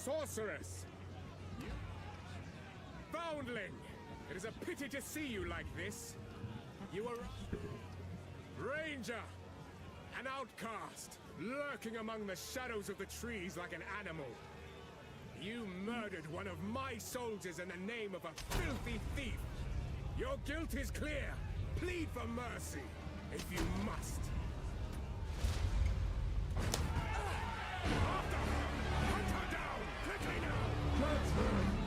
sorceress! You... Foundling! It is a pity to see you like this. You are... Ranger! An outcast, lurking among the shadows of the trees like an animal. You murdered one of my soldiers in the name of a filthy thief. Your guilt is clear. Plead for mercy, if you must. After her! Hunt her down! Quickly now! That's her!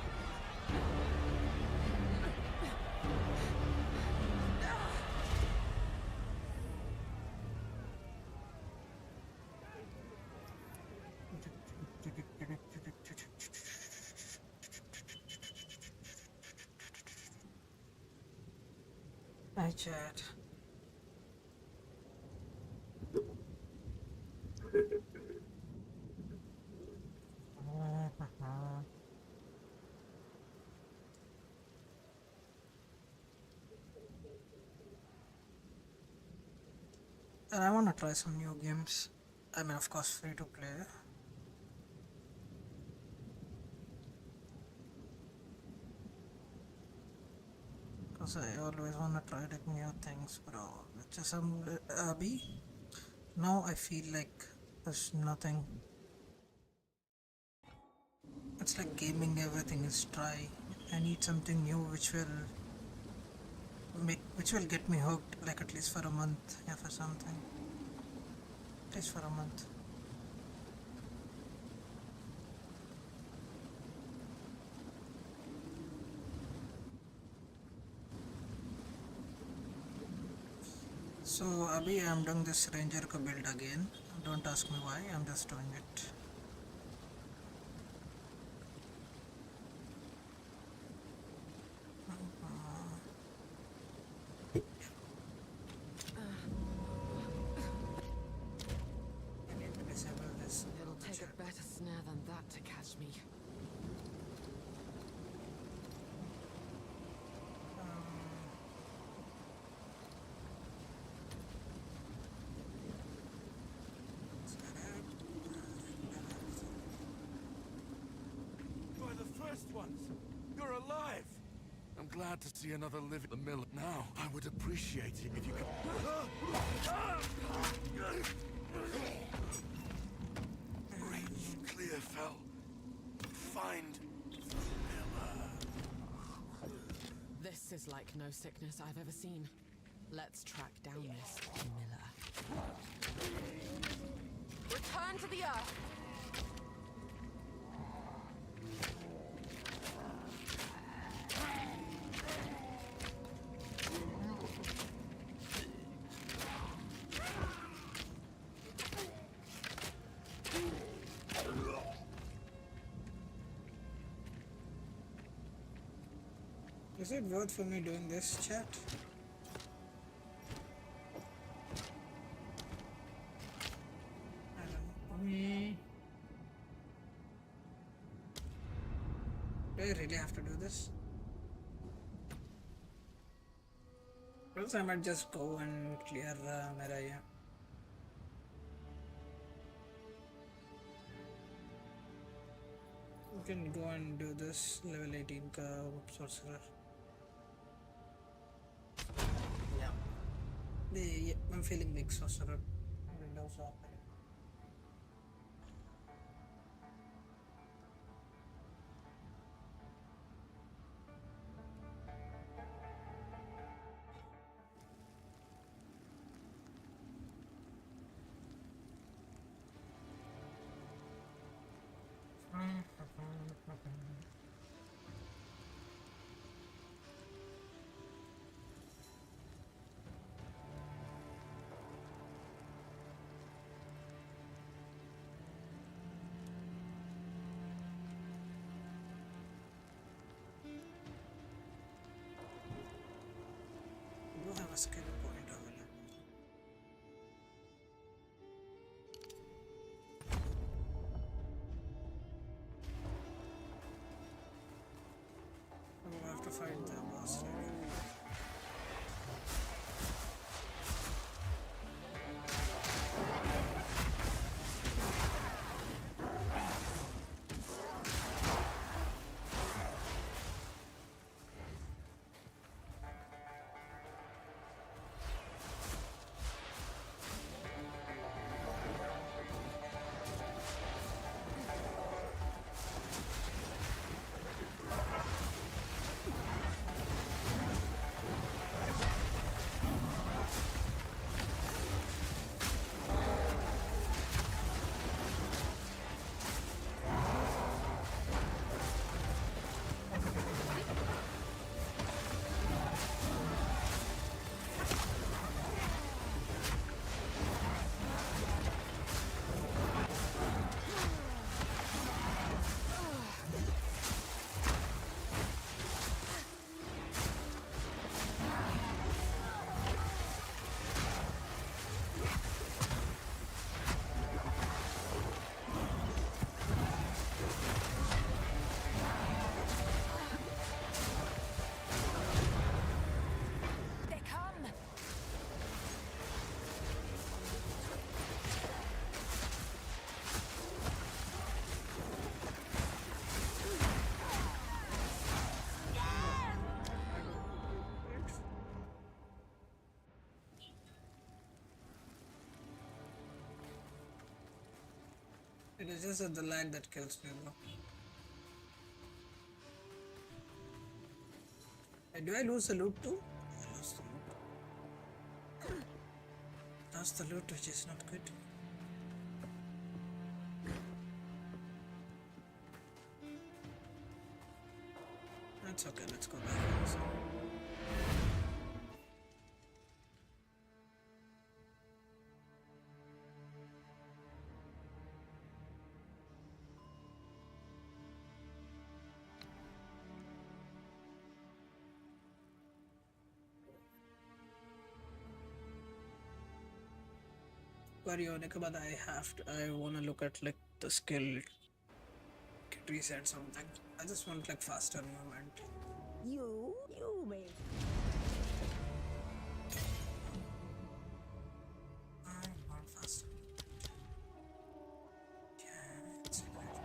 Hi, chat. And I want to try some new games. I mean, of course, free to play. Because I always want to try like new things, bro. Which is some Abby. Now I feel like there's nothing. It's like gaming, everything is dry. I need something new which will get me hooked, like at least for a month, yeah, for something. At least for a month. So Abhi, I'm doing this ranger build again. Don't ask me why, I'm just doing it. I need to disable this. It'll take a better snare than that to catch me. You're alive! I'm glad to see another living the mill. Now, I would appreciate it if you could... Reach Clearfell. Find the miller. This is like no sickness I've ever seen. Let's track down this miller. Return to the earth! Is it worth for me doing this, chat? I don't know. Do I really have to do this? Else I might just go and clear Meraya. You can go and do this level 18 ka sorcerer. Yeah, I'm feeling like sorcerer. Windows open. Do have a skill point available. Oh, I have to fight the boss later. It is just the lag that kills me, bro. Do I lose the loot too? I lost the loot. Lost the loot, which is not good. That's okay, let's go back. Worry होने के बाद I wanna look at like the skill reset something. I just want like faster movement. You may. I want faster.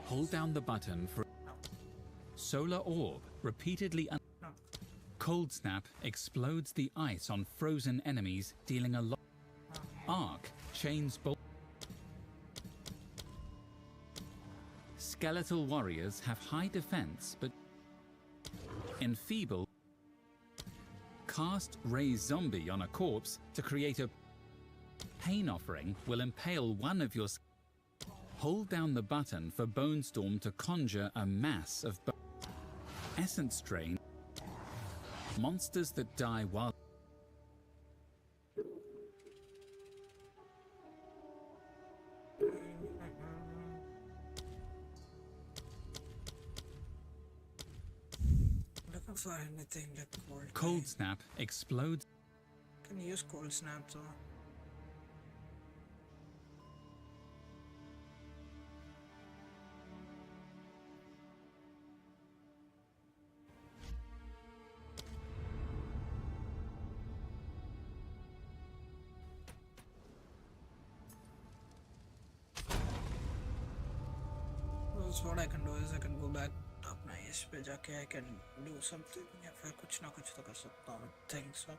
Hold down the button for solar orb repeatedly. No. Cold snap explodes the ice on frozen enemies, dealing a lot. Arc chains bolt. Skeletal warriors have high defense, but enfeeble. Cast raise zombie on a corpse to create a pain offering will impale one of your. Hold down the button for Bone Storm to conjure a mass of essence drain. Monsters that die while. Looking for anything like Cold snap explodes. Can use cold snap though. What I can do is I can go back अपना इस पे जाके I can do something या फिर कुछ ना कुछ तो कर सकता हूँ. I think so.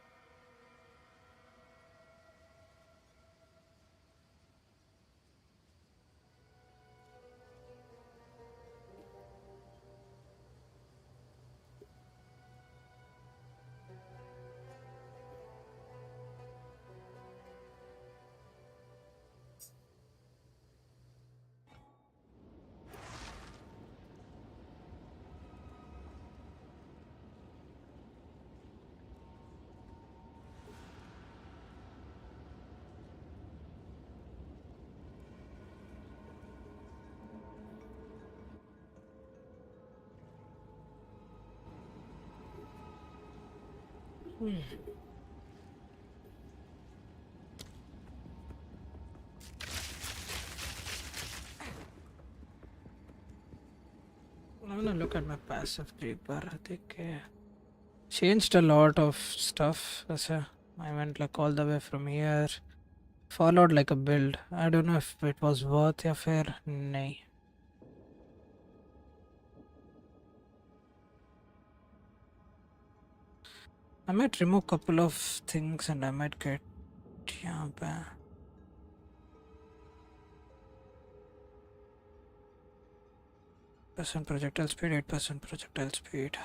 I'm gonna look at my passive creeper. I think changed a lot of stuff. I went like all the way from here. Followed like a build. I don't know if it was worth या फिर नहीं. I might remove couple of things and I might get यहाँ पे % projectile speed, 8% projectile speed.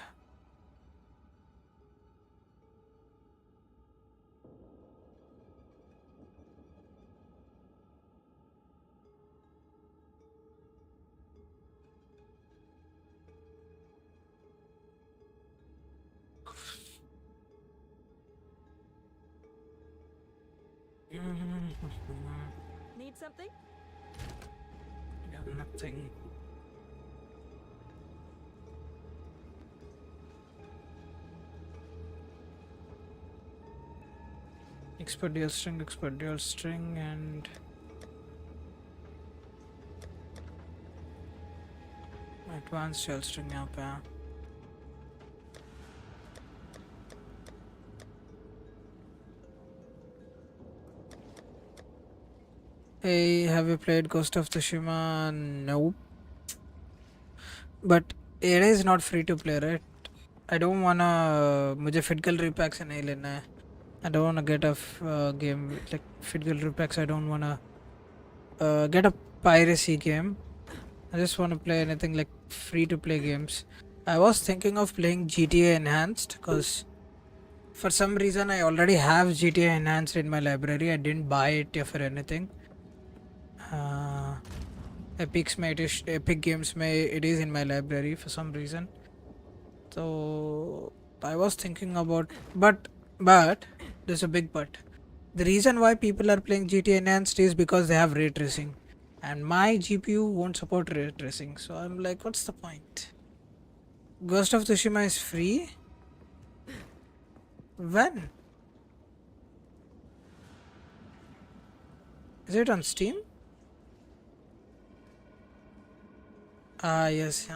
Need something? Yeah, nothing. Expert dual string, and advanced dual string यहाँ पे है. Hey, have you played Ghost of Tsushima? Nope. But it is not free to play, right? I don't wanna. मुझे physical repacks नहीं लेना है. I don't wanna get a game like physical repacks. I don't wanna get a piracy game. I just want to play anything like free to play games. I was thinking of playing GTA Enhanced because for some reason I already have GTA Enhanced in my library. I didn't buy it for anything. Epic Games it is in my library for some reason. So I was thinking about, but there's a big but. The reason why people are playing GTA Enhanced is because they have ray tracing, and my GPU won't support ray tracing. So I'm like, what's the point? Ghost of Tsushima is free. When? Is it on Steam? Yes.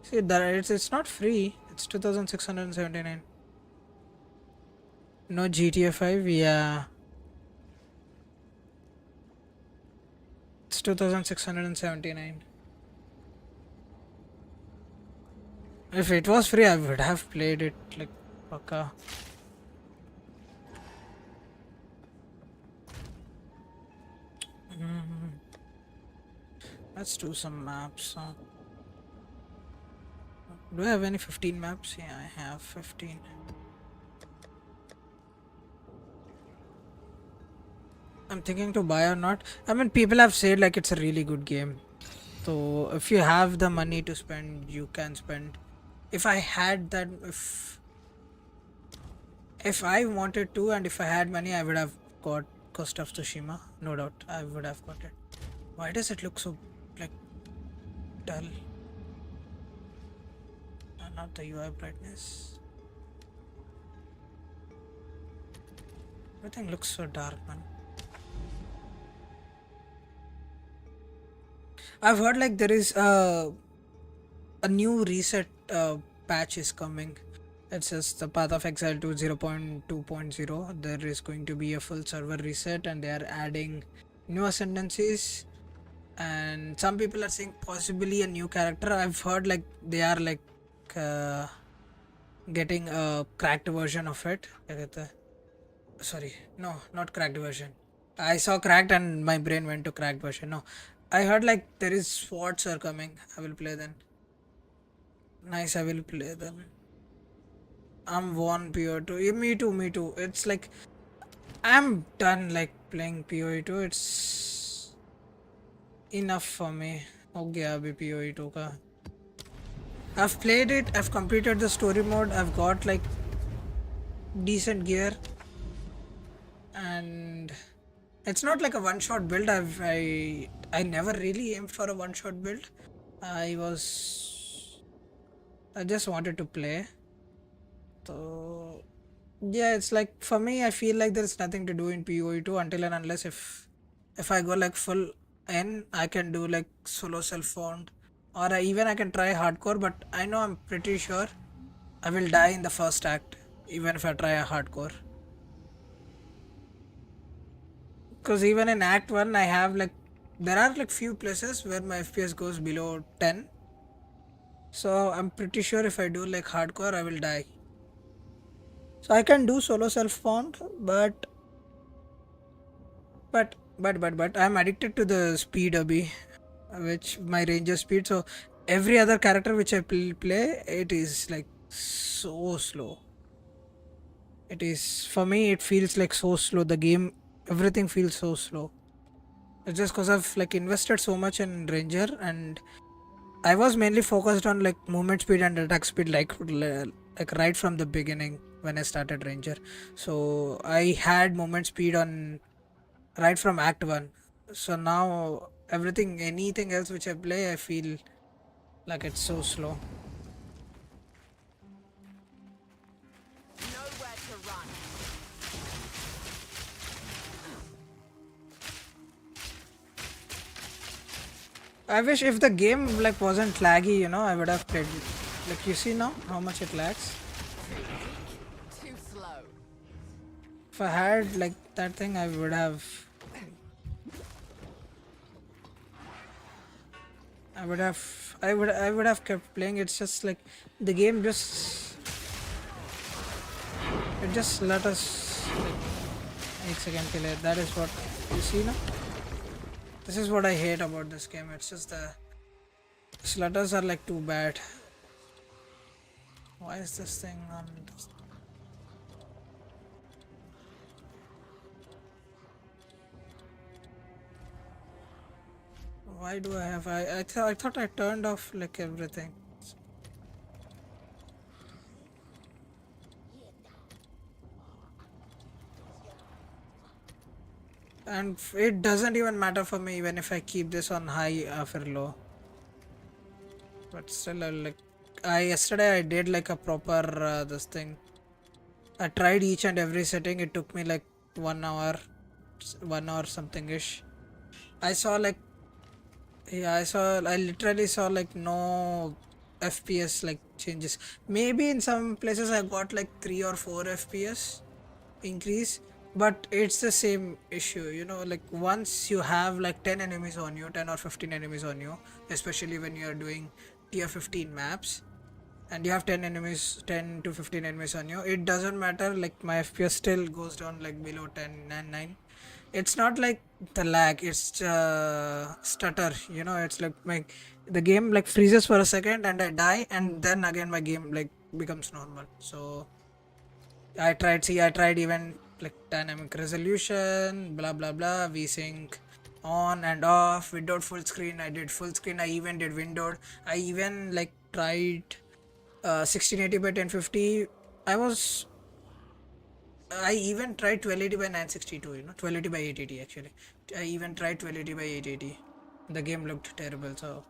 See, it's not free. It's 2,679. No GTA 5. Yeah. It's 2,679. If it was free, I would have played it like paka. Let's do some maps. Do I have any 15 maps? Yeah, I have 15. I'm thinking to buy or not. I mean, people have said like it's a really good game. So if you have the money to spend, you can spend. If I had that, if I wanted to, and if I had money, I would have got Ghost of Tsushima. No doubt, I would have got it. Why does it look so like dull? Not the UI brightness. Everything looks so dark, man. I've heard like there is a new reset patch is coming. It says the Path of Exile to 0.2.0. There is going to be a full server reset, and they are adding new ascendancies. And some people are saying possibly a new character. I've heard like they are like getting a cracked version of it. Sorry, no, not cracked version. I saw cracked and my brain went to cracked version. No, I heard like there is SWATs are coming. I will play them. Nice, I will play them. I'm one PO2. Me too. It's like I'm done like playing POE2. It's enough for me. हो गया अभी POE2 का. I've played it. I've completed the story mode. I've got like decent gear, and it's not like a one-shot build. I never really aimed for a one-shot build. I just wanted to play. So yeah, it's like for me, I feel like there's nothing to do in POE2 until and unless if I go like full N, I can do like solo self-found, or even I can try hardcore. But I know I'm pretty sure I will die in the first act, even if I try a hardcore. Because even in Act 1, I have like there are like few places where my FPS goes below 10. So I'm pretty sure if I do like hardcore, I will die. So I can do solo self-found, but I'm addicted to the speed abhi, which my ranger speed. So every other character which I play, it is like so slow. It is, for me, it feels like so slow. The game, everything feels so slow. It's just because I've like invested so much in ranger, and I was mainly focused on like movement speed and attack speed, like right from the beginning when I started ranger. So I had movement speed on right from Act 1. So now anything else which I play, I feel like it's so slow. Nowhere to run. I wish if the game like wasn't laggy, I would have played it. Like you see now how much it lags. Too slow. If I had like that thing, I would have kept playing. It's just like the game it just let us like 1 second delay. That is what you see now. This is what I hate about this game. It's just the slutters are like too bad. Why is this thing on? Why do I have? I thought I turned off like everything. And it doesn't even matter for me even if I keep this on high or low. But still, yesterday I did like a proper this thing. I tried each and every setting. It took me like 1 hour something ish. I saw like, yeah, I literally saw like no FPS like changes. Maybe in some places I got like 3 or 4 FPS increase, but it's the same issue, you know, like once you have like 10 enemies on you, 10 or 15 enemies on you, especially when you are doing tier 15 maps and you have 10 to 15 enemies on you, it doesn't matter, like my FPS still goes down like below 10 and 9. It's not like the lag, it's stutter, you know. It's like the game like freezes for a second and I die, and then again my game like becomes normal. So I tried even like dynamic resolution, blah blah blah, VSync on and off, windowed full screen. I did full screen. I even did windowed. I even like tried 1680 by 1050. I even tried 1280 by 962, you know, 1280 by 880 actually. I even tried 1280 by 880. The game looked terrible, so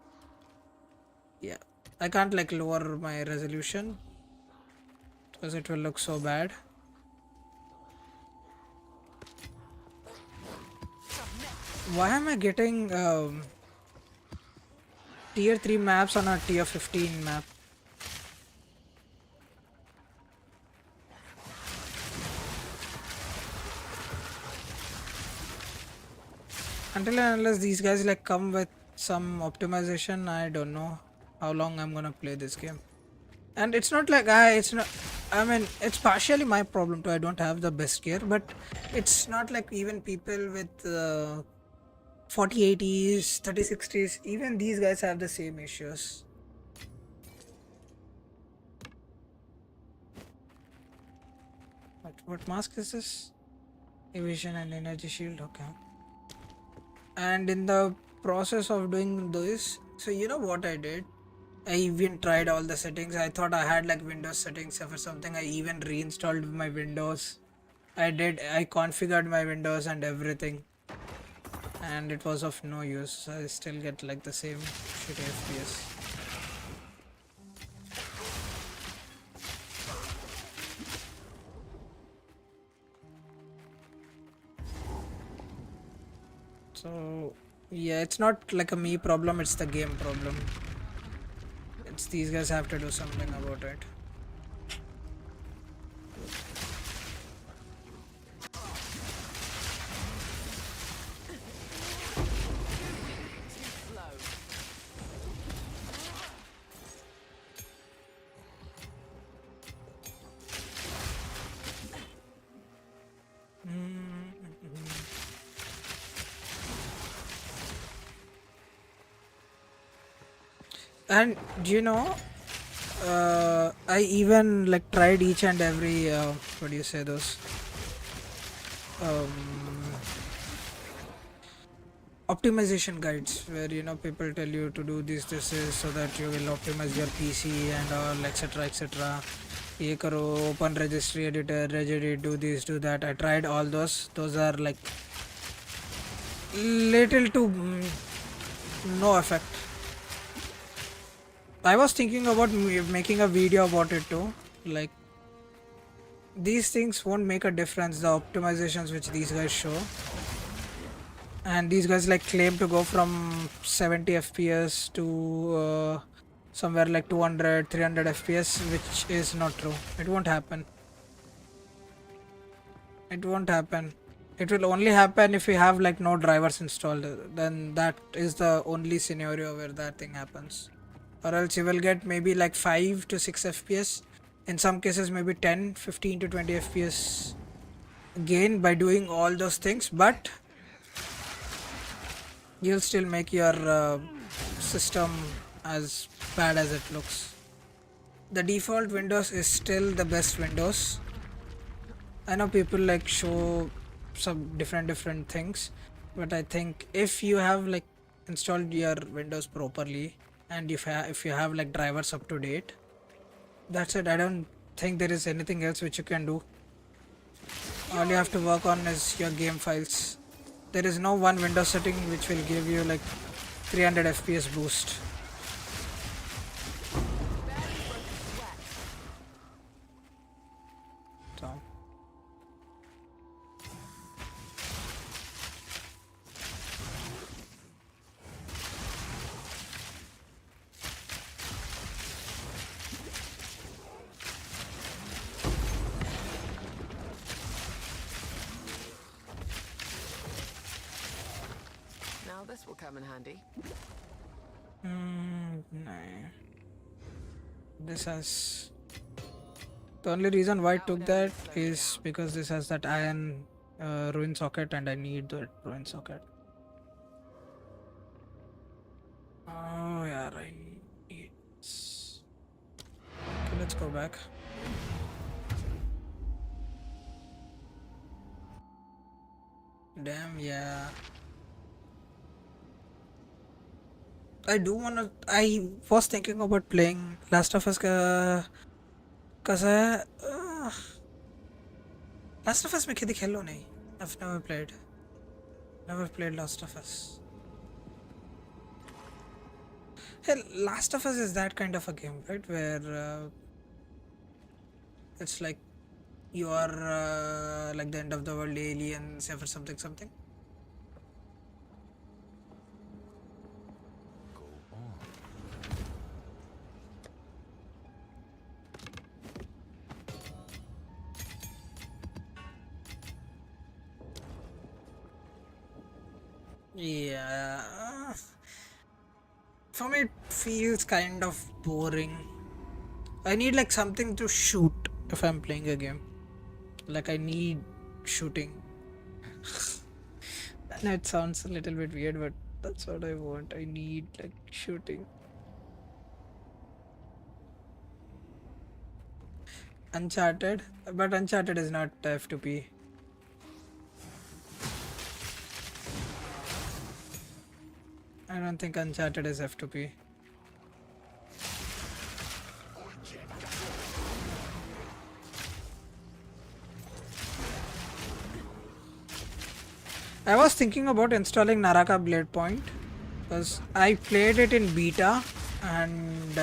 yeah. I can't like lower my resolution because it will look so bad. Why am I getting tier 3 maps on a tier 15 map? Until and unless these guys like come with some optimization, I don't know how long I'm gonna play this game. And it's not like I mean, it's partially my problem too. I don't have the best gear, but it's not like even people with 4080s, 3060s, even these guys have the same issues. What mask is this? Evasion and energy shield, okay. And in the process of doing this, so you know what I did? I even tried all the settings. I thought I had like Windows settings or something. I even reinstalled my Windows. I configured my Windows and everything. And it was of no use. I still get like the same shitty FPS. So yeah, it's not like a me problem, it's the game problem. It's these guys have to do something about it. And do you know, I even like tried each and every what do you say, those optimization guides where, you know, people tell you to do this is so that you will optimize your PC and all, etc etc. Ye karo, open registry editor, regedit, do this, do that. I tried all those are like little to no effect. I was thinking about making a video about it too. Like, these things won't make a difference, the optimizations which these guys show. And these guys like claim to go from 70 FPS to somewhere like 200, 300 FPS, which is not true. It won't happen. It won't happen. It will only happen if you have like no drivers installed. Then that is the only scenario where that thing happens. Or else you will get maybe like 5 to 6 FPS. In some cases maybe 10, 15 to 20 FPS gain by doing all those things. But you'll still make your system as bad as it looks. The default Windows is still the best Windows. I know people like show some different things, but I think if you have like installed your Windows properly and if you have like drivers up to date, that's it. I don't think there is anything else which you can do. All you have to work on is your game files. There is no one Windows setting which will give you like 300 FPS boost. So. Now this will come in handy. No. This has... The only reason why I took that is because this has that iron ruin socket and I need that ruin socket. Oh yeah, I need this. Okay, let's go back. Damn, yeah. I do wanna... I was thinking about playing Last of Us कैसा है Last of Us में कभी खेलो नहीं. I've never played Last of Us. Hey, Last of Us is that kind of a game, right, where it's like you are like the end of the world aliens or something. Yeah, for me it feels kind of boring. I need like something to shoot if I'm playing a game. Like I need shooting. I know it sounds a little bit weird, but that's what I want. I need like shooting. Uncharted, but Uncharted is not F2P. I don't think Uncharted is F2P. I was thinking about installing Naraka Blade Point because I played it in beta and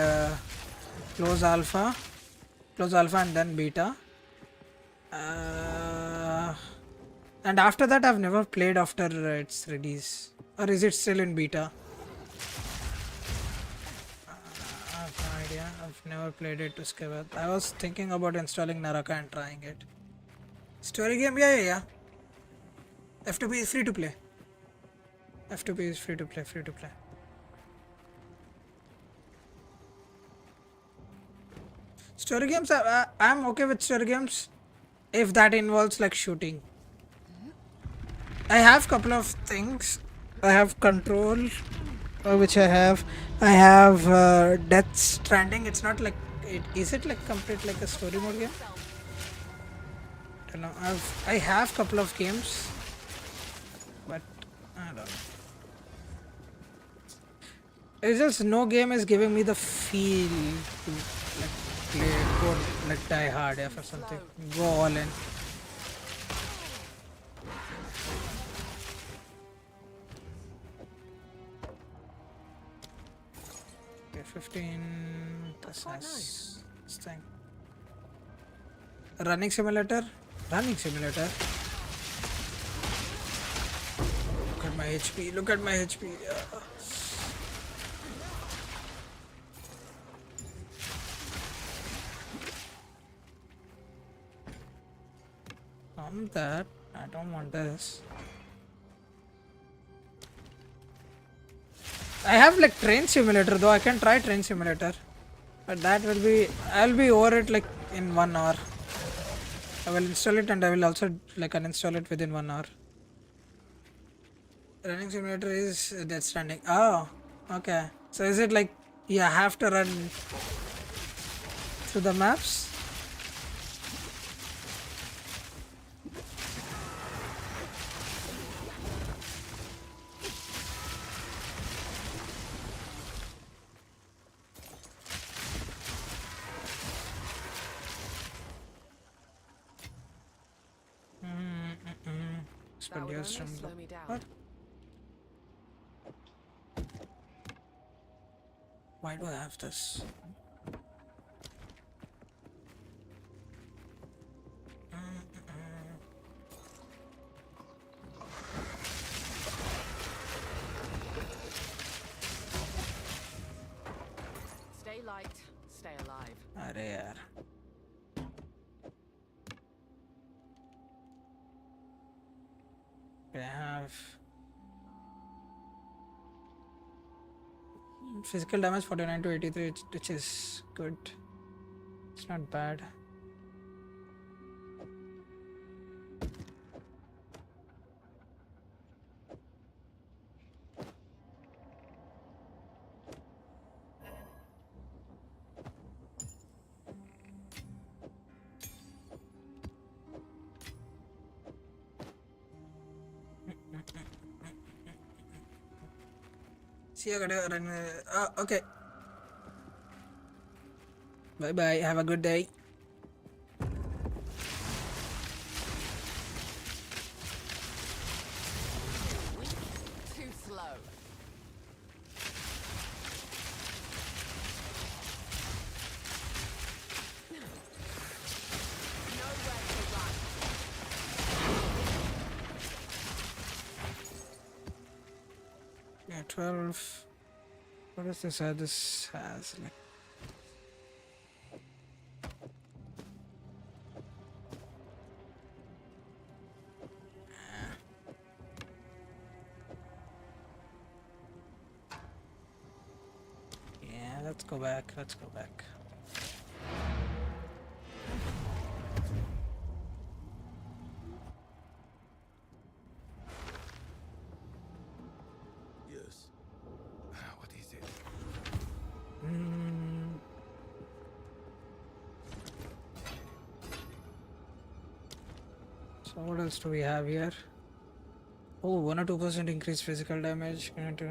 close alpha and then beta. And after that I've never played after its release. Or is it still in beta? I have no idea. I've never played it to scale. I was thinking about installing Naraka and trying it. Story game, yeah. F2P is free to play. F2P is free to play. Story games, I'm okay with story games if that involves like shooting. I have couple of things. I have Control, which I have Death Stranding. It's not like is it like complete like a story mode game? I don't know. I have couple of games, but I don't know. It's just no game is giving me the feel to like play, go like die hard or something, go all in. Okay, 15. That's nice. This thing. Running simulator. Look at my HP. That I don't want this. I have like train simulator though. I can try train simulator, but that will be I'll be over it like in 1 hour. I will install it and I will also like uninstall it within 1 hour. Running simulator is Death Stranding. Oh, okay. So is it like you have to run through the maps? It's That would only produced from slow me down. what? Why do I have this? Stay light, stay alive. अरे यार. I have physical damage 49 to 83, which is good. It's not bad. See you again. Okay. Bye bye. Have a good day. Too slow. Nowhere to run. Yeah, 12. What does this have? This has like. Yeah, let's go back. Let's go back. Yes. What is it? So what else do we have here? Oh, 1 or 2% increased physical damage, elemental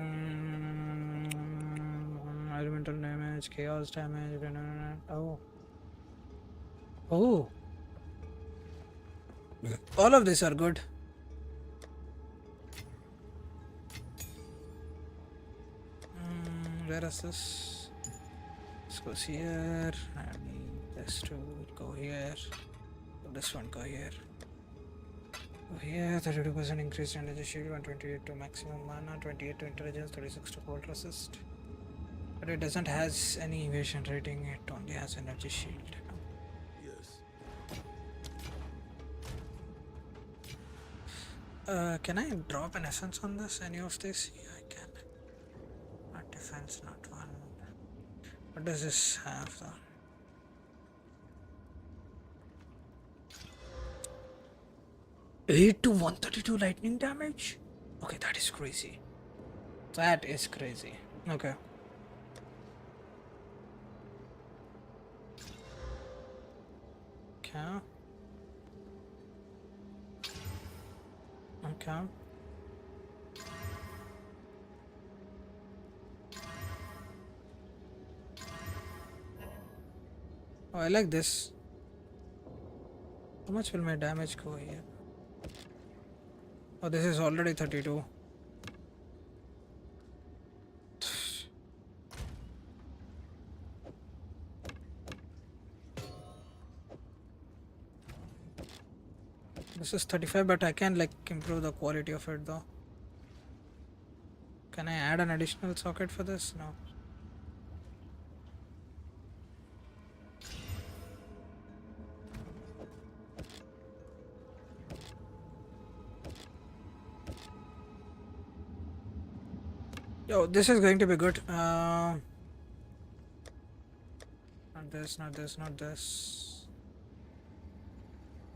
damage, chaos damage. Oh, oh, all of these are good. Where is this? This goes here. I need this to go here. This one go here. Go here. 32% increased energy shield, 128 to maximum mana, 28 to intelligence, 36 to cold resist. But it doesn't has any evasion rating. It only has energy shield. Yes. Can I drop an essence on this? Any of this? Yeah, I can. Not defense, not one. What does this have though? 8 to 132 lightning damage? Okay, that is crazy. That is crazy. Okay. Okay. Okay. Oh, I like this. How much will my damage go here? Oh, this is already 32. This is 35, but I can like improve the quality of it though. Can I add an additional socket for this? No. Yo, this is going to be good. Not this, not this, not this.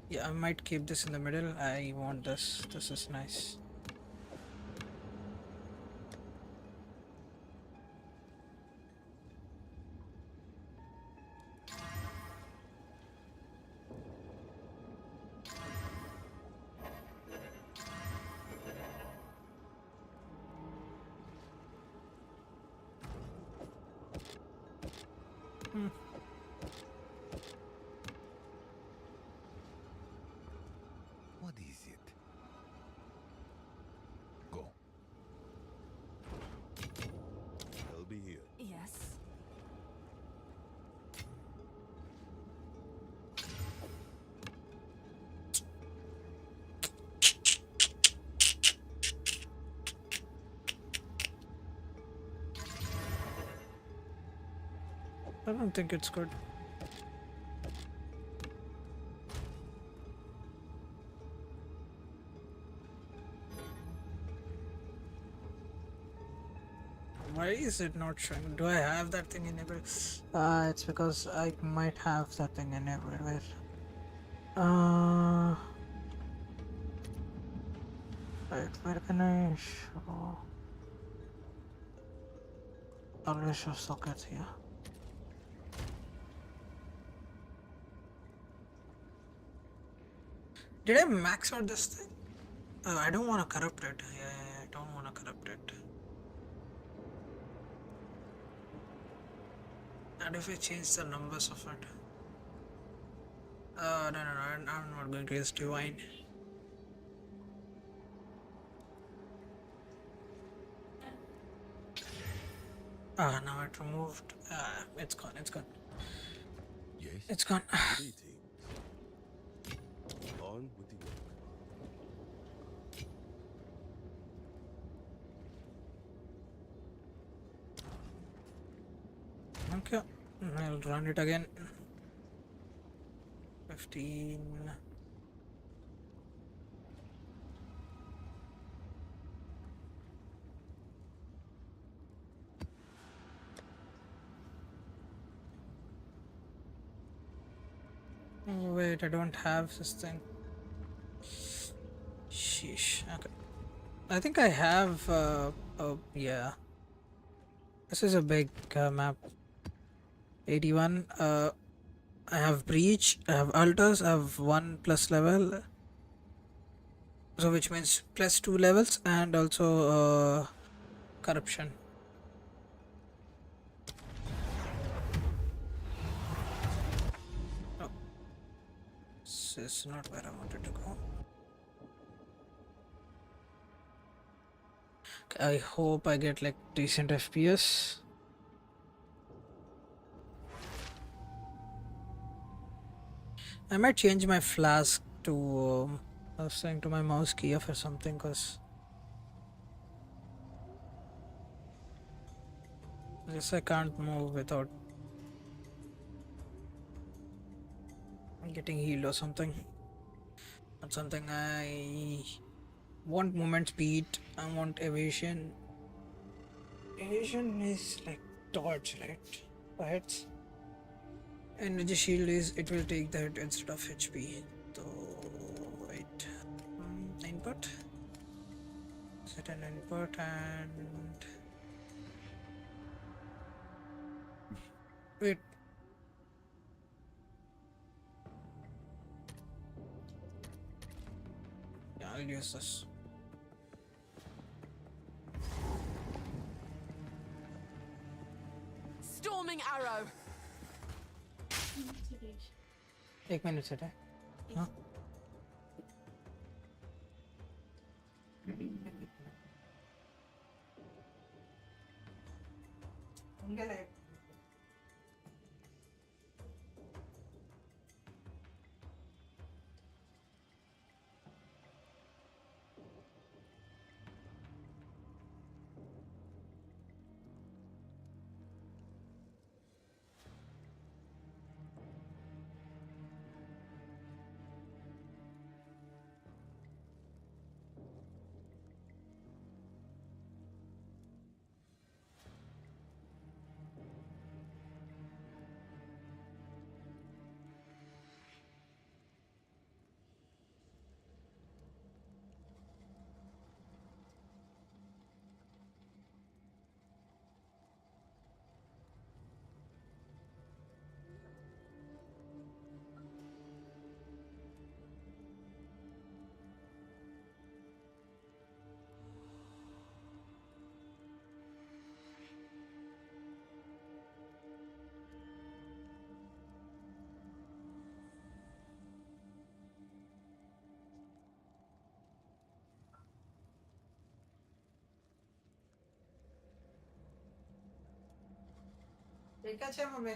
Yeah, I might keep this in the middle. I want this. This is nice. What is it? Go. I'll be here. Yes. I don't think it's good. Why is it not showing? Do I have that thing enabled? It's because I might have that thing enabled. Where? Right, where can I show? Always show sockets here. Did I max out this thing? I don't want to corrupt it. Yeah, I don't want to corrupt it. And if I change the numbers of it? No, I'm not going to use divine. Now it removed. It's gone. Yes. It's gone. Greetings. On with the work. Okay, I'll run it again. 15. Oh, wait, I don't have this thing. Sheesh. Okay. I think I have. Yeah. This is a big map. 81. I have breach. I have altars. I have 1 plus level. So which means plus 2 levels, and also corruption. Oh, this is not where I wanted to go. Okay, I hope I get like decent FPS. I might change my flask to I was saying to my mouse key or something, because I guess I can't move without getting healed or something. That's something I want. Movement speed. I want evasion. Evasion is like dodge, right? Perhaps. Energy shield is it will take the hit instead of HP. So wait. Input. Set an input and wait. Yeah, I'll use this. Storming arrow. एक minute से है हाँ ঠিক আছে মামে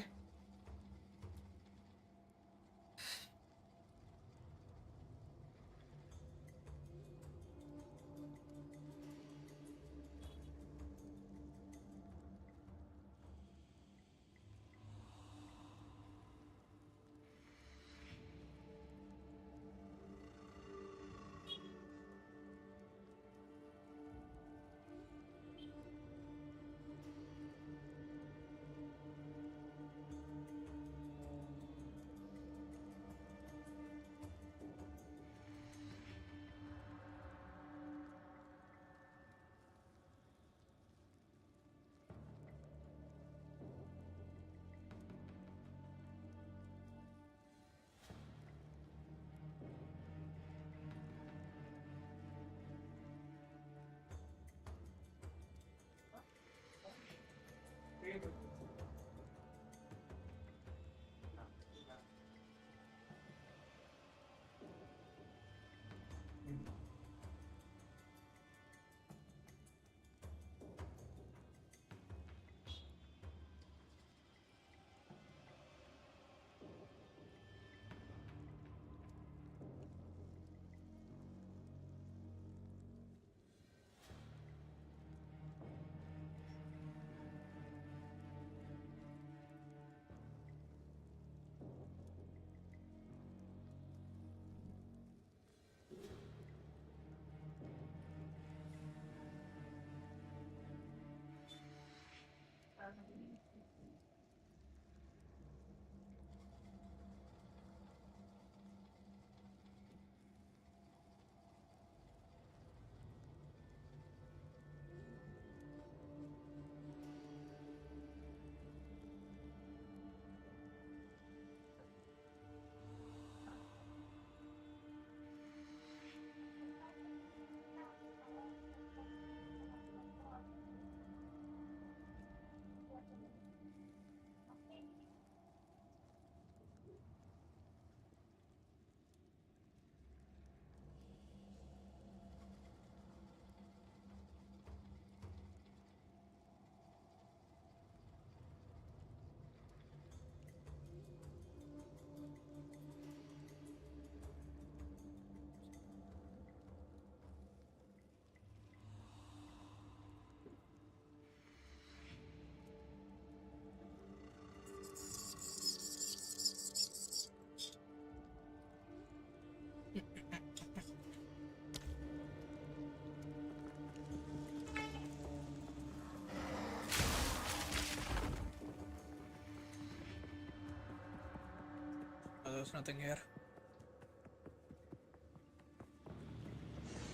there's nothing here.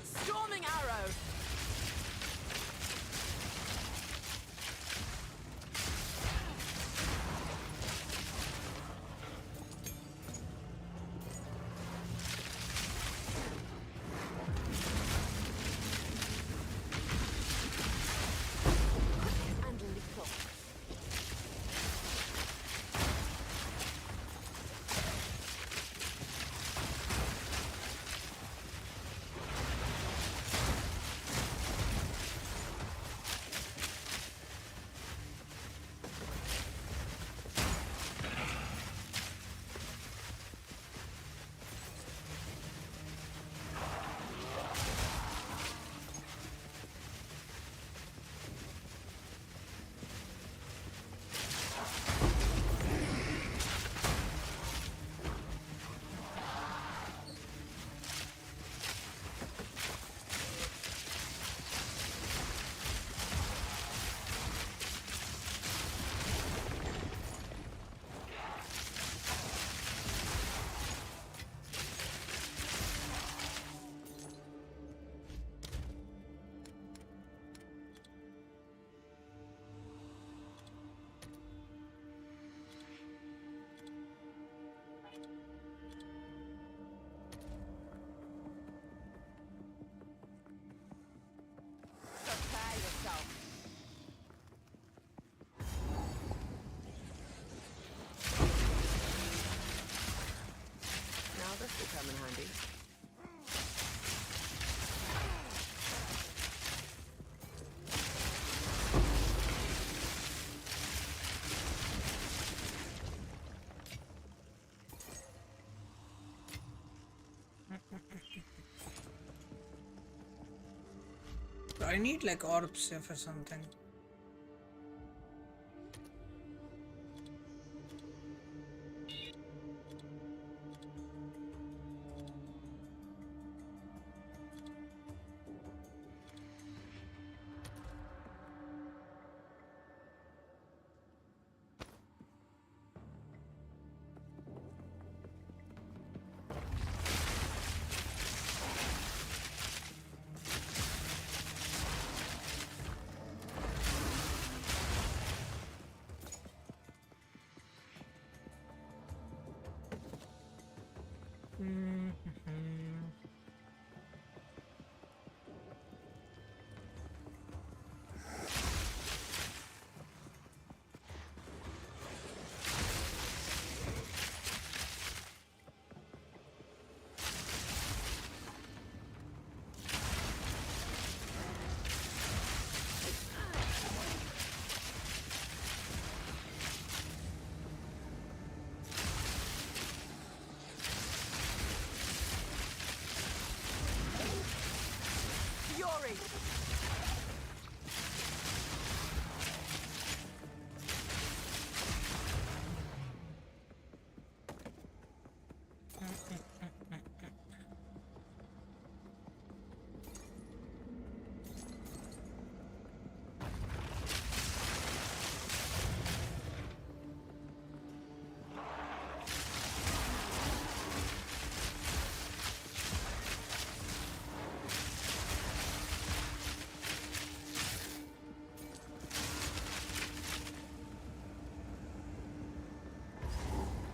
Storming arrow! And lethal. I need like orbs or something.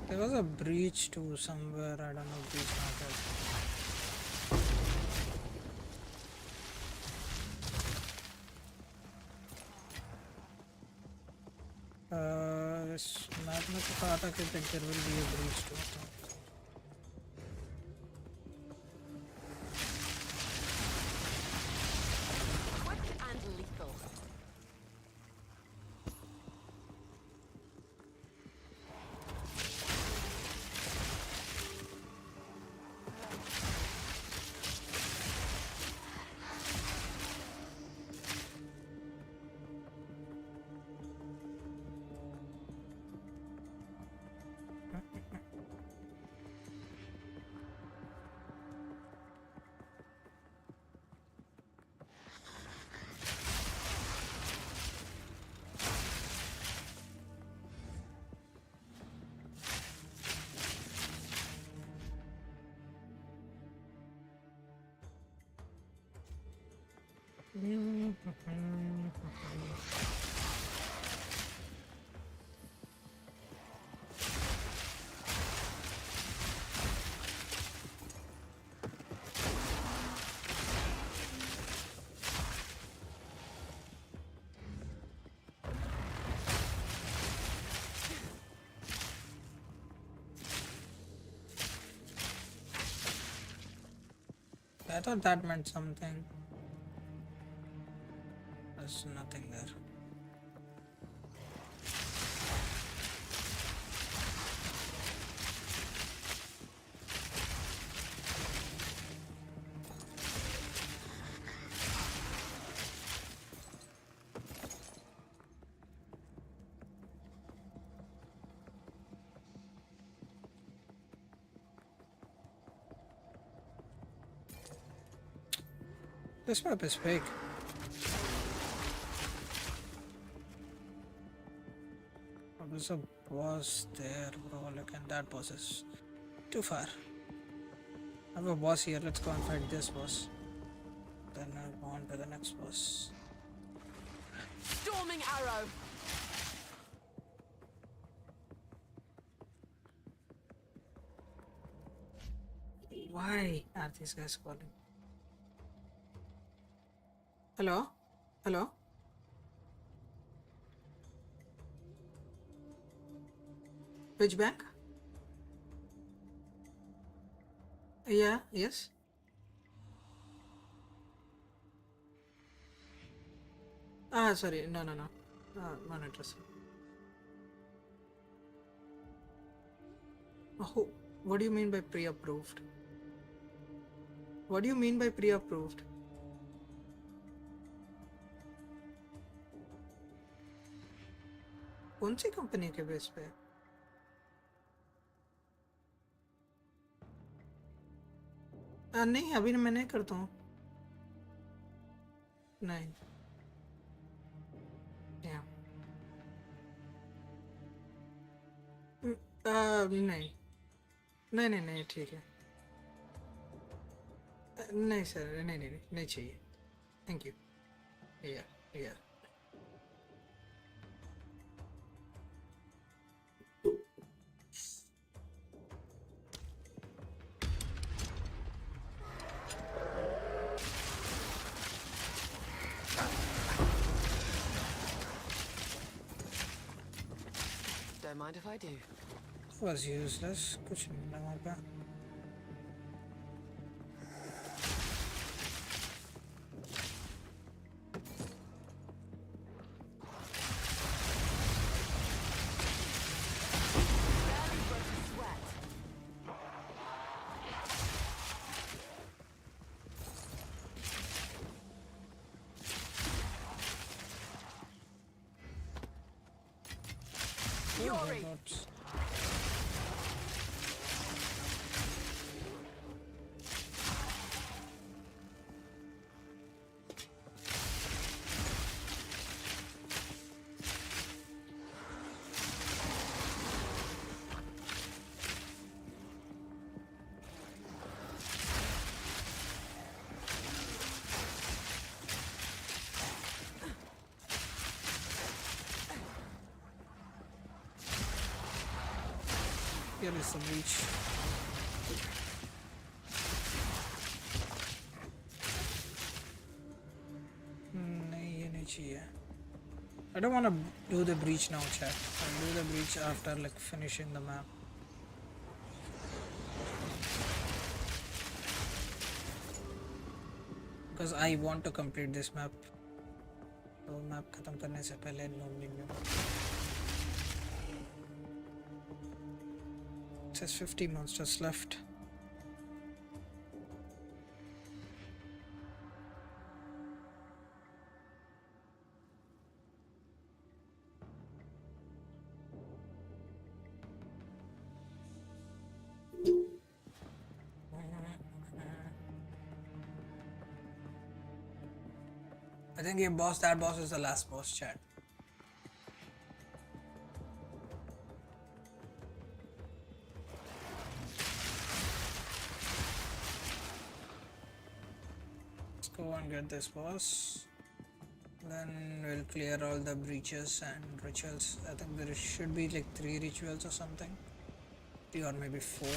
There was a breach too somewhere, I don't know, breach marker. This map में तो कहा था कि there will be a breach too. Quick and lethal. I thought that meant something. There's nothing there. This map is fake. There's a boss there, bro. Look, and that boss is too far. I have a boss here. Let's go and fight this boss. Then I'll go on to the next boss. Storming arrow. Why are these guys calling? Hello? Hello? Which bank? Yeah, yes. Ah, sorry. No. Not interested. Oh, what do you mean by pre-approved? What do you mean by pre-approved? कौन सी company के base पे? नहीं अभी मैं नहीं करता हूँ। नहीं या नहीं नहीं नहीं नहीं ठीक है। नहीं सर नहीं नहीं नहीं नहीं चाहिए। Thank you. या या Don't mind if I do. was useless. कुछ नहीं लगा वहाँ पे। Fury! Here is some reach. नहीं ये नहीं चाहिए. I don't want to do the breach now, chat. I'll do the breach after like finishing the map. Because I want to complete this map. तो map खत्म करने से पहले It says 50 monsters left. I think that boss is the last boss, chat. Let's go and get this boss. Then we'll clear all the breaches and rituals. I think there should be like 3 rituals or something. 3 or maybe 4.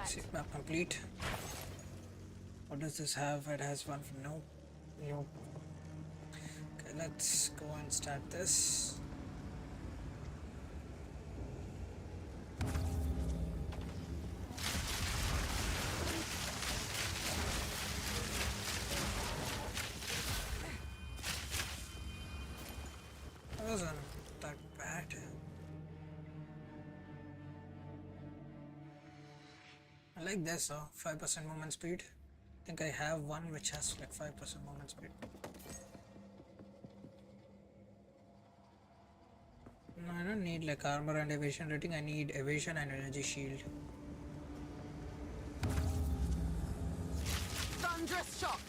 See, map complete. What does this have? It has one for no. Okay, let's go and start this. That wasn't that bad. I like this, 5% movement speed. I think I have one which has like 5% movement speed. No, I don't need like armor and evasion rating. I need evasion and energy shield. Thunderous shot!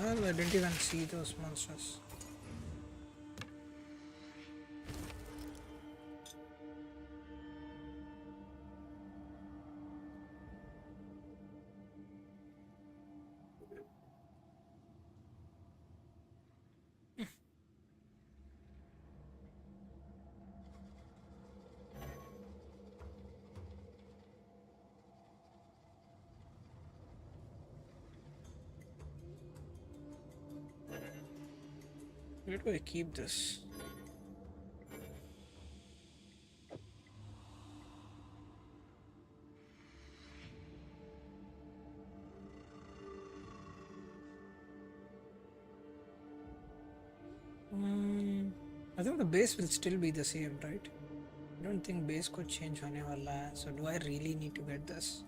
I didn't even see those monsters. Where do I keep this? I think the base will still be the same, right? I don't think base could change whenever. So do I really need to get this?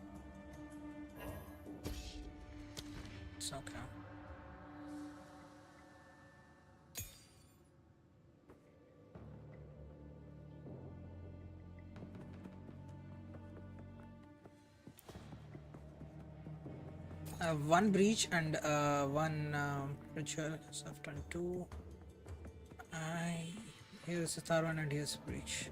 It's okay. I have one breach and one ritual. So I've done two. Here's a Tarwan and here's a breach.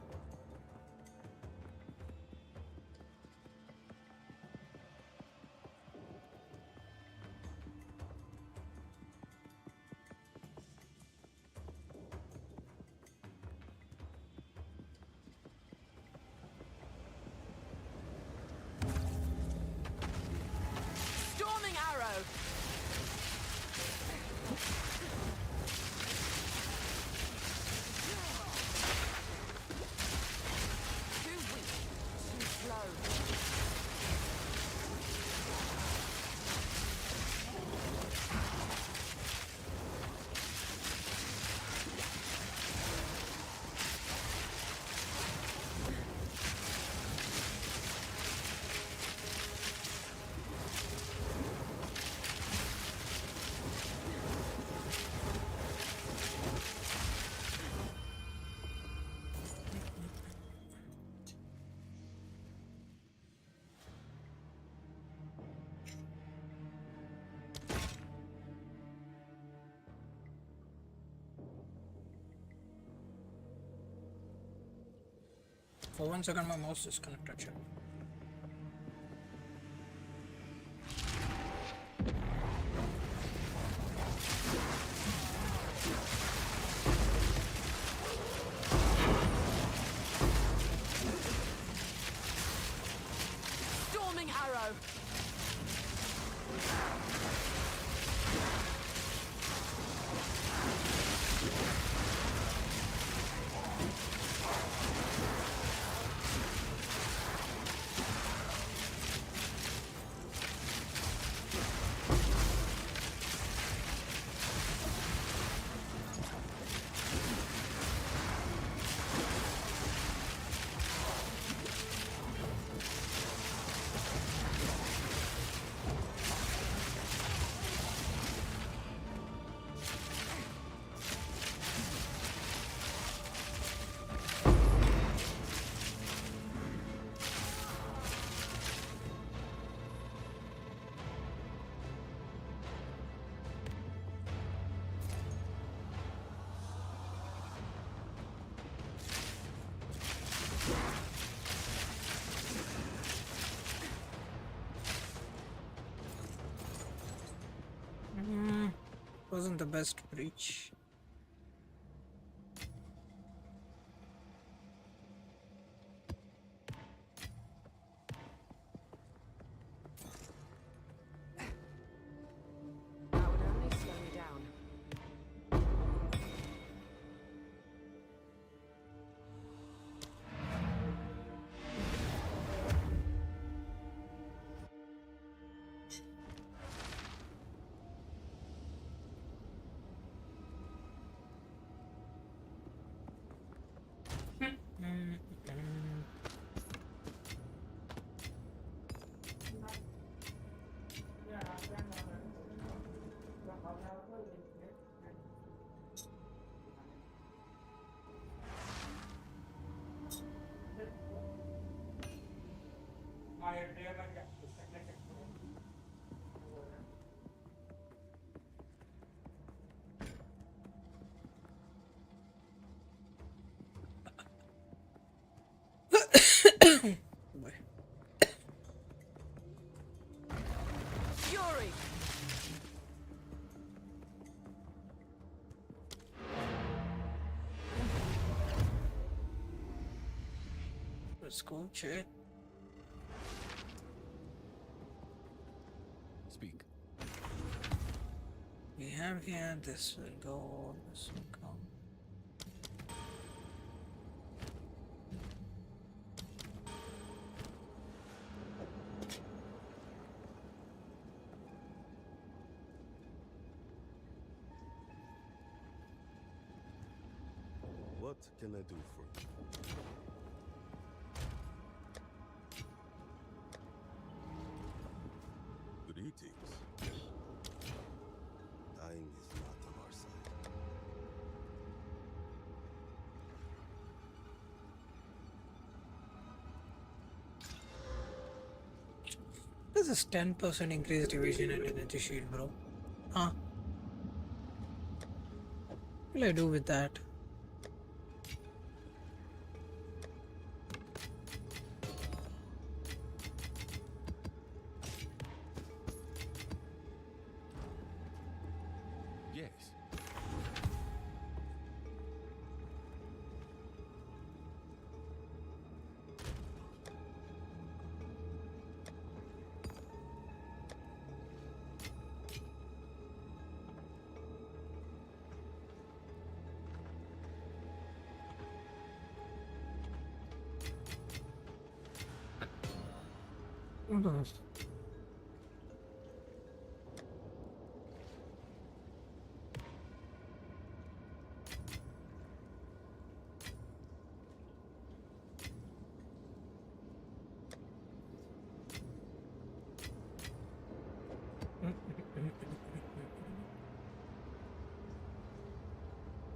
Storming arrow. Too weak. Too slow. For 1 second, my mouse is gonna touch it. Storming arrow. Wasn't the best breach. That would only slow me down. Fury. Let's go check. Speak. We have here this will go, this will go. can I do for you? Greetings. Time is not on our side. This is 10% increased evasion and energy shield, bro. Huh? What will I do with that? Yes.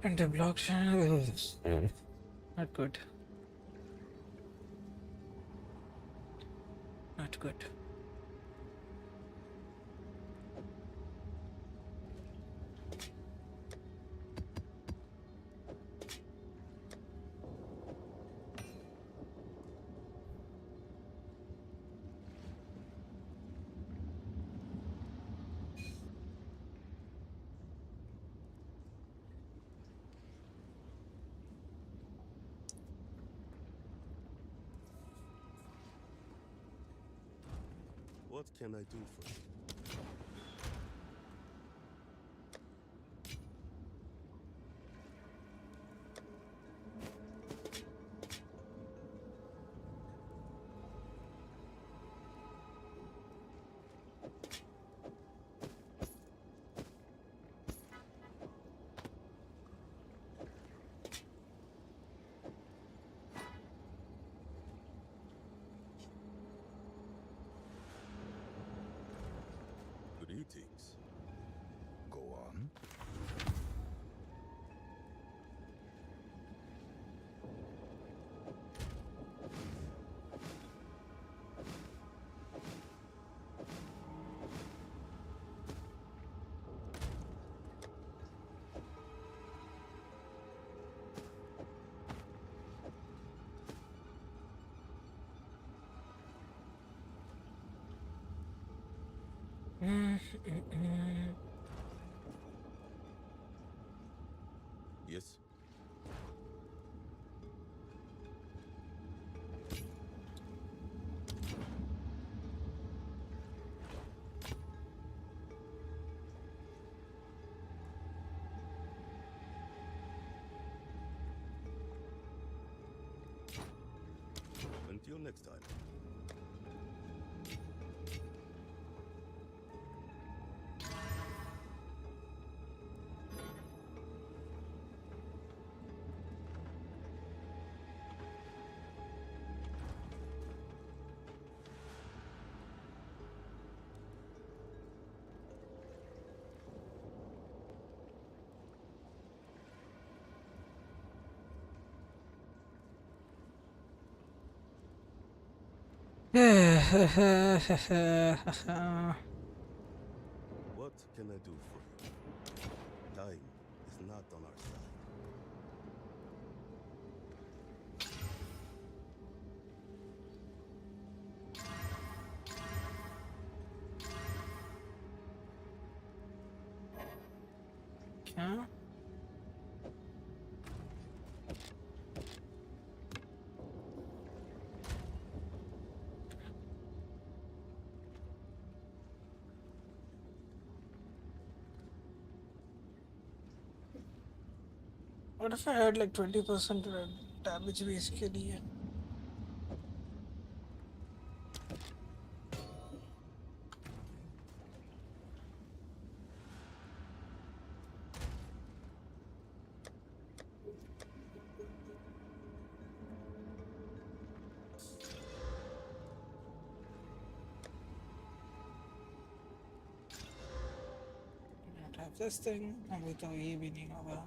And the blockchain is not good. Not good. What can I do for you? Greetings. Go on. Yes? Until next time. What can I do for you? Time is not on our side. Yeah. What if I had like 20% damage basically? have this thing, अभी तो ये भी नहीं होगा.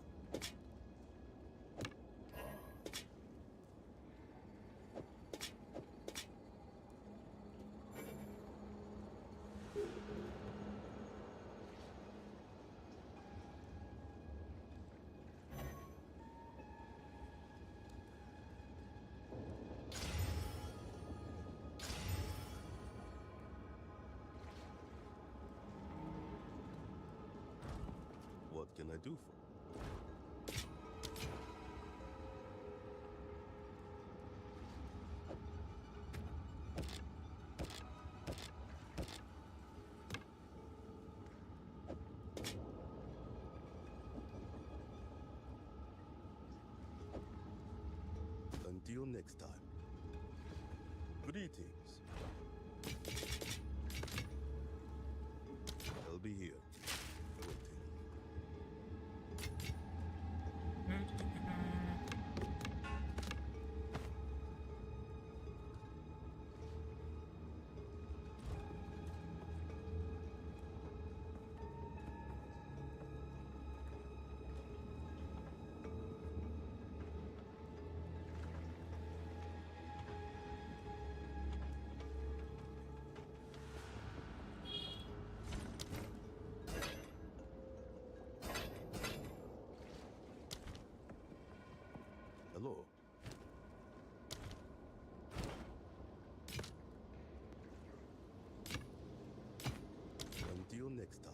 What can I do for you? Until next time. Greetings. I'll be here. Waiting. Hello. Until next time.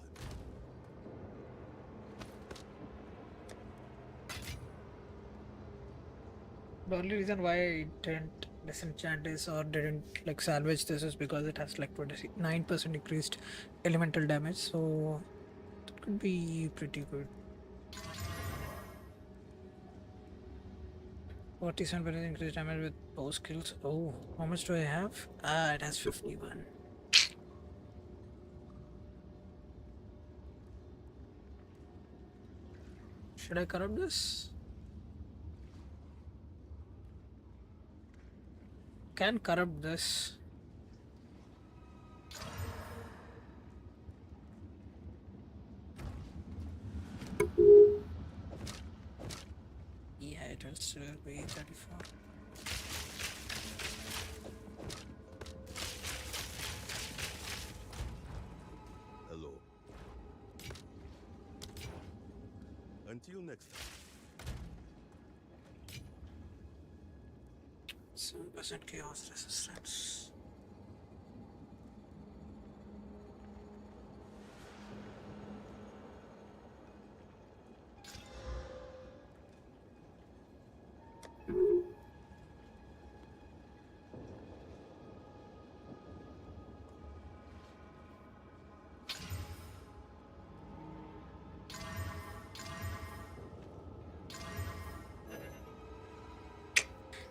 The only reason why I didn't disenchant this or didn't like salvage this is because it has like 29% increased elemental damage, so it could be pretty good. 47% increased damage with bow skills. Oh, how much do I have? Ah, it has 51. Should I corrupt this? Can corrupt this. Yeah, it will still be 34. Hello. Until next time. 7% chaos resistance.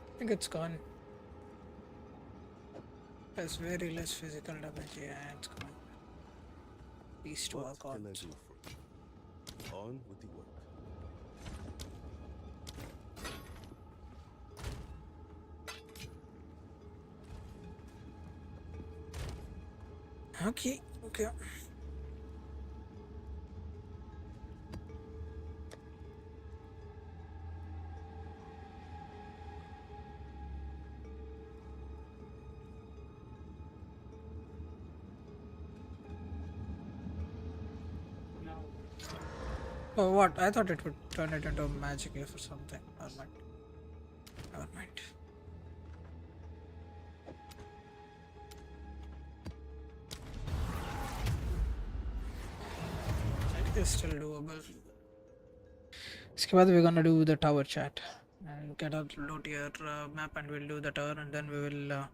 I think it's gone. Has very less physical damage. Yeah, it's gone. These two are What gone. can I do for you? On with the work. Okay, okay. Oh, what? I thought it would turn it into a magic if or something. Never mind. Never mind. It is still doable. इसके बाद we're gonna do the tower chat and get a load your map and we'll do the tower and then we will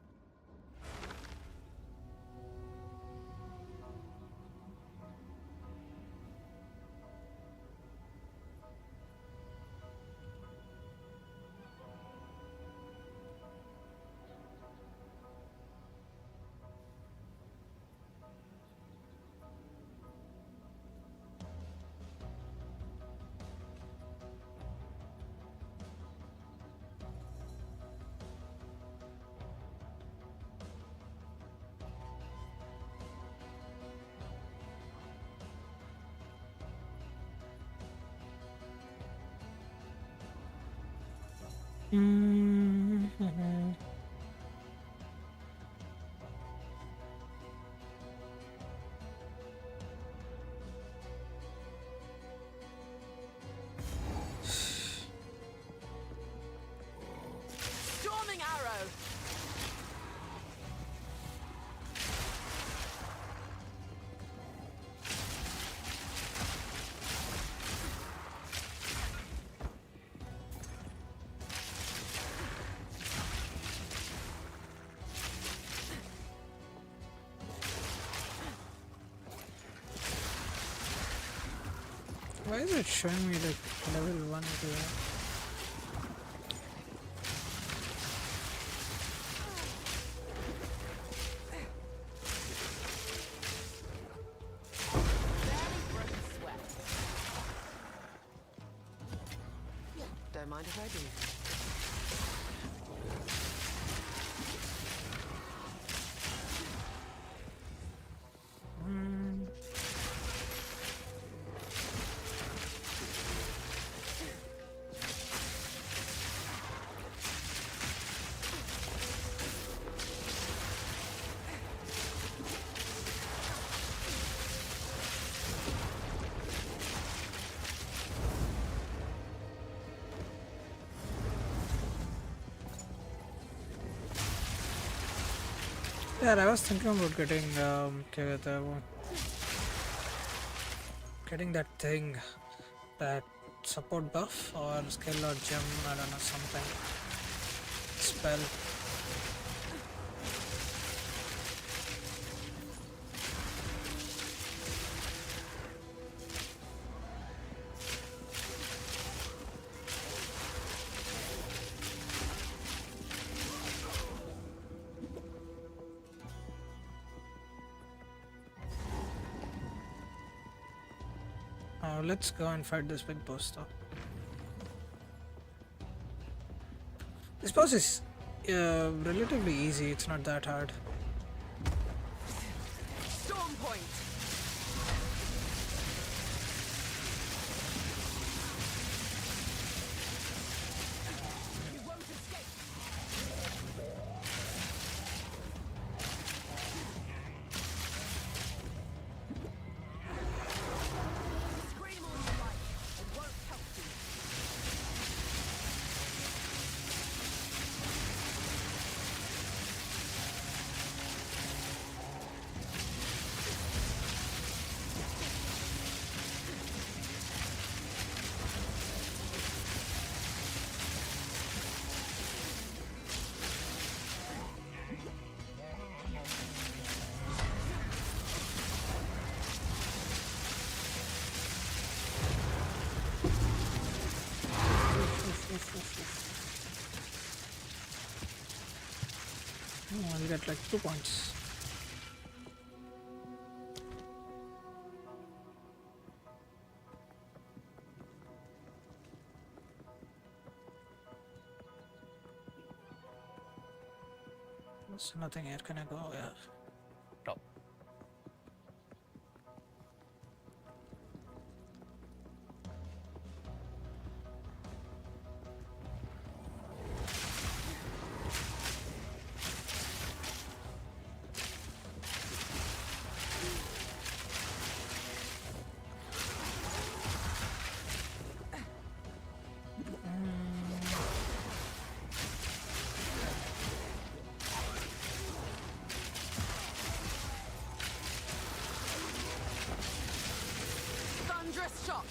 Mm-hmm. Storming arrow. Why is it showing me like level 1 here? Barely broken sweat. Don't mind if I do. Yeah, I was thinking about getting getting that thing, that support buff or skill or gem, I don't know, something. Spell. Let's go and fight this big boss though. This boss is relatively easy, it's not that hard. Storm point. You won't escape. Scream all you like. It won't help you. Oh, I'll get like 2 points. There's nothing here, can I go? Yeah. Top. Thunderous shot.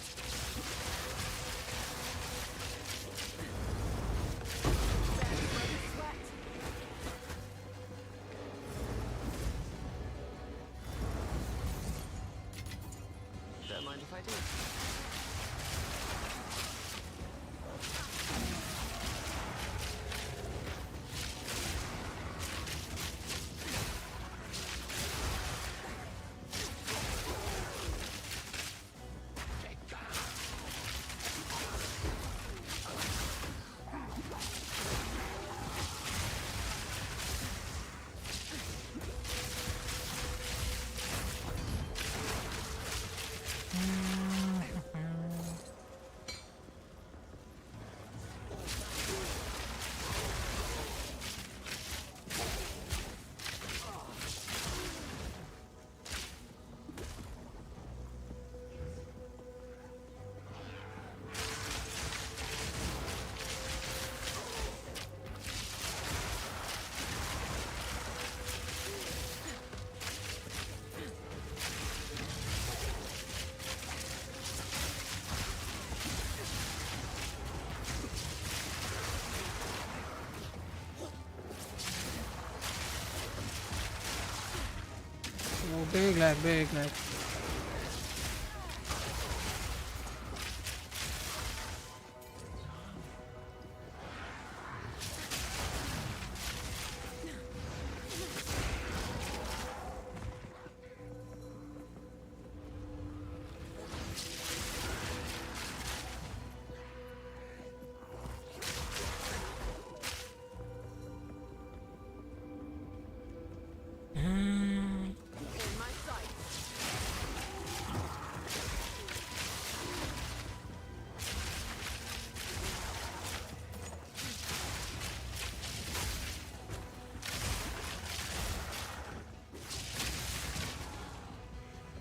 Barely broken sweat. Don't mind if I do. Big lag, big lag. In my sight.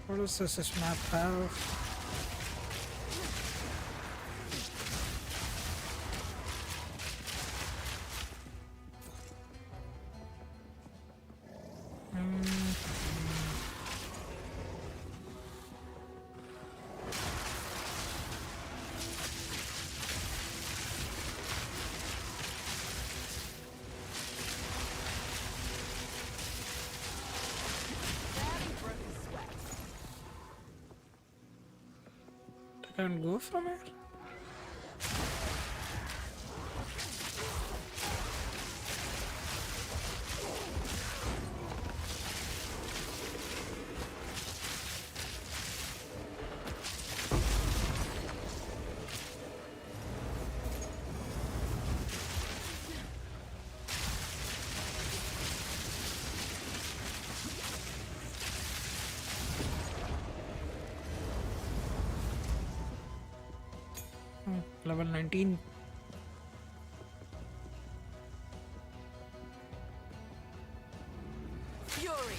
What is this map have? Barely broke a sweat. I can go from here? Level 19. Fury.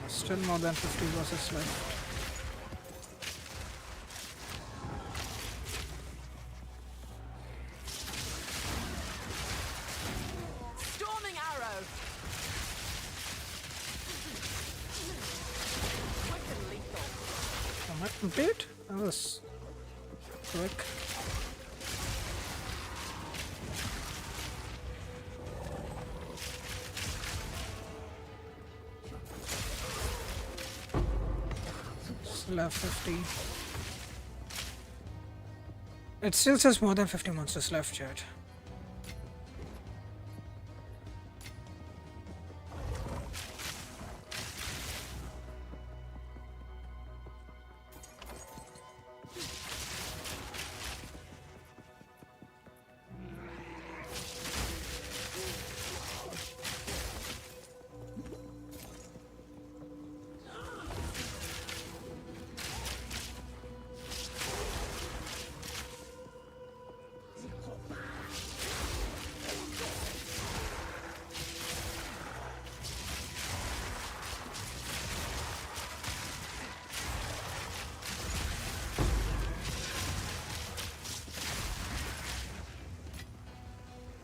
Still more than 50 bosses left. Storming arrow. Quick and lethal. Am I complete? That was quick. Still have 50. It still says more than 50 monsters left, chat.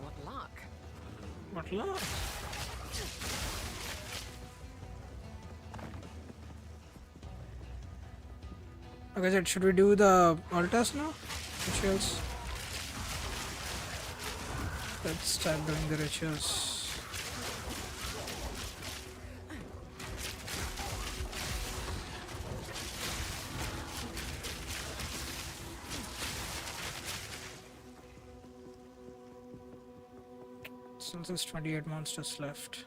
What luck. What luck? Okay, so should we do the altars now? Rituals? Let's start doing the rituals. Since there's 28 monsters left.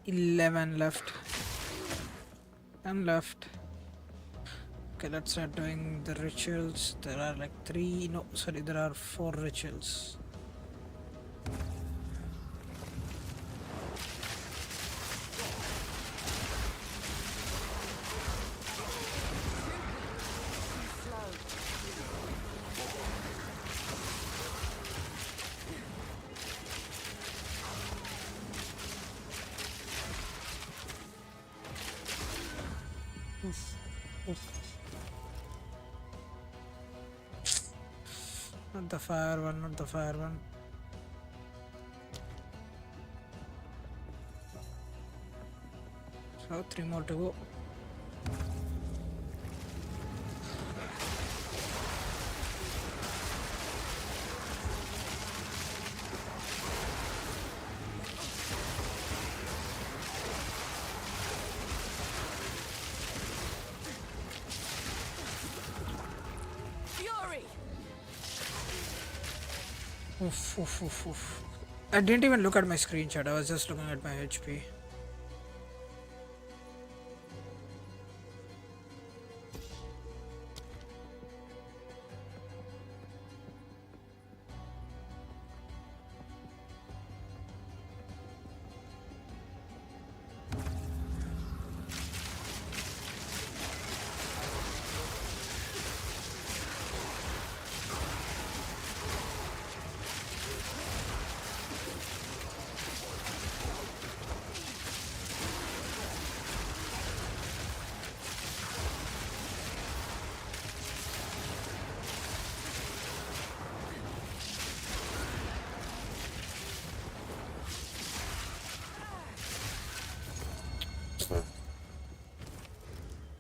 11 left. 10 left. Okay, let's start doing the rituals. There are like 3, no, sorry, there are 4 rituals. Not the fire one, not the fire one. So 3 more to go. Fury! Oof, oof, oof, oof. I didn't even look at my screenshot, I was just looking at my HP.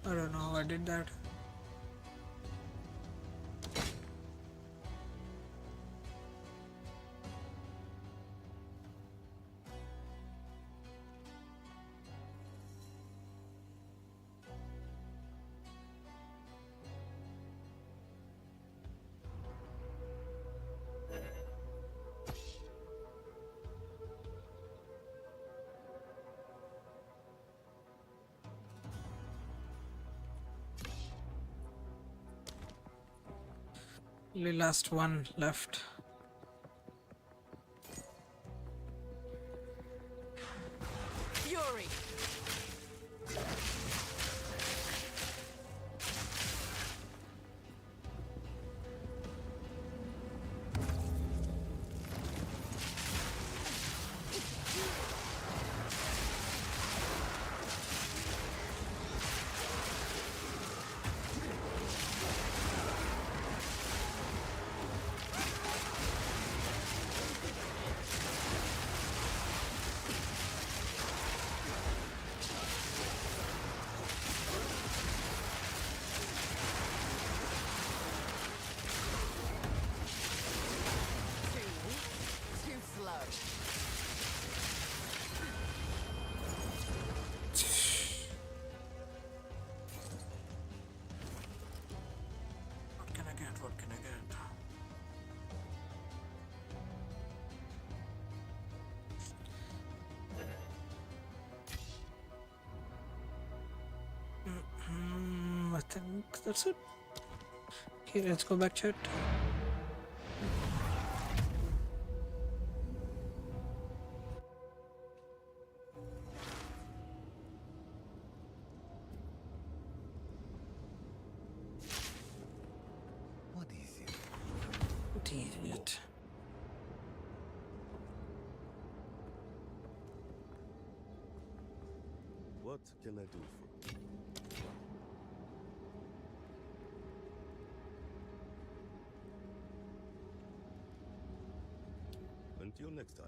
I don't know how I did that. Only last one left. Fury! Too slow. What can I get? What can I get? I think that's it. Okay, let's go back chat. What is it? Idiot. What can I do for you? Until next time.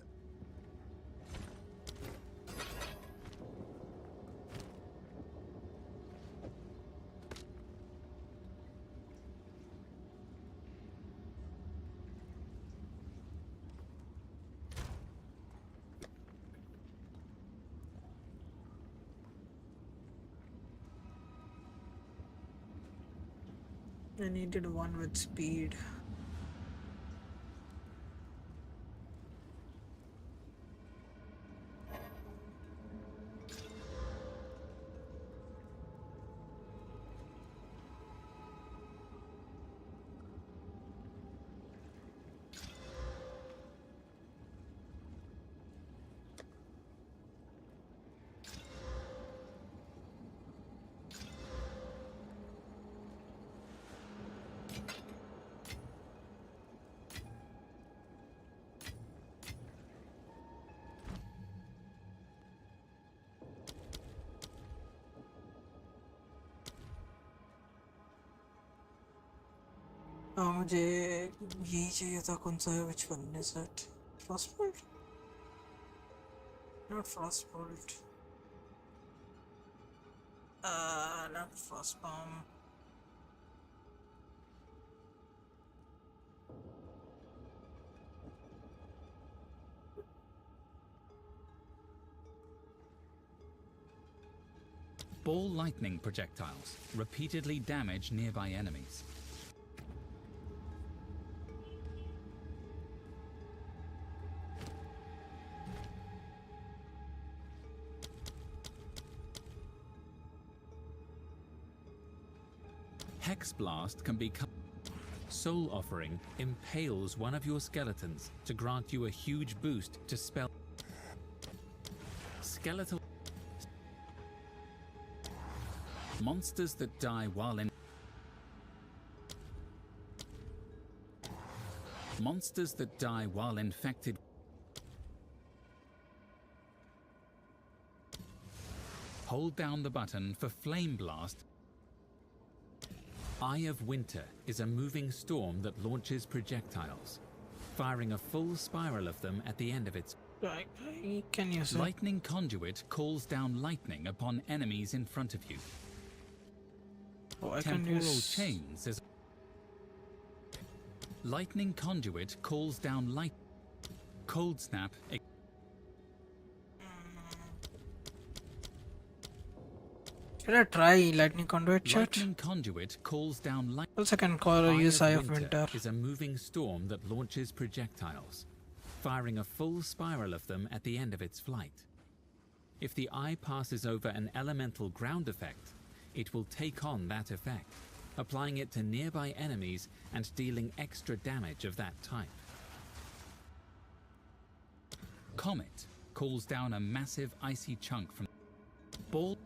I needed one with speed. मुझे यही चाहिए था कौन सा है which one is it frostbolt not frostbolt not frostbomb Ball lightning projectiles repeatedly damage nearby enemies. Hex Blast can be Soul Offering impales one of your skeletons to grant you a huge boost to spell. Skeletal monsters that die while in infected. Hold down the button for Flame Blast. Eye of Winter is a moving storm that launches projectiles, firing a full spiral of them at the end of its. Can you say? Lightning Conduit calls down lightning upon enemies in front of you. Oh, I can Temporal use Chains is. Lightning Conduit calls down light. Cold Snap. Should I try lightning conduit chat? Lightning Conduit calls down light. Also can call use Eye of Winter. Is a moving storm that launches projectiles, firing a full spiral of them at the end of its flight. If the eye passes over an elemental ground effect, it will take on that effect, applying it to nearby enemies and dealing extra damage of that type. Comet calls down a massive icy chunk from ball.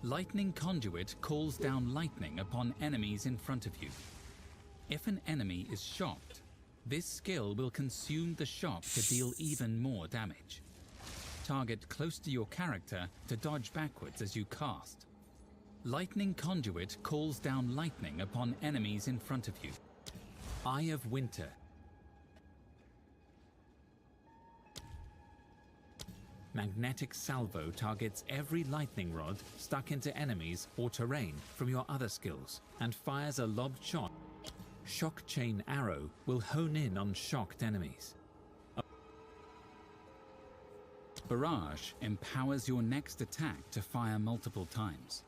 Lightning Conduit calls down lightning upon enemies in front of you. If an enemy is shocked, this skill will consume the shock to deal even more damage. Target close to your character to dodge backwards as you cast. Lightning Conduit calls down lightning upon enemies in front of you. Eye of Winter. Magnetic Salvo targets every lightning rod stuck into enemies or terrain from your other skills and fires a lobbed shot. Shock Chain Arrow will hone in on shocked enemies. Barrage empowers your next attack to fire multiple times.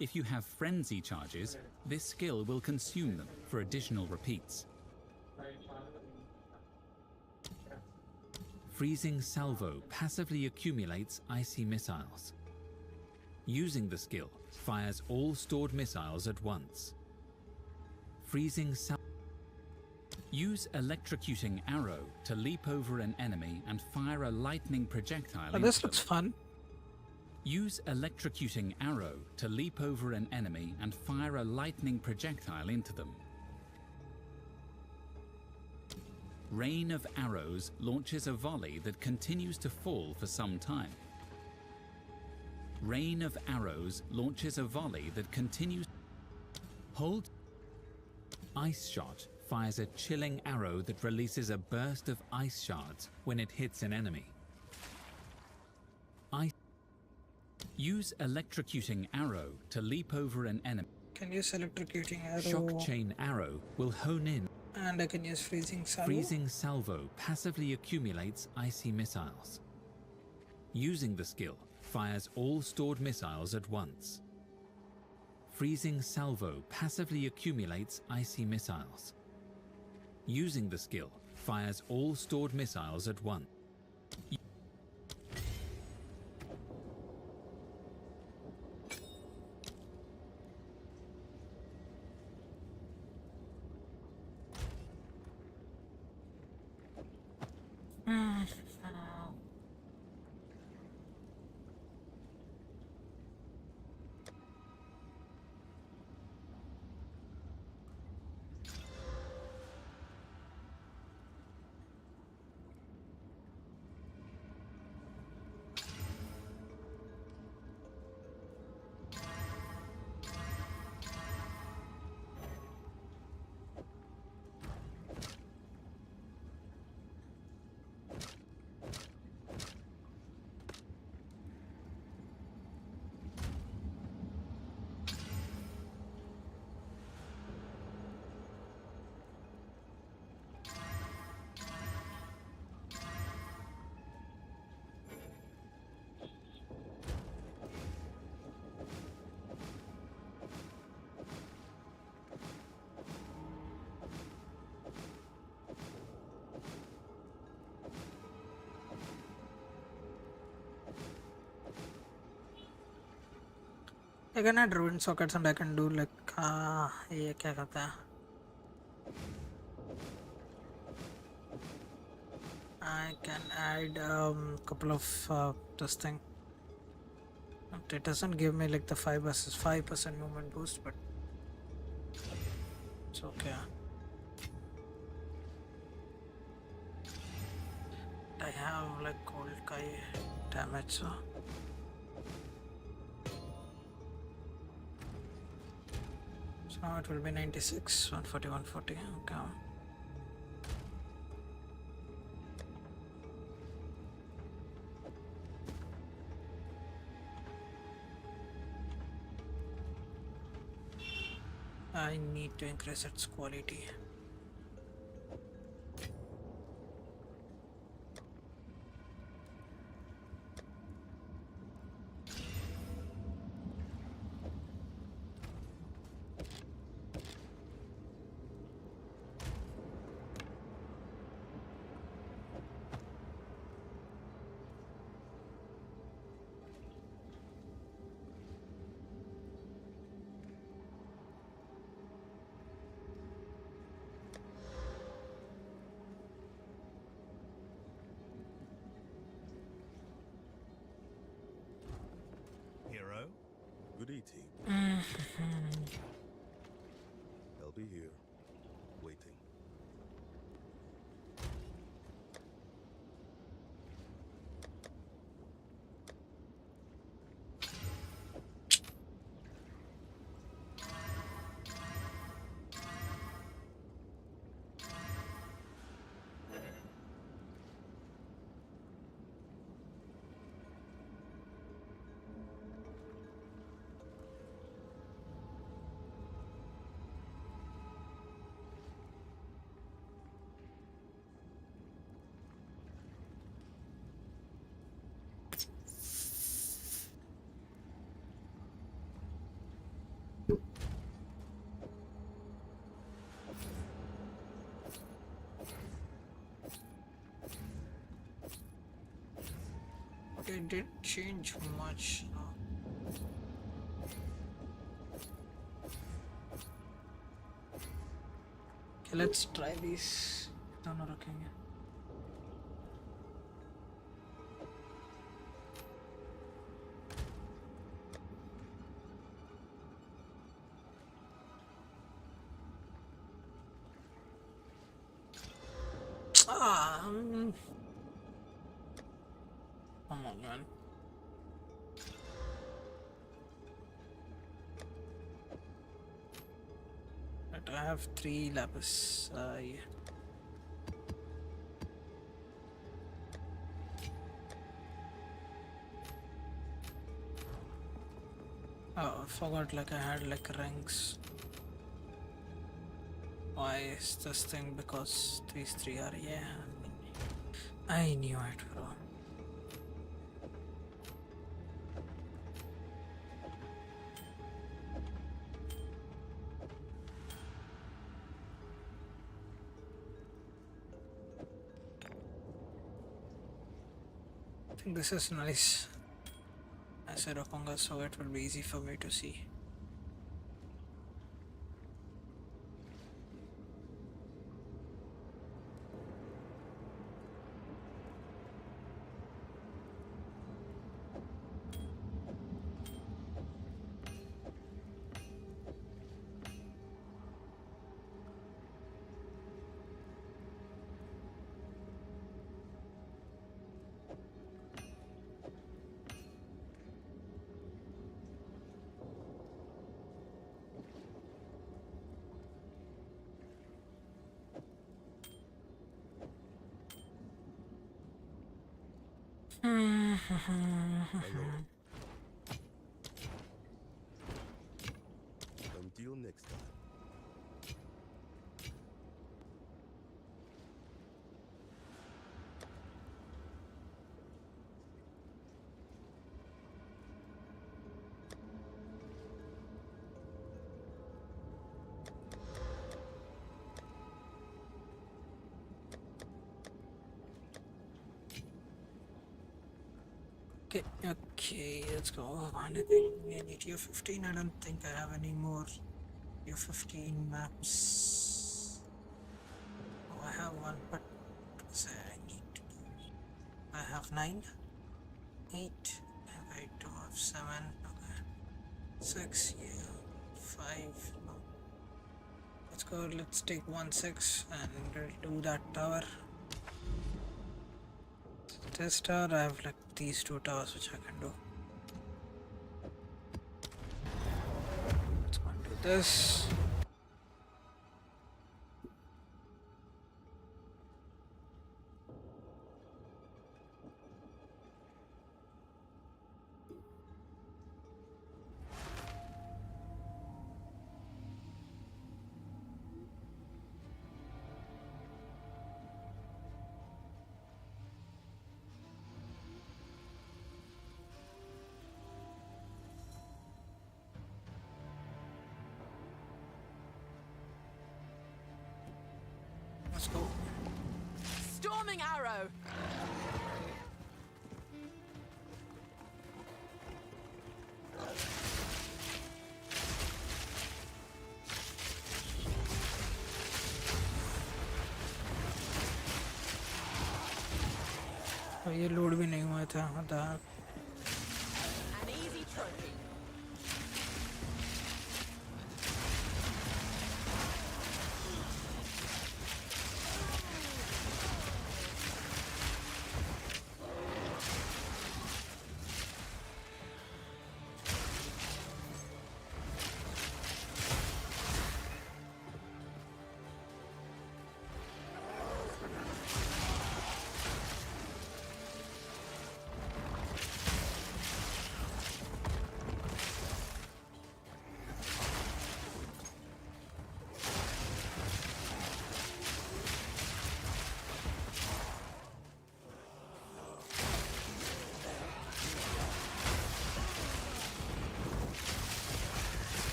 If you have frenzy charges, this skill will consume them for additional repeats. Freezing Salvo passively accumulates icy missiles. Using the skill, fires all stored missiles at once. Freezing Salvo. Use Electrocuting Arrow to leap over an enemy and fire a lightning projectile. Oh, this looks fun. Use Electrocuting Arrow to leap over an enemy and fire a lightning projectile into them. Rain of Arrows launches a volley that continues to fall for some time. Rain of Arrows launches a volley that continues. Hold. Ice Shot fires a chilling arrow that releases a burst of ice shards when it hits an enemy. Use Electrocuting Arrow to leap over an enemy. Can use Electrocuting Arrow. Shock Chain Arrow will hone in. And I can use Freezing Salvo. Freezing Salvo passively accumulates icy missiles. Using the skill, fires all stored missiles at once. Freezing Salvo passively accumulates icy missiles. Using the skill, fires all stored missiles at once. I can add ruin sockets and I can do like ये क्या कहते हैं? I can add couple of this thing. It doesn't give me like the 5% movement boost, but it's okay. I have like gold kai damage, so now it will be 96, 140, 140. Okay. I need to increase its quality. Hero? Good eating. I'll be here, waiting. It didn't change much. Okay, let's try these. दोनों रखेंगे. Come on, man. But I have 3 lapis. Yeah. Oh, I forgot like I had like rings. Why is this thing? Because these 3 are, yeah. I knew it, bro. I think this is nice. ऐसे रखूंगा so it will be easy for me to see. Hello. Until next time. Okay, let's go. Anything? I need tier 15. I don't think I have any more tier 15 maps. Oh, I have one, but say I need to do. I have 9, 8, I have 8, 2, I have 7, okay. 6, yeah, 5, no. Let's go, let's take 1, 6 and do that tower. This tower, I have like these 2 towers which I can do. Let's go and do this. Let's go. Storming arrow. ये load भी नहीं हुआ था आधार An easy trophy.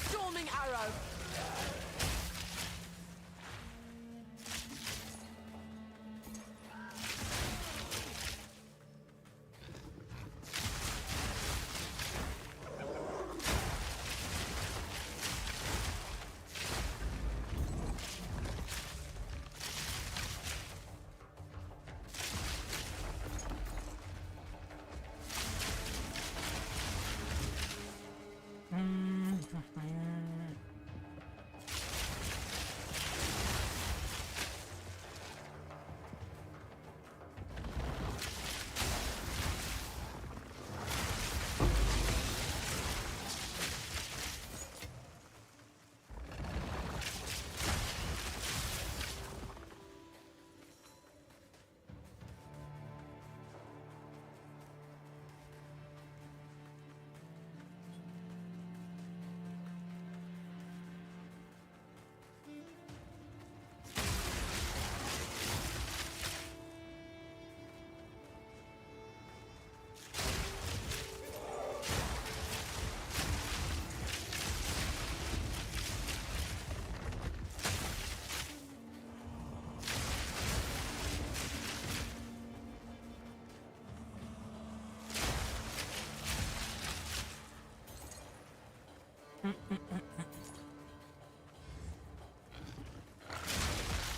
Storming arrow.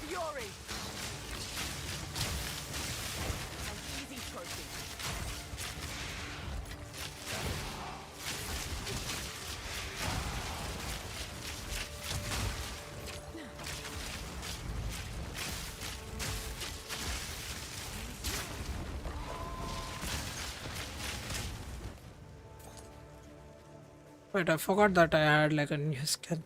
Fury. An easy trophy. Wait, I forgot that I had like a new skill.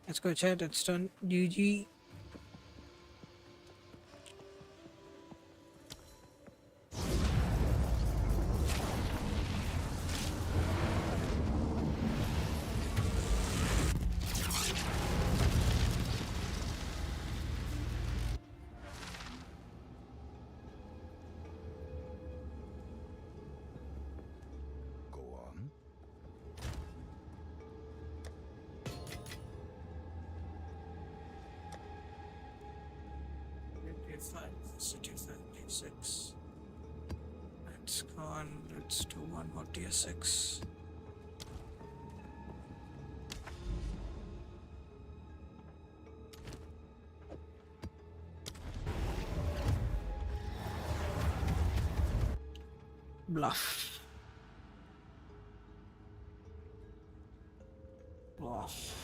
Let's go chat, it's done. GG. Go on. City 56. Let's go on. Let's do one more tier 6. Bluff. Bluff.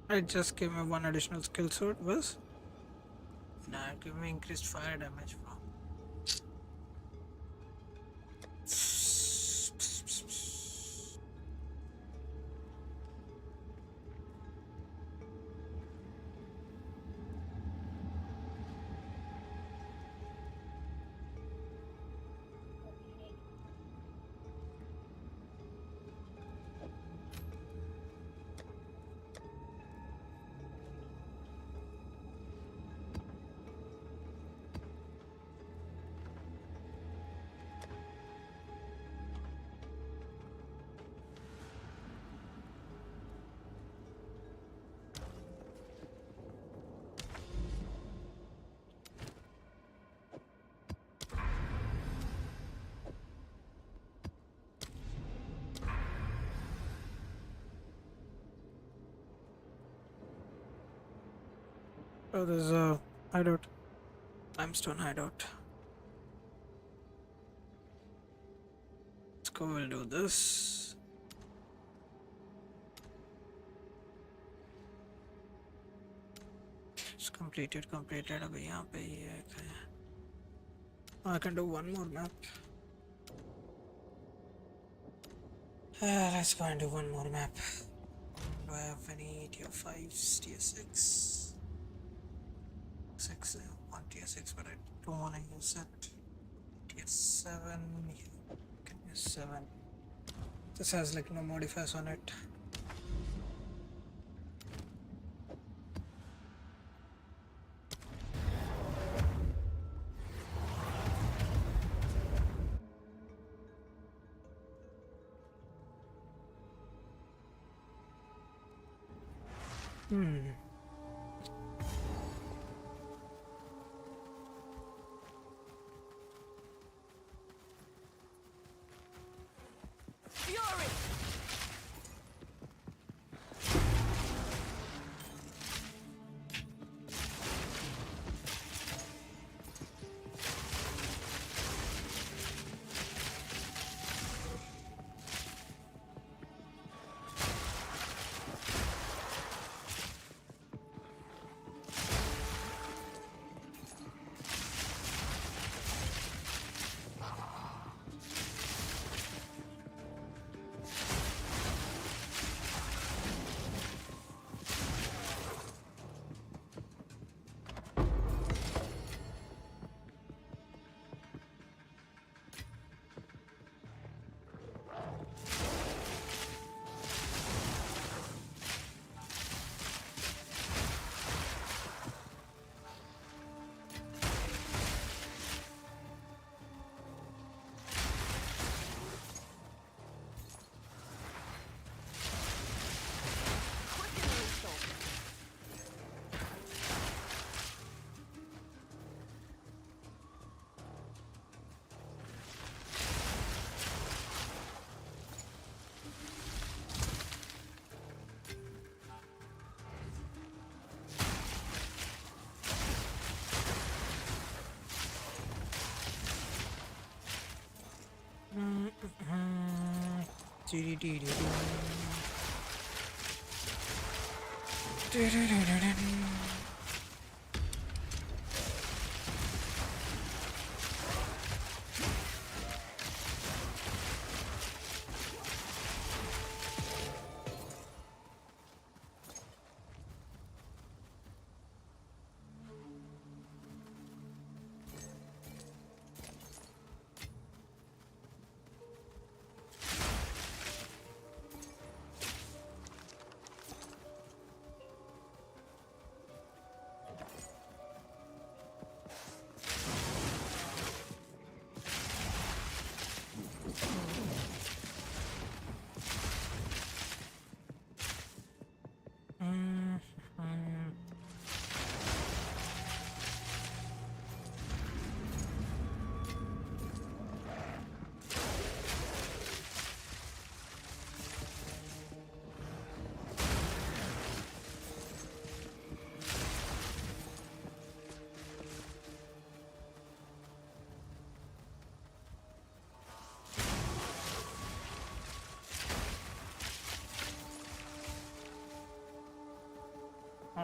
It just gave me one additional skill, so it was. Nah, it gave me increased fire damage, bro. Oh, there's a hideout. Limestone hideout. Let's go, we'll do this. It's completed. अभी यहाँ पे ही है क्या? I can do one more map. Let's go and do one more map. Do I have any tier 5s, tier 6? 6, one tier 6, but I don't want to use it. Tier 7, yeah, can use 7. This has like no modifiers on it. Fury!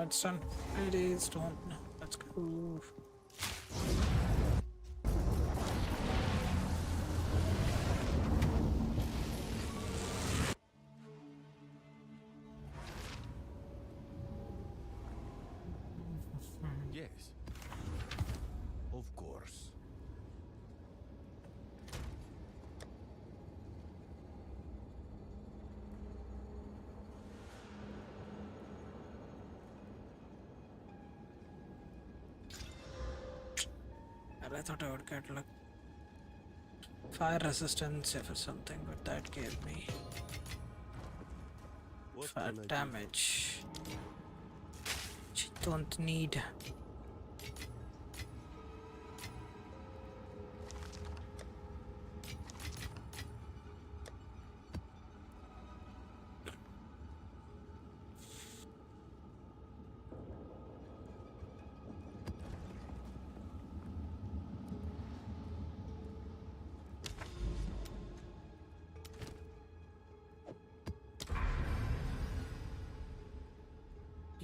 it's done. It is done. Let's go. Yes. Of course. I thought I would get like fire resistance or something, but that gave me fire damage, which I don't need.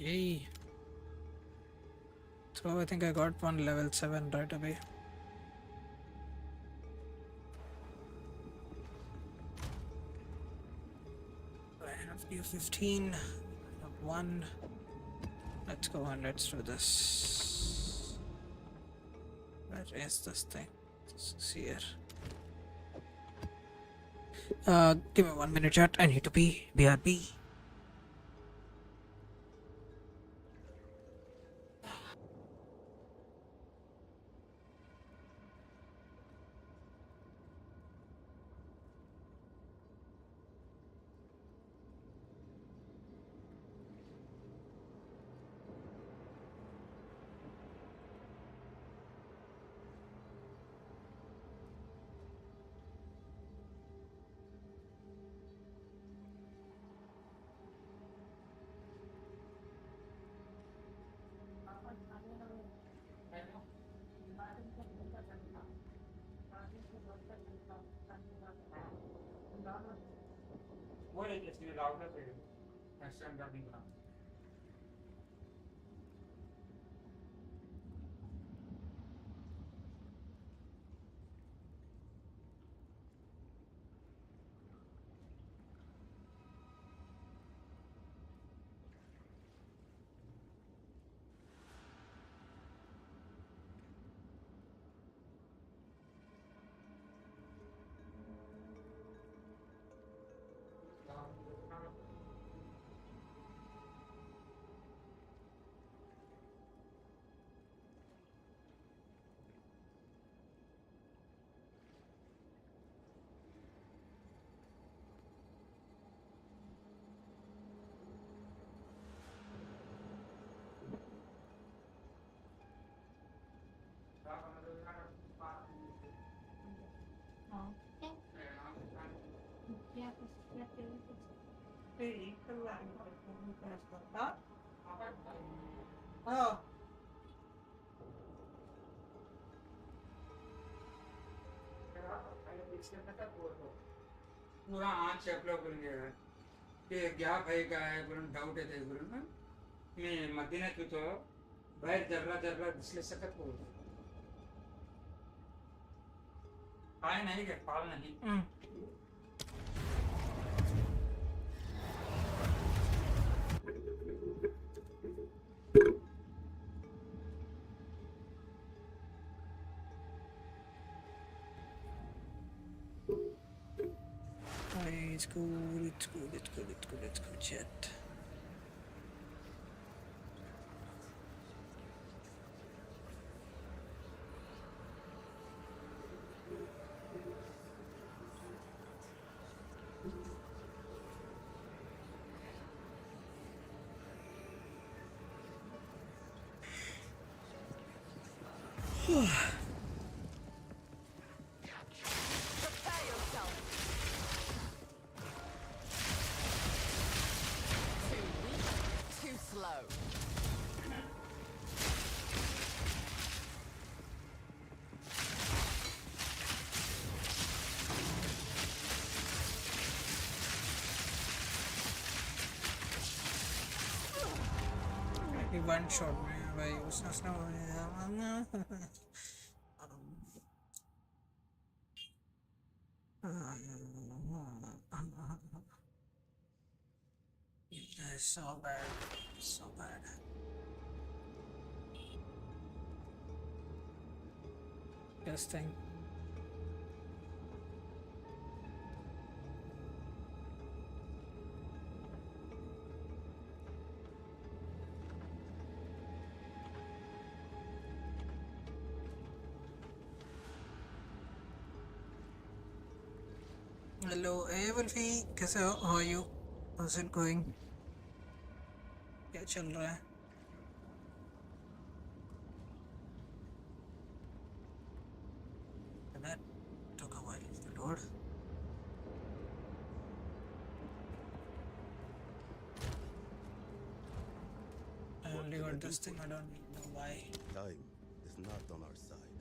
Yay. So I think I got one level 7 right away. I have new 15, I have 1. Let's go and let's do this. Where is this thing? This is here. Give me 1 minute, chat. I need to pee. BRB. पूरा आँच चेपला करून गेला ते gap आहे काय करून doubt येते करून मी मधीनात होतो बाहेर जरला दिसले सकत होतो काय नाही काय पाल नाही Let's go, chat. Prepare yourself. Too weak, too slow. one shot में भाई उसने so bad, so bad. This thing. Hello, hey Wolfie, कैसे हो? How are you? How's it going? क्या चल रहा है? That took a while to load. I only got this thing, I don't know why. Time is not on our side.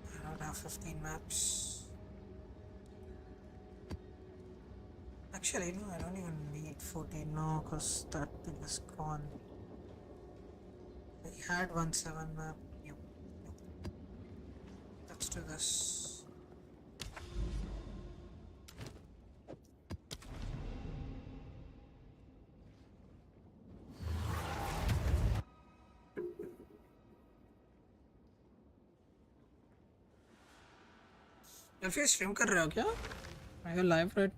I don't have 15 maps. Actually, no, I don't even need 14 now because that thing is gone. I had 1.7 map. Yep. Let's do this. If you stream कर रहे हो क्या? Are you live right?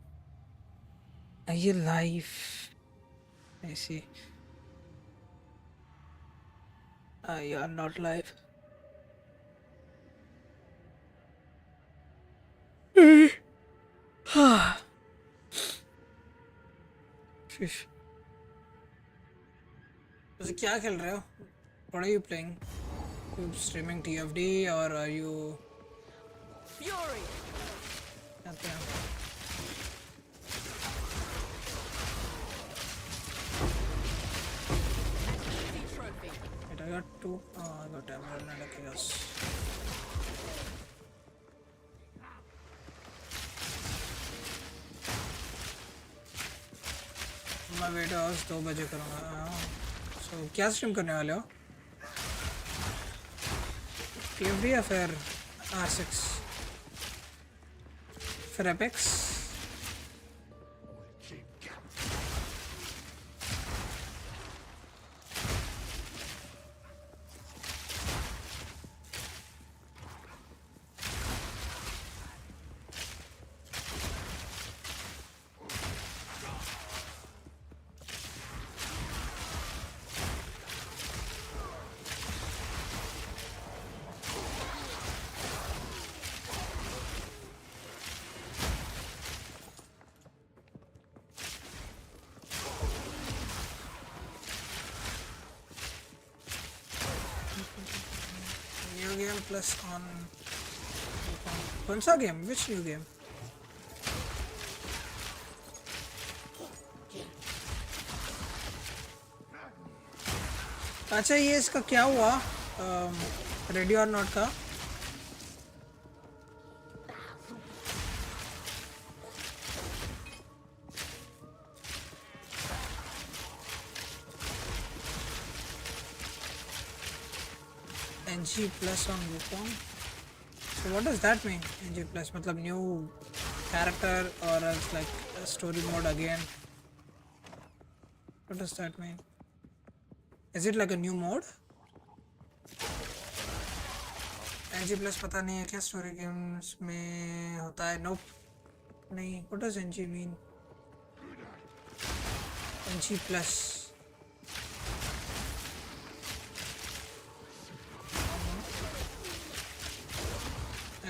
Are you live? I see. You are not live. Fish. तो क्या खेल रहे हो? What are you playing? You streaming TFD or are you? Fury! Okay. Easy trophy. Wait, I got two. Oh, I got Emerald and a Chaos. मैं wait house 2 बजे करूँगा. So क्या stream करने वाले हो? TFD या फिर R6? फिर Apex? New game plus on. कौन सा game? Which new game? अच्छा ये इसका क्या हुआ? रेडी और नॉट का? NG plus on Wukong. So what does that mean? NG plus मतलब new character or else like a story mode again? What does that mean? Is it like a new mode? NG plus पता नहीं है क्या story games में होता है? Nope. नहीं. What does NG mean? NG plus.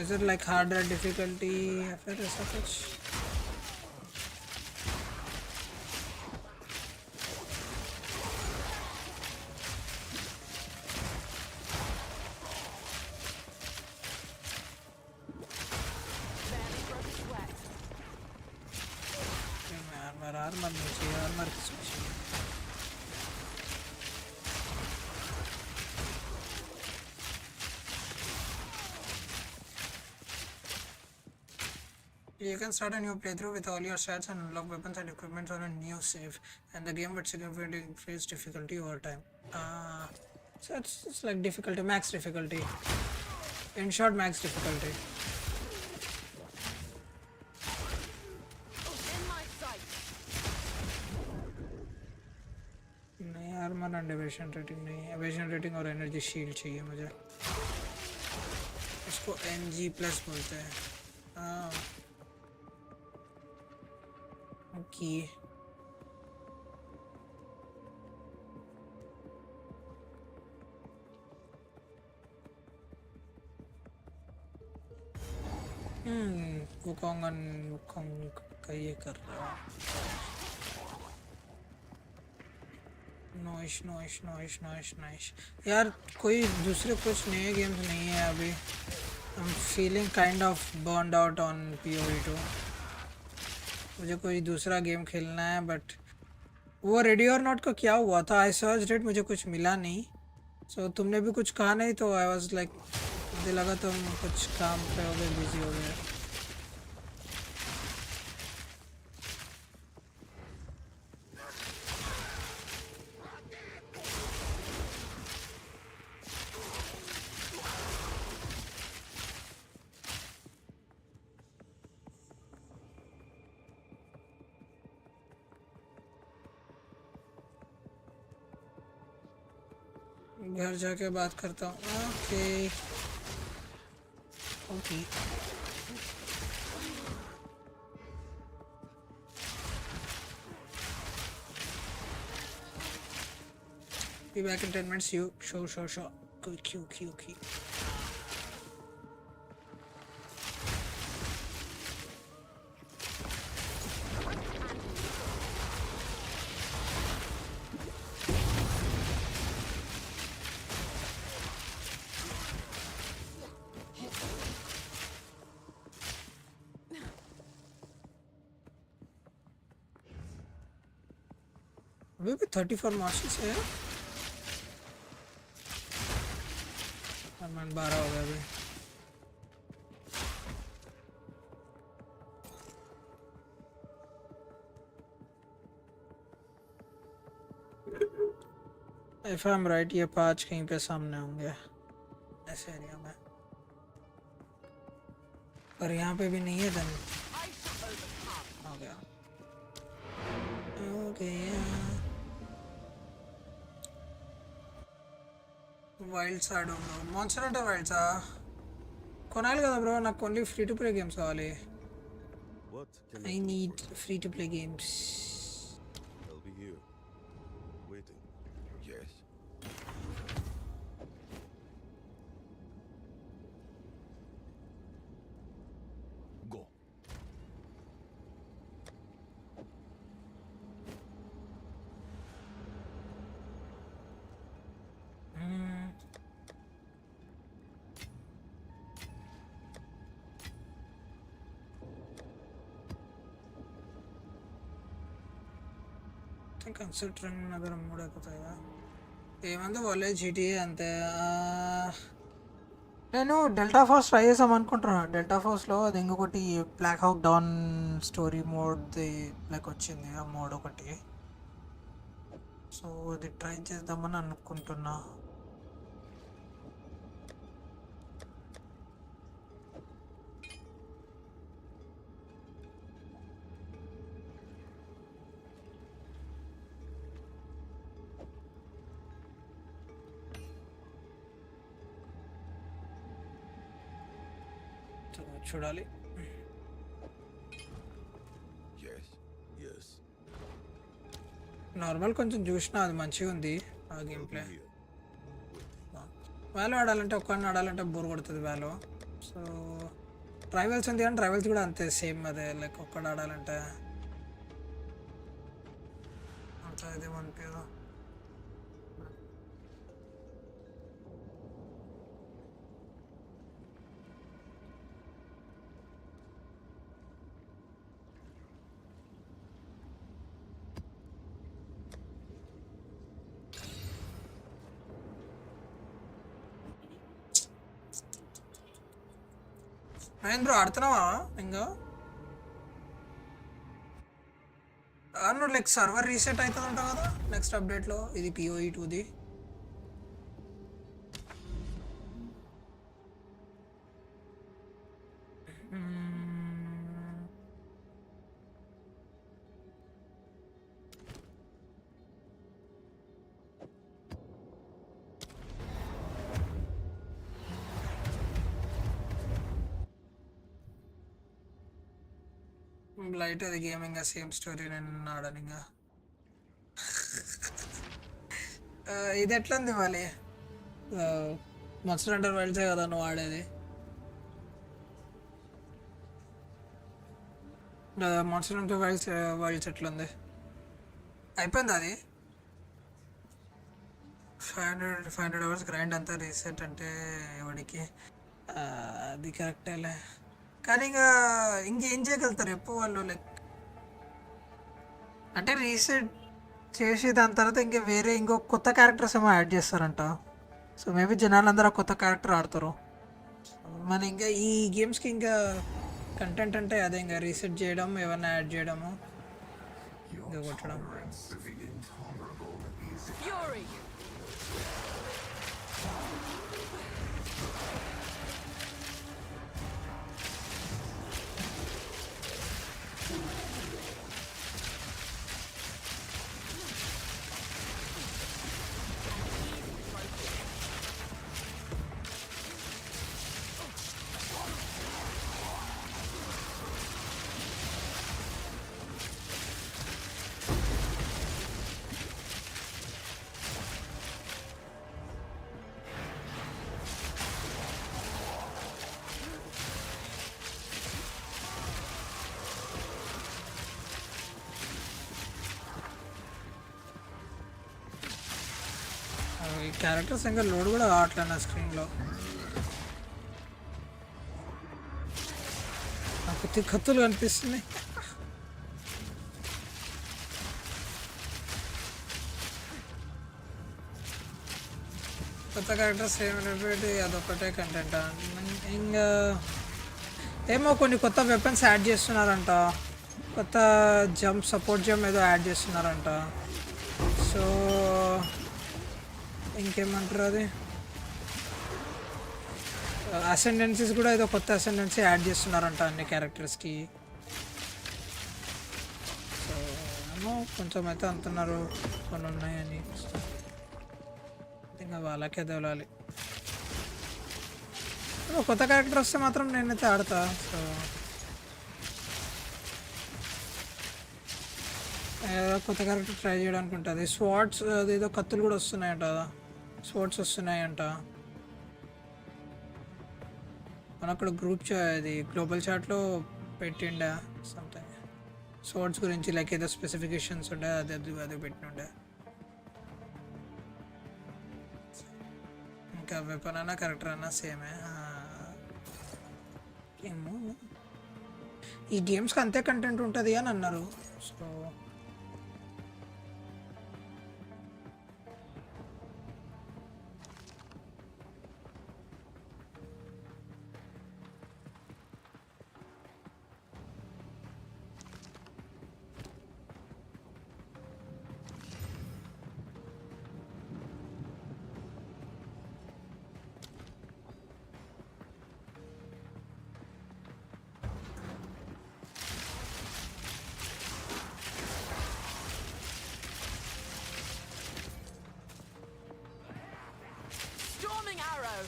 Is it like harder difficulty या फिर ऐसा कुछ? आर्मर नहीं चाहिए. आर्मर किसको चाहिए? You can start a new playthrough with all your stats and unlock weapons and equipment on a new save, and the game would significantly increase difficulty over time. So it's like difficulty, max difficulty. In short, max difficulty. In my sight. नहीं armour and aviation rating नहीं, aviation rating और energy shield चाहिए मुझे. इसको NG plus बोलते हैं. Okay. Wukong का ये कर रहा है. नॉइश. यार कोई दूसरे कुछ नए गेम्स नहीं है अभी. I'm feeling kind of burned out on POE2. मुझे कोई दूसरा गेम खेलना है, बट वो रेडी और नॉट का क्या हुआ था? आई सर्च इट, मुझे कुछ मिला नहीं. सो तुमने भी कुछ कहा नहीं, तो आई वाज लाइक, मुझे लगा तुम कुछ काम पे हो गए, बिजी हो गए. घर जाके बात करता हूँ. Okay. Be back in 10 minutes. You sure. Q. अभी भी 34 मार्क्स है. 12 हो गया अभी. If I'm right, ये 5 कहीं पे सामने होंगे ऐसे एरिया में, पर यहाँ पे भी नहीं है. देन हो गया. వైల్డ్స్ ఆడుందాం. మాన్స్టర్ అంటే వైల్డ్సా కొనాలి కదా బ్రో? నాకు only free to play games కావాలి. What can I need free to play games. I'll be here, waiting. Yes. Go. Considering నగర మూడైపోతాయా? ఏమంది వాళ్ళే GTA అంతే. నేను డెల్టా ఫోర్స్ ట్రై చేసాం అనుకుంటున్నా. డెల్టా ఫోర్స్లో అది ఇంకొకటి బ్లాక్ హాక్ డౌన్ స్టోరీ మోడ్ది లైక్ వచ్చింది, ఆ మోడ్ ఒకటి. సో అది ట్రై చేద్దామని అనుకుంటున్నా. చూడాలి. Yes. నార్మల్ కొంచెం చూసినా అది మంచిగా ఉంది ఆ game I'll be play. here. వ్యాలో ఆడాలంటే ఒక్కడిని ఆడాలంటే బోర్ కొడుతుంది వ్యాలో. సో ట్రైవల్స్ ఉంది, కానీ ట్రైవల్స్ కూడా అంతే సేమ్ అదే, లైక్ ఒక్కడు ఆడాలంటే అంత ఇది అనిపించదు. మహేంద్ర ఆడుతున్నావా ఇంకా? లైక్ సర్వర్ రీసెట్ అవుతుంది అంట కదా నెక్స్ట్ అప్డేట్లో ఇది POE2ది. లైట్ అది గేమింగ్ సేమ్ స్టోరీ నేను ఆడను ఇంకా. ఇది ఎట్లా ఉంది మళ్ళీ మన్స్టర్ హంటర్ వైల్డ్సే కదా నువ్వు ఆడేది? మన్స్టర్ హంటర్ వైల్డ్స్ ఎట్లుంది? అయిపోయింది అది 500 అవర్స్ గ్రైండ్ అంతా రీసెట్ అంటే ఎవడికి అది కరెక్టేలే. కానీ ఇంకా ఇంకేం చేయగలుగుతారు ఎప్పుడు వాళ్ళు లైక్ అంటే రీసెట్ చేసి దాని తర్వాత ఇంకా వేరే ఇంకో కొత్త క్యారెక్టర్స్ ఏమో యాడ్ చేస్తారంట. సో మేబీ జనాలందరూ ఆ కొత్త క్యారెక్టర్ ఆడతారు. మన ఇంకా ఈ గేమ్స్కి ఇంకా కంటెంట్ అంటే అదే ఇంకా రీసెట్ చేయడం, ఏమన్నా యాడ్ చేయడము, ఇంకా కొట్టడం. Fury! ఈ క్యారెక్టర్స్ ఇంకా లోడ్ కూడా కావట్లేదు నా స్క్రీన్లో. నాకు తిక్కత్తులు కనిపిస్తున్నాయి. కొత్త క్యారెక్టర్స్ ఏమైనా అదొకటే కంటెంట్. ఇంకా ఏమో కొన్ని కొత్త వెపన్స్ యాడ్ చేస్తున్నారంట, కొత్త జంప్ సపోర్ట్ జంప్ ఏదో యాడ్ చేస్తున్నారంట. సో ఇంకేమంటారు అది అసెండెన్సీస్ కూడా ఏదో కొత్త అసెండెన్సీ యాడ్ చేస్తున్నారంట అన్ని క్యారెక్టర్స్కి. సో ఏమో కొంచెం అయితే అంటున్నారు కొన్ని ఉన్నాయని. ఇంకా వాళ్ళకే తెలాలి. కొత్త క్యారెక్టర్ వస్తే మాత్రం నేనైతే ఆడతా. సో ఏదో కొత్త క్యారెక్టర్ ట్రై చేయడానికి ఉంటుంది. స్వాట్స్ అదేదో కత్తులు కూడా వస్తున్నాయంట కదా, స్వాట్స్ వస్తున్నాయంట. మన అక్కడ గ్రూప్ అది గ్లోబల్ చాట్లో పెట్టిండే సంథింగ్ స్వాట్స్ గురించి లైక్ ఏదో స్పెసిఫికేషన్స్ ఉండే అది పెట్టిండే. ఇంకా వెపన్ అన్నా క్యారెక్టర్ అన్నా సేమే. ఏమో ఈ గేమ్స్కి అంతే కంటెంట్ ఉంటుంది అని అన్నారు. So Storming arrow!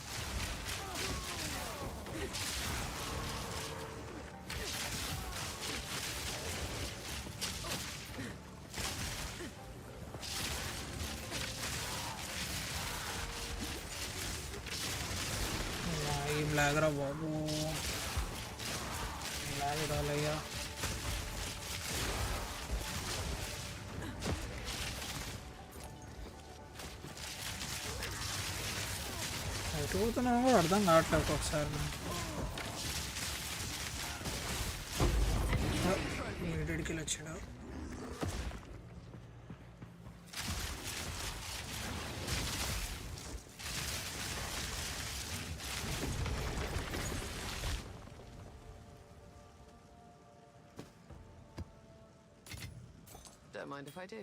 ఈ బ్లాక్ రా బాబు, బ్లాక్ రాలయ్యా. ఎటు పోతున్నామో కూడా అర్థం కావట్లేదు ఒక్కొక్కసారి. మీడియట్కి వచ్చాడు. Don't mind if I do.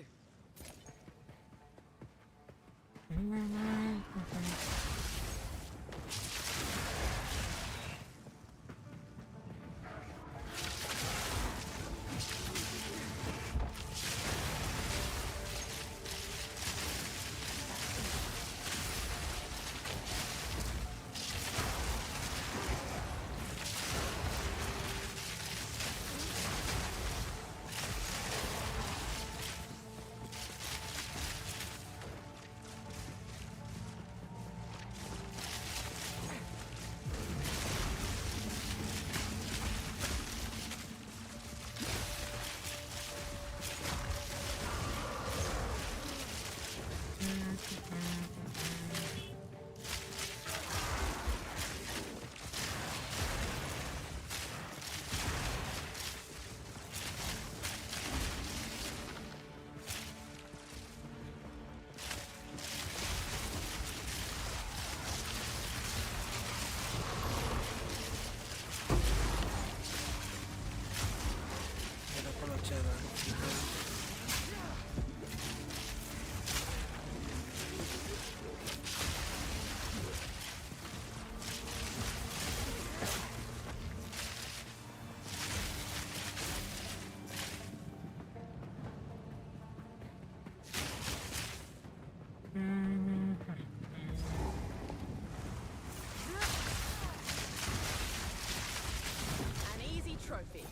An easy trophy.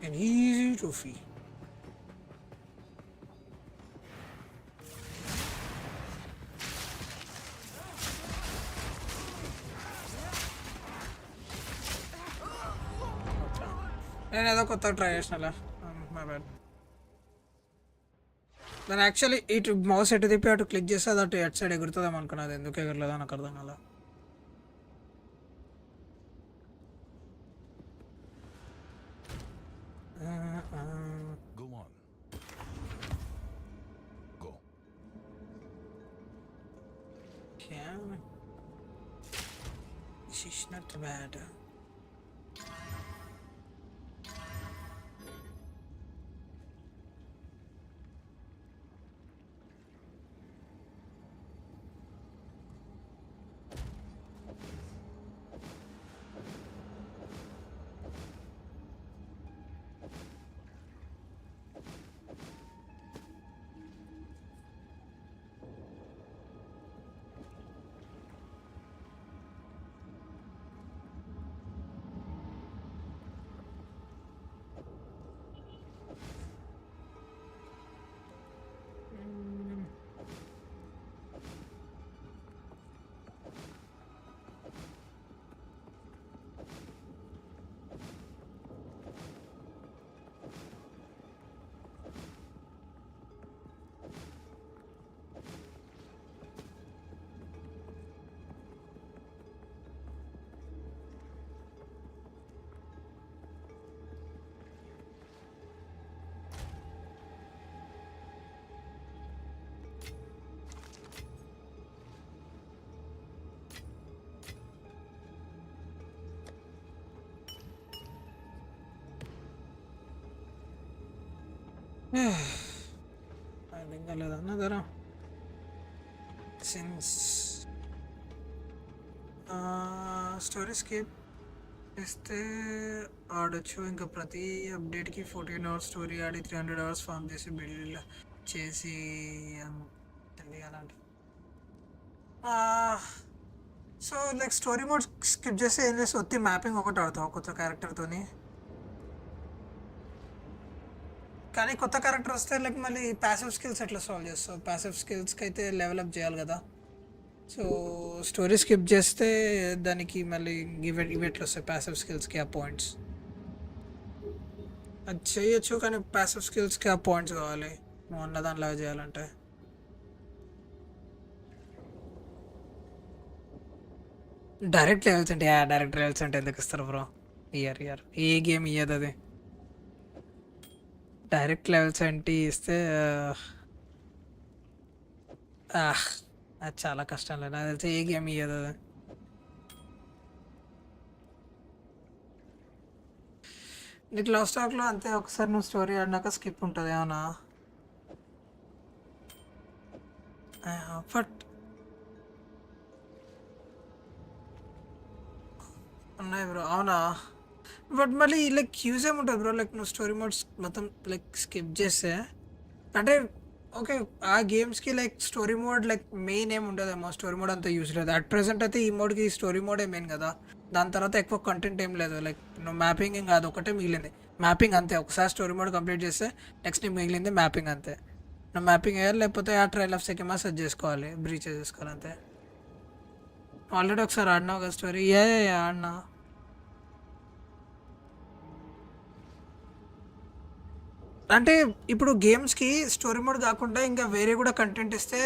An easy trophy. నేను ఏదో కొత్త ట్రై చేసినా మై బ్యాడ్ దాని యాక్చువల్లీ ఇటు మౌస్ ఎటు తిప్పి అటు క్లిక్ చేస్తే అది అటు ఎట్ సైడ్ ఎగురుతుందేమో అనుకున్నది ఎందుకు ఎగరలేదో నాకు అర్థం కాల Go on. Go. Yeah. This is not bad. ఇంకా లేదన్నా ధర సిన్స్ స్టోరీ స్కిప్ చేస్తే ఆడొచ్చు ఇంకా ప్రతి అప్డేట్కి 14 hours స్టోరీ ఆడి 300 hours ఫామ్ చేసి బిల్డ్ చేసి తెలియాలంటే so like story mode skip చేస్తే ఏం చేస్తే ఒత్తి మ్యాపింగ్ ఒకటి ఆడతావు కొత్త క్యారెక్టర్తోని కానీ కొత్త క్యారెక్టర్ వస్తే లైక్ మళ్ళీ ప్యాసివ్ స్కిల్స్ ఎట్లా సాల్వ్ చేస్తావు ప్యాసివ్ స్కిల్స్కి అయితే లెవెల్ అప్ చేయాలి కదా సో స్టోరీ స్కిప్ చేస్తే దానికి మళ్ళీ ఇవెట్లు వస్తాయి ప్యాసివ్ స్కిల్స్కి ఆ పాయింట్స్ అది చేయొచ్చు కానీ ప్యాసివ్ స్కిల్స్కి ఆ పాయింట్స్ కావాలి నువ్వు అన్న దానిలాగా చేయాలంటే డైరెక్ట్ లెవెల్స్ అంటే డైరెక్ట్ లెవెల్స్ అంటే ఎందుకు ఇస్తారు బ్రో ఇయర్ ఏ గేమ్ ఇయ్యదు అది డైరెక్ట్ లెవెల్స్ అంటే ఇస్తే అది చాలా కష్టం లేదు నాకు తెలిసి ఏ గేమ్ ఇయ్యదు అది నీకు లాస్ట్ టాక్లో అంతే, ఒకసారి నువ్వు స్టోరీ ఆడినాక స్కిప్ ఉంటుంది అవునా? బట్ ఉన్నాయి బ్రో, అవునా? బట్ మళ్ళీ లైక్ యూజ్ ఏముంటుంది బ్రో, లైక్ నువ్వు స్టోరీ మోడ్స్ మొత్తం లైక్ స్కిప్ చేస్తే? అంటే ఓకే, ఆ గేమ్స్కి like story mode like main ఏమి ఉండదేమో, స్టోరీ మోడ్ అంతా యూజ్ లేదు అట్ ప్రెసెంట్ అయితే. ఈ మోడ్కి స్టోరీ మోడే మెయిన్ కదా, దాని తర్వాత ఎక్కువ కంటెంట్ ఏం లేదు. లైక్ నువ్వు మ్యాపింగ్ ఇంకా అదొకటే మిగిలింది, మ్యాపింగ్ అంతే. ఒకసారి స్టోరీ మోడ్ కంప్లీట్ చేస్తే నెక్స్ట్ నీకు మిగిలింది మ్యాపింగ్ అంతే. నువ్వు మ్యాపింగ్ వేయాలి, లేకపోతే ఆ ట్రైల్ ఆఫ్ సెకండ్ సెట్ చేసుకోవాలి, బ్రీచ్ చేసుకోవాలి అంతే. ఆల్రెడీ ఒకసారి ఆడినావు కదా స్టోరీ? ఏ ఆడినా. అంటే ఇప్పుడు గేమ్స్కి స్టోరీ మోడ్ కాకుండా ఇంకా వేరే కూడా కంటెంట్ ఇస్తే,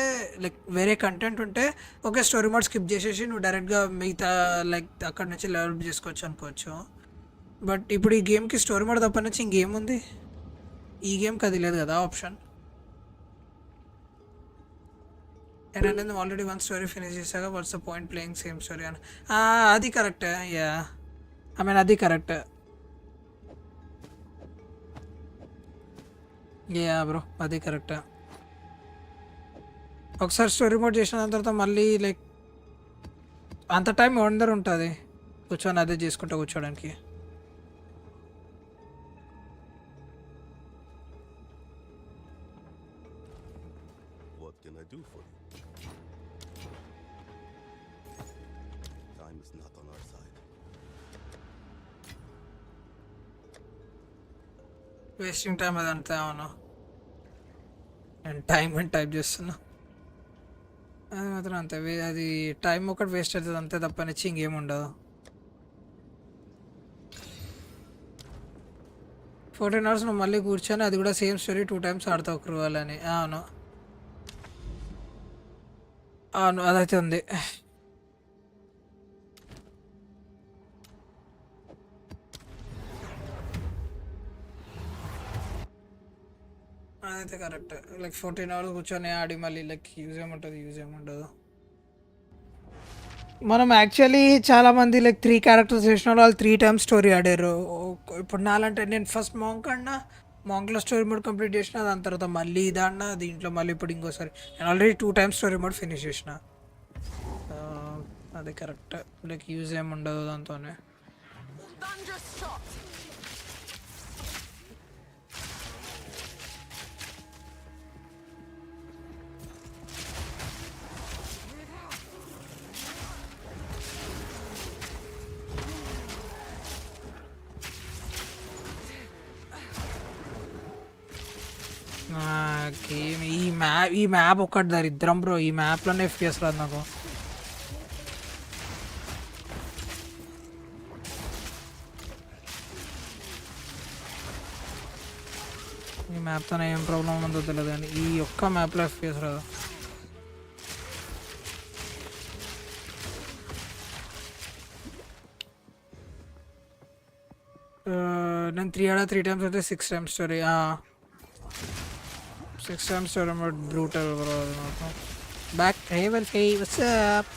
లైక్ వేరే కంటెంట్ ఉంటే ఓకే, స్టోరీ మోడ్ స్కిప్ చేసేసి నువ్వు డైరెక్ట్గా మిగతా లైక్ అక్కడ నుంచి లెవెల్ చేసుకోవచ్చు అనుకోవచ్చు. బట్ ఇప్పుడు ఈ గేమ్కి స్టోరీ మోడ్ తప్ప నుంచి ఇంకేం ఉంది? ఈ గేమ్కి అది లేదు కదా ఆప్షన్. అండ్ నేను ఆల్రెడీ వన్ స్టోరీ ఫినిష్ చేశాక what's the point playing same story అని. అది కరెక్టే, యా ఐ మీన్ అది కరెక్ట్. యా బ్రో, అది కరెక్ట్. ఒకసారి స్టోరీ మోడ్ చేసిన తర్వాత మళ్ళీ లైక్ అంత టైం అందరు ఉంటుంది కూర్చొని అదే చేసుకుంటూ కూర్చోడానికి. What can I do for you? Time is not on our side. Wasting time అదంతా, అవును. నేను టైం అని టైప్ చేస్తున్నా, అది మాత్రం అంతే. అది టైం ఒకటి వేస్ట్ అవుతుంది అంతే తప్పనిచ్చి ఇంకేం ఉండదు. 14 hours నువ్వు మళ్ళీ కూర్చొని అది కూడా సేమ్ స్టోరీ 2 times ఆడతావు క్రూవల్ అని. అవును అవును, అదైతే ఉంది. అదైతే కరెక్ట్. లైక్ 14 hours కూర్చొని ఆడి మళ్ళీ లైక్ యూజ్ ఏముంటుంది, యూజ్ ఏముండదు. మనం యాక్చువల్లీ చాలామంది లైక్ 3 characters చేసిన వాళ్ళు 3 times స్టోరీ ఆడారు. ఇప్పుడు నాలంటే నేను ఫస్ట్ మాంక్ ఆడినా, మాంక్లో స్టోరీ మోడ్ కంప్లీట్ చేసిన, దాని తర్వాత మళ్ళీ ఇది ఆడినా, దీంట్లో మళ్ళీ ఇప్పుడు ఇంకోసారి. నేను already 2 times story mode finish చేసిన. అది కరెక్ట్, లైక్ యూజ్ ఏముండదు దాంతోనే. Thunderous shot. గేమ్ ఈ మ్యాప్ ఒకటి దరిద్రం బ్రో. ఈ మ్యాప్లోనే FPS రాదు నాకు. ఈ మ్యాప్తోనే ఏం ప్రాబ్లం ఉందో తెలియదు కానీ ఈ ఒక్క మ్యాప్లో FPS రాదు. నేను 3 times అయితే 6 times story. 6 times story mode brutal bro. Back, hey Wolfie, what's up?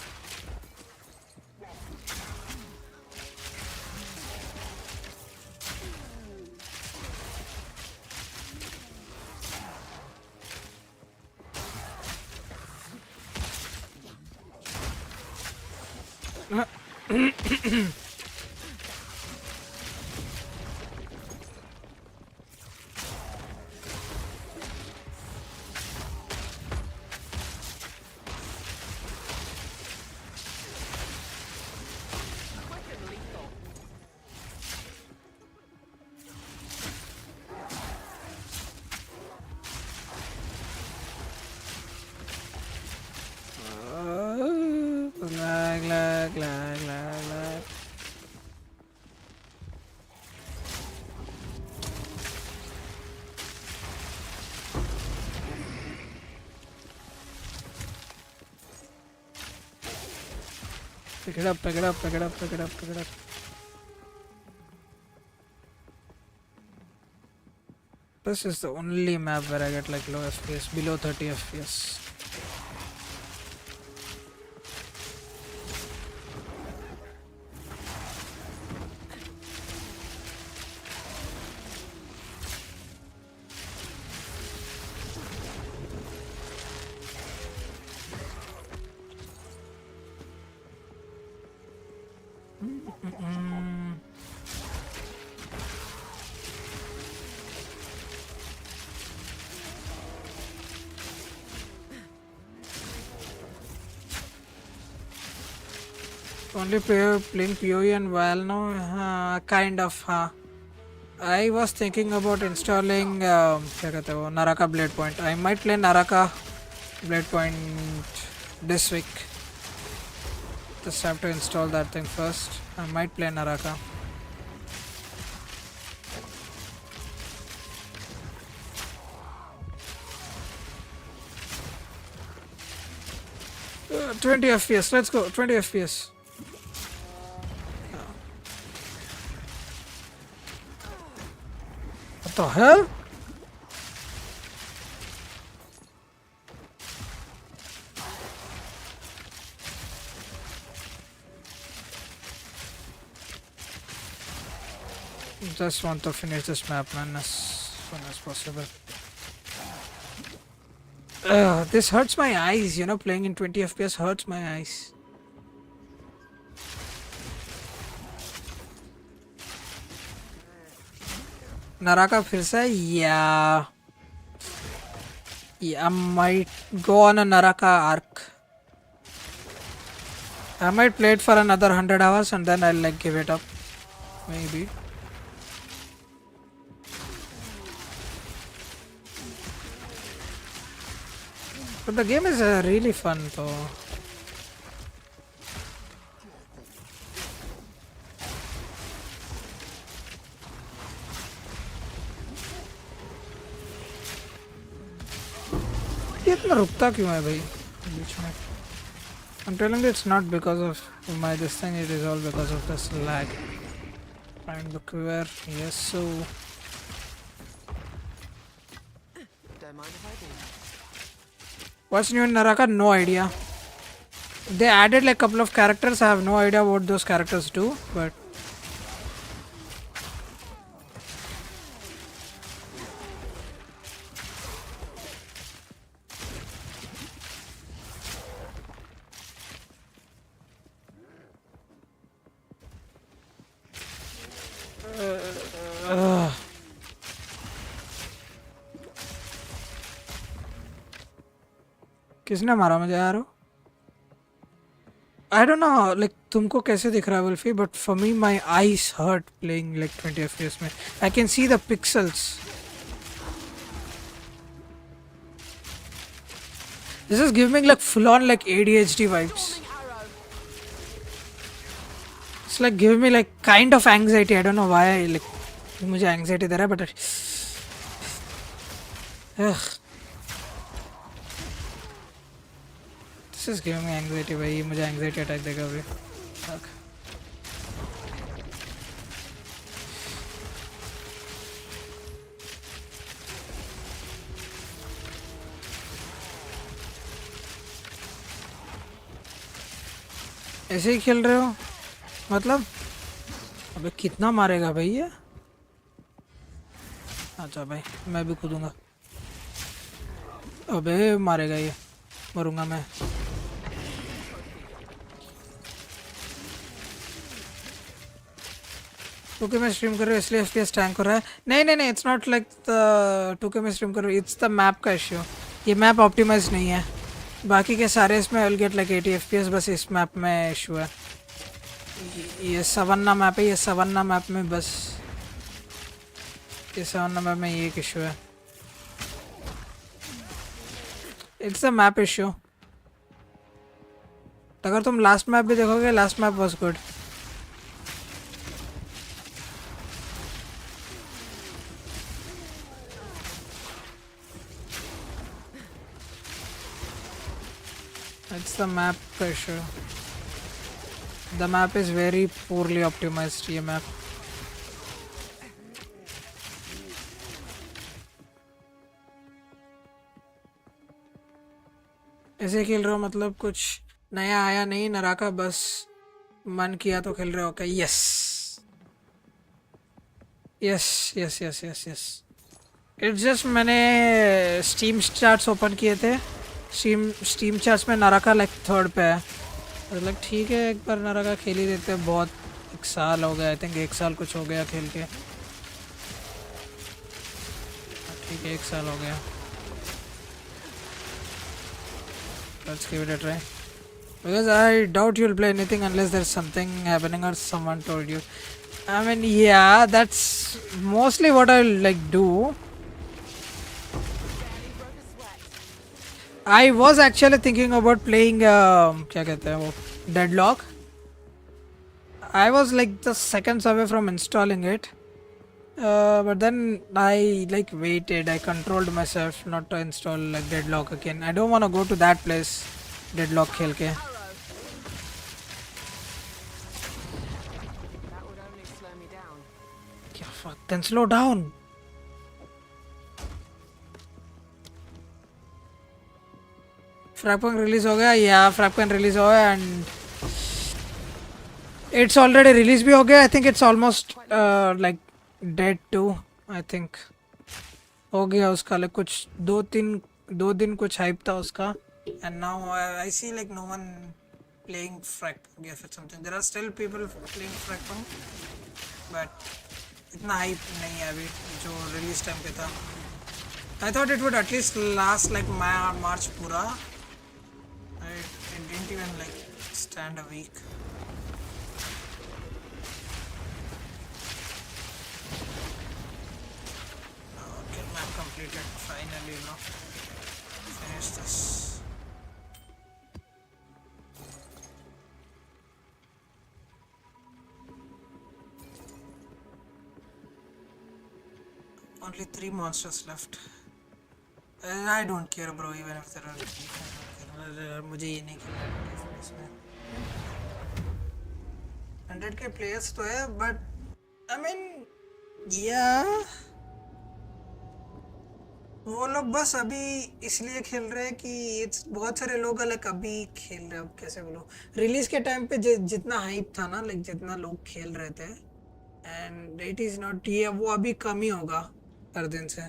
Lag. Pick it up. This is the only map where I get like low FPS, below 30 FPS. Only playing POE and Val now? Kind of, I was thinking about installing Naraka Blade Point. I might play Naraka Blade Point this week. Just have to install that thing first. I might play Naraka. Uh, 20 FPS, let's go, 20 FPS. What the hell? Just want to finish this map, man, as soon as possible. This hurts my eyes, you know, playing in 20 FPS hurts my eyes. Naraka फिर से? Yeah, I might go on a Naraka arc. I might play it for another 100 hours and then I'll like give it up. Maybe. But the game is really fun though. ये इतना रुकता क्यों है भाई बीच में? I'm telling you it's not because of my this thing, it is all because of this lag. Find the queer, yes so. Don't mind if I do. What's new in Naraka? No idea. They added like a couple of characters. I have no idea what those characters do, but किसने मारा मुझे यार? I don't know, like तुमको कैसे दिख रहा है wolfi, but for me my eyes hurt playing like 20 FPS में. I can see the pixels. This is giving me like full on like ADHD vibes. It's like giving me like kind of anxiety. I don't know why like मुझे anxiety दे रहा है, but this is giving me anxiety भाई, मुझे anxiety attack देगा अभी. Fuck. ऐसे ही खेल रहे हो मतलब? अबे कितना मारेगा भाई ये? अच्छा भाई मैं भी कूदूंगा. अबे मारेगा ये, मरूंगा मैं. टूके में स्ट्रीम कर रहे हो इसलिए FPS टैंक हो रहा है? नहीं नहीं नहीं, it's not like the Tukey में स्ट्रीम कर रहे हो, इट्स द मैप का इश्यू. ये मैप ऑप्टिमाइज नहीं है, बाकी के सारे इसमें विल गेट लाइक 80 FPS, बस इस मैप में इशू है. ये सवन्ना मैप है, ये सवन्ना मैप में बस ये सवन्ना मैप में ये एक इशू है. It's a map issue. अगर तुम लास्ट मैप भी देखोगे, last map was good. It's the map issue. The map is very poorly optimized. ये map. ऐसे खेल रहे हो मतलब कुछ नया आया नहीं नराका, बस मन किया तो खेल रहे हो क्या? Yes yes yes yes yes yes. It's just मैंने स्टीम चार्ट्स ओपन किए थे. स्टीम चार्ट्स में नराका लाइक 3rd पे है. मतलब ठीक है, एक बार नराका खेल ही देते हैं. बहुत एक साल हो गया, आई थिंक 1 साल कुछ हो गया खेल के। ठीक है 1 साल हो गया। Let's give it a try. Because I doubt you'll play anything unless there's something happening or someone told you. I mean, yeah, that's mostly what I'll like do. I was actually thinking about playing क्या कहते हैं वो Deadlock. I was like the seconds away from installing it. But then I like waited. I controlled myself not to install like Deadlock again. I don't want to go to that place. Deadlock खेल के. That would only slow me down. क्या fuck? Then slow down. Fragpunk release हो गया. Yeah, Fragpunk release हो गया and it's already release भी हो गया. I think it's almost like dead too. I think हो गया उसका like कुछ 2 दिन कुछ hype था उसका. And now I see like no one playing Fragpunk or something. There are still people playing Fragpunk, but इतना hype नहीं है अभी जो release time पे था. I thought it would at least last like March पूरा. It didn't even like stand a week. Okay, map completed finally, no? Finish this. Only 3 monsters left. I don't care, bro. Even if there are, मुझे ये नहीं खेलना इसमें. 100k players तो है, but I mean, yeah. वो लोग बस अभी इसलिए खेल रहे हैं कि बहुत सारे लोग अलग अभी खेल रहे हैं. अब कैसे बोलो, रिलीज के टाइम पे जितना हाइप था ना, लाइक जितना लोग खेल रहे थे, एंड इट इज नॉट, ये वो अभी कम ही होगा हर दिन से.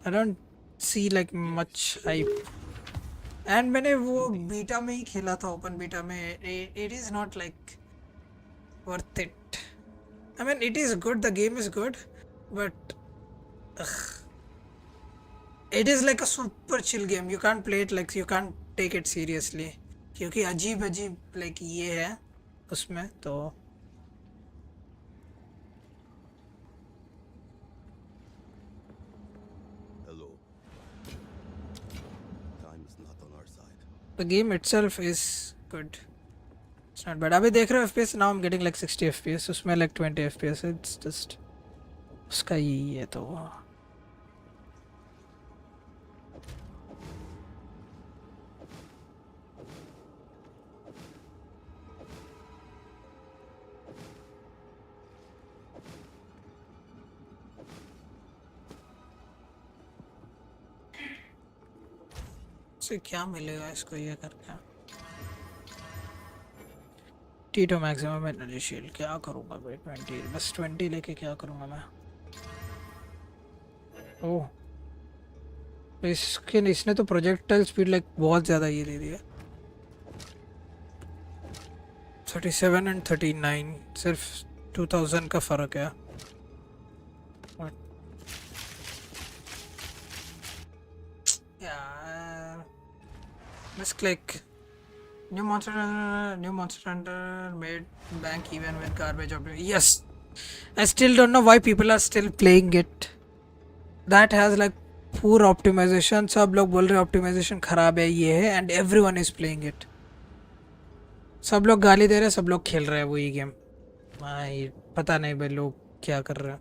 I don't see like much hype. And मैंने वो बीटा में ही खेला था, ओपन बीटा में. It is not like worth it. I mean it is good, the game is good, but it is like a super chill game. You can't play it like, you can't take it seriously क्योंकि अजीब like ये है उसमें. तो Hello. Time is not on our side. the game itself is good. It's not bad. अभी देख रहे हो FPS, now I'm getting like 60 FPS, उसमें like 20 FPS. It's just उसका ही है. तो से क्या मिलेगा इसको ये करके. T2 मैक्सिमम एनर्जी शील्ड क्या करूँगा भाई. 20 बस 20 लेके क्या करूँगा मैं. ओह इसने तो प्रोजेक्टाइल स्पीड लाइक बहुत ज़्यादा ये दे दिया. 37 एंड 39, सिर्फ 2000 का फ़र्क है. यार बस click. New monster hunter made bank even with garbage optimization. Yes, I still don't know why people are still playing it. That has like poor optimization. सब लोग बोल रहे हैं optimization खराब है, ये है, and everyone is playing it. सब लोग गाली दे रहे हैं, सब लोग खेल रहे हैं वही गेम. भाई पता नहीं भाई लोग क्या कर रहे हैं.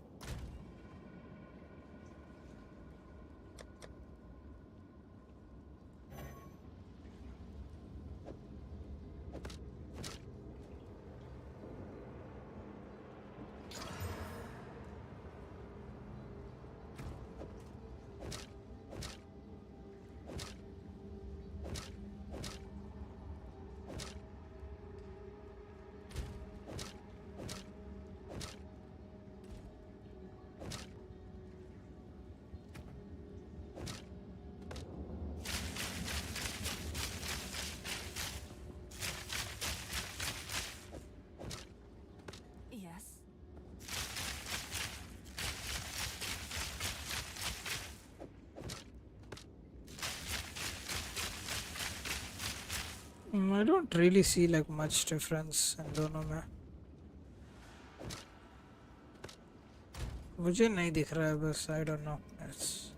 I don't really see like much difference in दोनों में. मुझे नहीं दिख रहा है बस. I don't know. It's...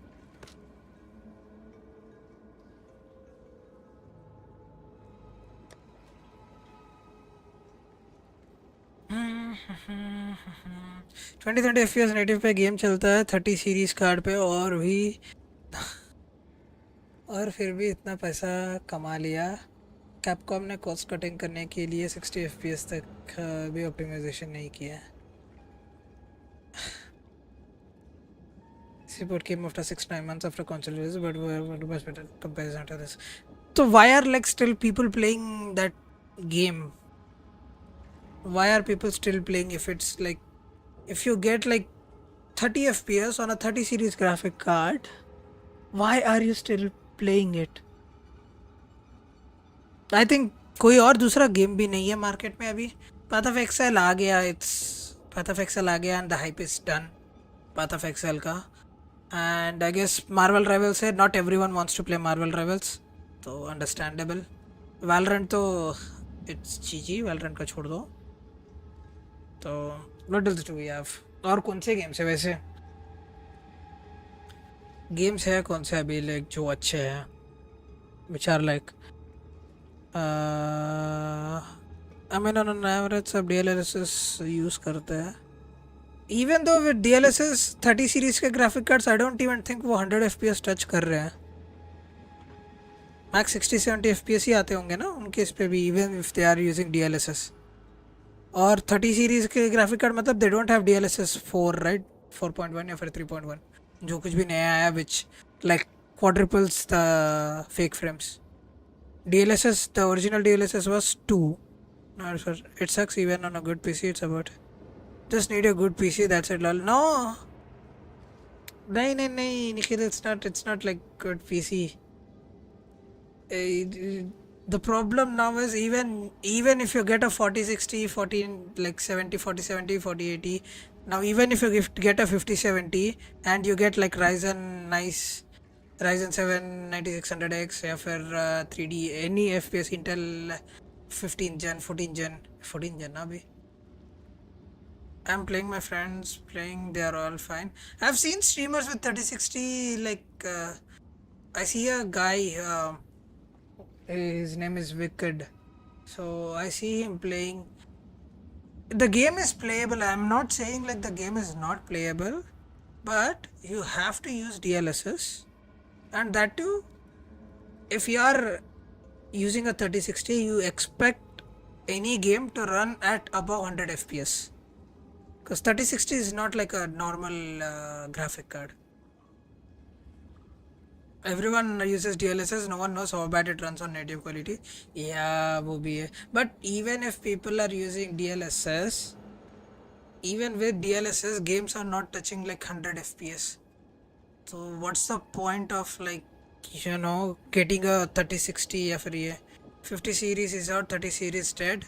twenty 30 FPS native पे गेम चलता है 30 सीरीज कार्ड पे और फिर भी इतना पैसा कमा लिया. कैपकॉम ने कॉस्ट कटिंग करने के लिए 60 FPS तक भी ऑप्टिमाइजेशन नहीं किया. Support came after 6-9 months after console release, but much better comparison to this. So why are like still people playing that game? Why are people still playing if it's like if you get like 30 FPS on a 30 series graphic card, why are you still playing it? I think कोई और दूसरा game भी नहीं है market में अभी. Path of Exile आ गया. Path of Exile आ गया and the hype is done. Path of Exile का. And I guess Marvel Rivals है. Not everyone wants to play Marvel Rivals, so understandable. Valorant तो it's GG. Valorant का छोड़ दो. तो what else do we have? और कौन से गेम्स है वैसे? गेम्स है कौन से अभी like जो अच्छे हैं? Which are like I mean on an average सब DLSS use करते हैं. Even though with DLSS 30 series के graphic cards I don't even think वो 100 FPS touch कर रहे हैं. Max 60-70 FPS ही आते होंगे ना उनके इस पे भी, even if they are using DLSS. और 30 series के graphic card मतलब they don't have DLSS 4 right, 4.1 या फिर 3.1 जो कुछ भी नया आया which like quadruples the fake frames. DLSS, the original DLSS was 2. No, sir, it sucks even on a good PC. It's about just need a good PC. That's it. Lol. No, no, Nikhil. It's not like good PC. The problem now is even if you get a 4060, 14 like 70, 4070, 4080. Now even if you get a 5070 and you get like Ryzen 7 9600X या फिर 3D any FPS Intel 15 gen 14 gen ना भी. I'm playing, my friends playing, they are all fine. I've seen streamers with 3060 like I see a guy his name is Wicked, so I see him playing. The game is playable. I'm not saying like the game is not playable, but you have to use DLSS. And that too, if you are using a 3060, you expect any game to run at above 100 FPS. Because 3060 is not like a normal graphic card. Everyone uses DLSS, no one knows how bad it runs on native quality. Yeah, wo bhi hai. But even if people are using DLSS, even with DLSS, games are not touching like 100 FPS. So what's the point of like, you know, getting a 3060 या फिर ये 50 series is out, 30 series dead.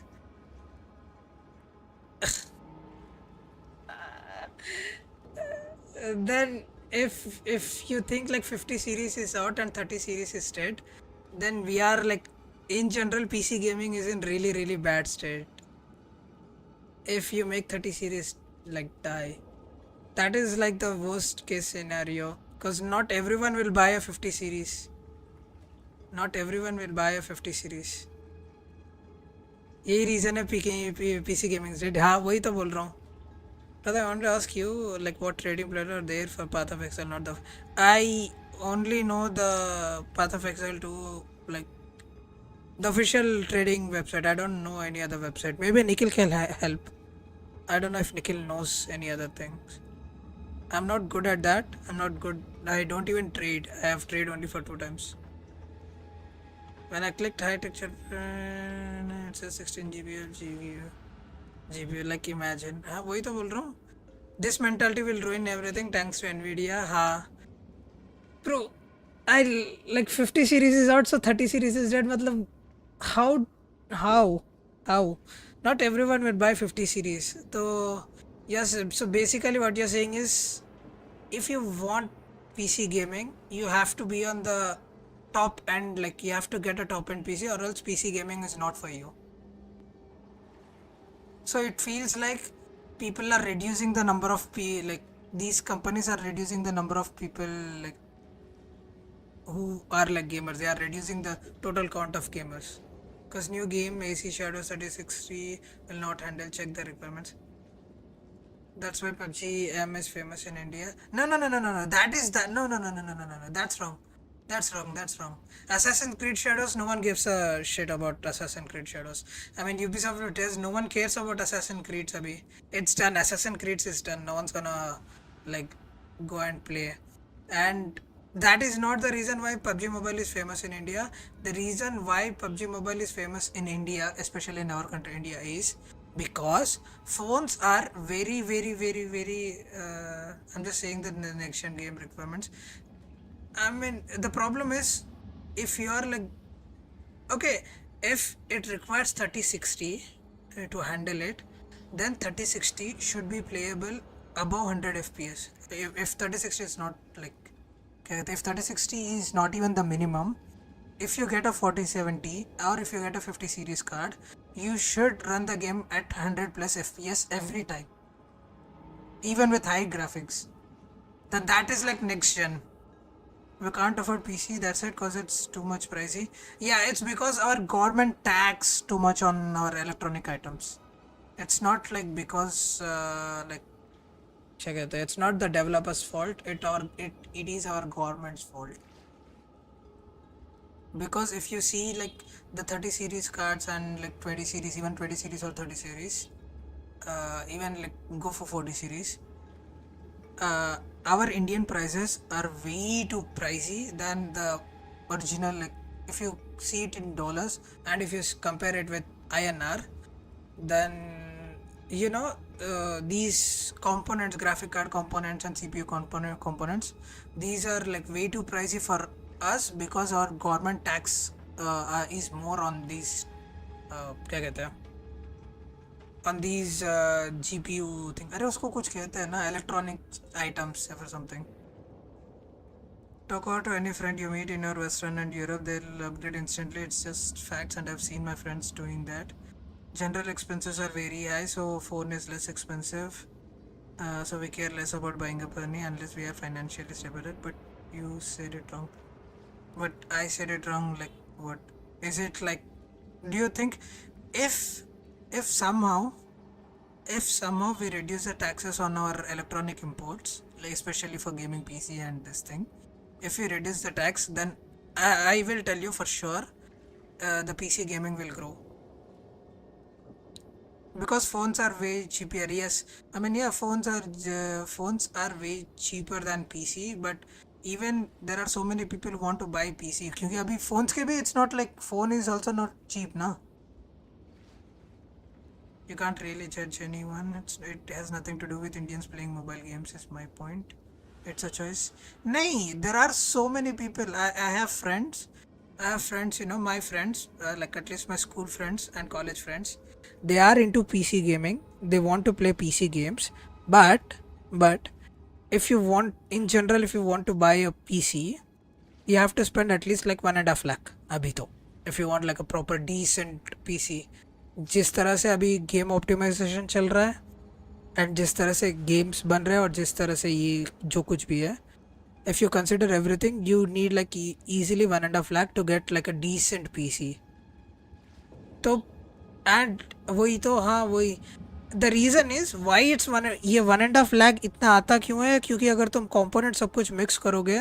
Then if you think like 50 series is out and 30 series is dead, then we are like, in general PC gaming is in really bad state. If you make 30 series like die, that is like the worst case scenario. Because not everyone will buy a 50 series. Not everyone will buy a 50 series. यही reason है PC gaming is dead. हाँ वही तो बोल रहा हूँ. But I want to ask you like what trading players are there for Path of Exile, not the... I only know the Path of Exile 2 like the official trading website. I don't know any other website. Maybe Nikhil can help. I don't know if Nikhil knows any other things. I'm not good at that. I'm not good. I don't even trade. I have traded only for 2 times. When I clicked high texture, it says 16 GPU. Like imagine. हाँ वही तो बोल रहा हूँ. This mentality will ruin everything thanks to Nvidia. हाँ. Bro, I like 50 series is out, so 30 series is dead. मतलब how? Not everyone will buy 50 series. So yes, so basically what you're saying is if you want PC gaming, you have to be on the top end, like you have to get a top end PC or else PC gaming is not for you. So it feels like people are reducing the number of like these companies are reducing the number of people like who are like gamers. They are reducing the total count of gamers. Because new game AC Shadows 3060 will not handle check the requirements. That's why PUBG M is famous in India. No. That is that. No. That's wrong. That's wrong. That's wrong. Assassin's Creed Shadows. No one gives a shit about Assassin's Creed Shadows. I mean, Ubisoft it is. No one cares about Assassin's Creed. Abhi. It's done. Assassin's Creed is done. No one's gonna like go and play. And that is not the reason why PUBG Mobile is famous in India. The reason why PUBG Mobile is famous in India, especially in our country, India, is because phones are very I'm just saying the next gen game requirements. I mean, the problem is if you are like, okay, if it requires 3060 to handle it, then 3060 should be playable above 100 fps. If 3060 is not like, okay, if 3060 is not even the minimum, if you get a 4070 or if you get a 50 series card, you should run the game at 100 plus fps every time, even with high graphics. Then that is like next gen. We can't afford PC, that's it, because it's too much pricey. Yeah, it's because our government tax too much on our electronic items. It's not like because like check it, it's not the developer's fault, it is our government's fault. Because if you see like the 30 series cards and like 20 series, even 20 series or 30 series, even like go for 40 series, our Indian prices are way too pricey than the original. Like if you see it in dollars and if you compare it with INR, then you know these components, graphic card components and CPU components, these are like way too pricey for us because our government tax is more on these क्या कहते हैं, on these GPU thing. अरे उसको कुछ कहते हैं ना, electronic items or something. Talk about to any friend you meet in your Western and Europe, they'll upgrade instantly. It's just facts, and I've seen my friends doing that. General expenses are very high, so phone is less expensive. So we care less about buying a pony unless we are financially stable. But you said it wrong. But I said it wrong. Like what? Is it like? Do you think if somehow we reduce the taxes on our electronic imports, like especially for gaming PC and this thing, if we reduce the tax, then I will tell you for sure the PC gaming will grow. Because phones are way cheaper. Yes, I mean, yeah, phones are way cheaper than PC, but even there are so many people who want to buy PC. क्योंकि अभी phones के भी, it's not like phone is also not cheap ना. You can't really judge anyone. It has nothing to do with Indians playing mobile games is my point. It's a choice. No, there are so many people. I have friends. You know, my friends, like at least my school friends and college friends. They are into PC gaming. They want to play PC games. But if you want, in general, if you want to buy a PC, you have to spend at least like 1.5 lakh. Abhi to. If you want like a proper decent PC. जिस तरह से अभी game optimisation चल रहा है and जिस तरह से गेम्स बन रहे हैं और जिस तरह से ये जो कुछ भी है, if you consider everything you need like easily 1.5 lakh to get like a decent PC. तो एंड वही तो, हाँ वही the reason is why it's ये 1.5 लाख इतना आता क्यों है, क्योंकि अगर तुम कंपोनेंट सब कुछ मिक्स करोगे,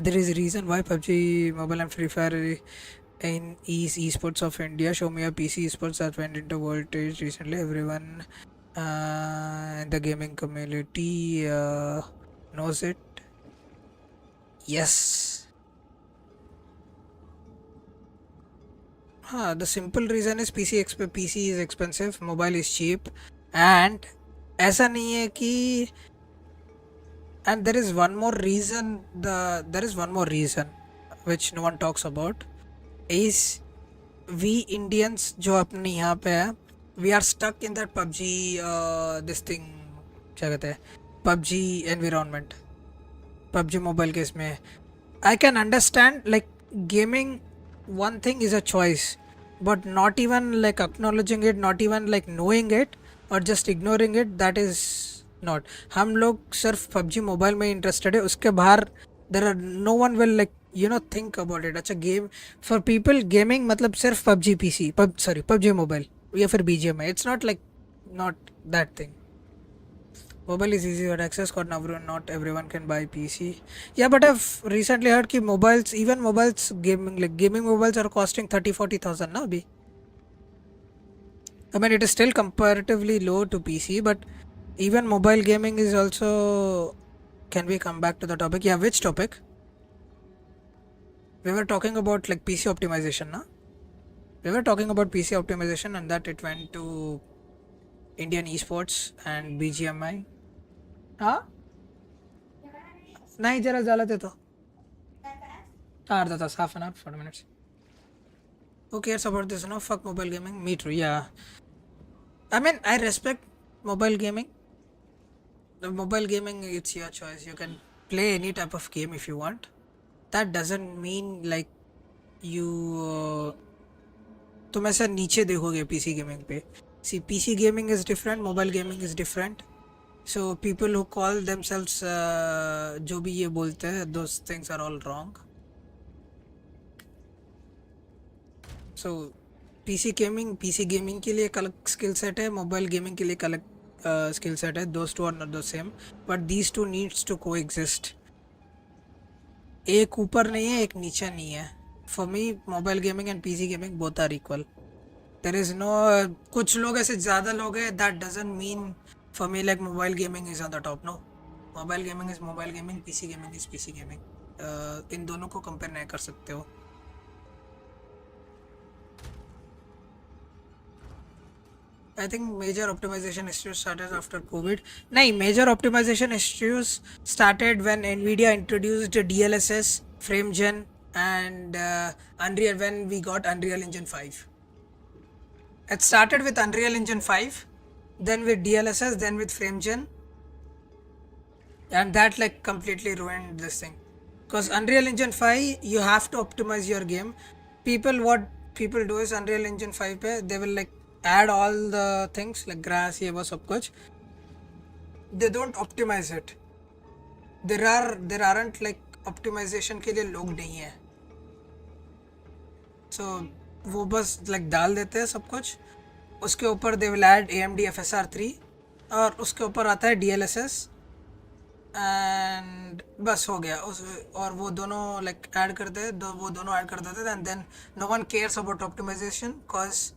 there is reason why PUBG mobile and free fire in esports of India. Show me a PC esports that went into voltage recently. Everyone in the gaming community knows it. Yes. The simple reason is PC is expensive, mobile is cheap, and ऐसा नहीं है कि, and there is one more reason which no one talks about. Is we Indians जो अपने यहाँ पे है, we are stuck in that PUBG this thing, क्या कहते हैं, PUBG environment, PUBG mobile के इसमें I can understand like gaming. One thing is a choice, but not even like acknowledging it, not even like knowing it, or just ignoring it. That is not. हम लोग सिर्फ PUBG mobile में interested है, उसके बाहर there are no one will like think about it. अच्छा game for people gaming मतलब सिर्फ PUBG PC sorry PUBG mobile या फिर BGMI. It's not like not that thing. Mobile is easy to access, but not everyone can buy PC. Yeah, but I've recently heard that mobiles, even mobiles, gaming mobiles are costing 30,000-40,000 now. I mean, it is still comparatively low to PC, but even mobile gaming is also. Can we come back to the topic? Yeah, which topic? We were talking about like PC optimization, na? We were talking about PC optimization, and that it went to Indian esports and BGMI. हाँ नहीं जरा ज़्यादा दे तो अर्धा तास half an hour 40 minutes. Who cares about this? No, fuck mobile gaming. Me too. Yeah, I mean I respect mobile gaming. The mobile gaming, it's your choice. You can play any type of game if you want. That doesn't mean like you तुम ऐसा नीचे देखोगे PC gaming पे. See, PC gaming is different, mobile gaming is different. So people who call themselves जो भी ये बोलते हैं, those things are all wrong. So PC gaming के लिए एक अलग skill set है, mobile gaming के लिए एक अलग skill set है. Those two are not the same, but these two needs to coexist. एक ऊपर नहीं है, एक नीचे नहीं है. For me, mobile gaming and PC gaming both are equal. There is no कुछ लोग ऐसे ज़्यादा लोग हैं. That doesn't mean for me like mobile gaming is on the top. No, mobile gaming is mobile gaming, PC gaming is PC gaming. इन दोनों को compare नहीं कर सकते हो. I think major optimization issues started after COVID. No, major optimization issues started when Nvidia introduced DLSS, FrameGen, and Unreal when we got Unreal Engine 5. It started with Unreal Engine 5, then with DLSS, then with FrameGen, and that like completely ruined this thing. Because Unreal Engine 5, you have to optimize your game. What people do is Unreal Engine 5 पे they will like add all the things like grass, ये वो सब कुछ. They don't optimize it. There aren't like optimization के लिए लोग नहीं है. So वो बस like डाल देते हैं सब कुछ. उसके ऊपर they will add AMD FSR3 और उसके ऊपर आता है DLSS and बस हो गया. और वो दोनों like add करते हैं, वो दोनों add कर देते हैं, and then no one cares about optimization because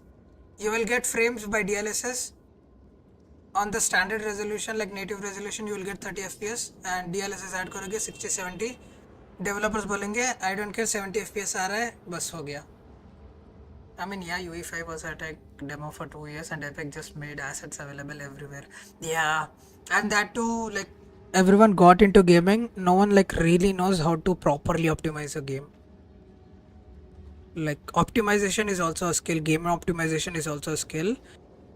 you will get frames by DLSS on the standard resolution like native resolution. You will get 30 FPS and DLSS add करोगे 60-70. Developers बोलेंगे I don't care 70 FPS आ रहा है, बस हो गया. I mean, yeah, UE5 was at a demo for 2 years and Epic just made assets available everywhere. Yeah, and that too, like everyone got into gaming. No one like really knows how to properly optimize a game. Like optimization is also a skill. Game optimization is also a skill,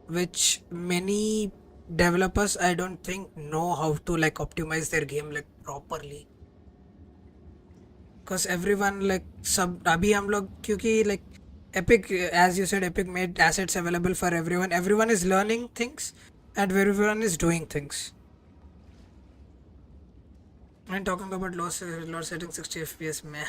which many developers I don't think know how to like optimize their game like properly. Because everyone like अभी हम लोग क्योंकि like Epic, as you said, Epic made assets available for everyone. Everyone is learning things and everyone is doing things. I'm talking about low setting 60 FPS. Meh.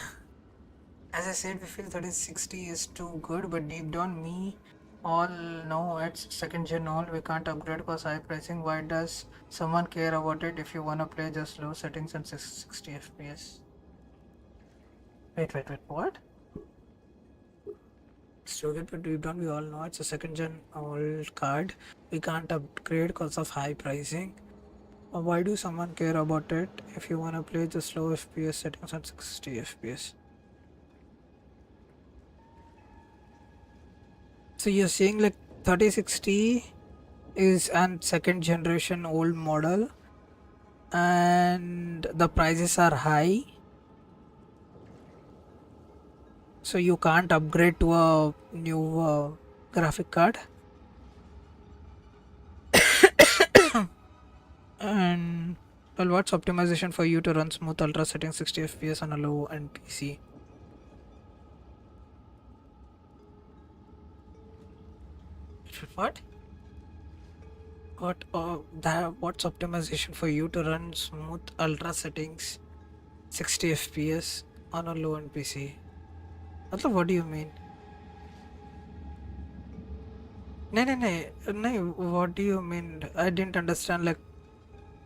As I said, we feel 3060 is too good, but deep down, we all know it's second gen all. We can't upgrade because high pricing. Why does someone care about it if you wanna play just low settings and 60 FPS? Wait, what? Stupid, but deep down we all know it's a second gen old card. We can't upgrade because of high pricing. Why do someone care about it if you wanna play just low FPS settings and 60 FPS? So you're saying like 3060 is an second generation old model and the prices are high, so you can't upgrade to a new graphic card. And Well, what's optimization for you to run smooth ultra settings 60 FPS on a low end PC? What? What's optimization for you to run smooth ultra settings 60 FPS on a low end PC? मतलब what do you mean? No, what do you mean? I didn't understand, like,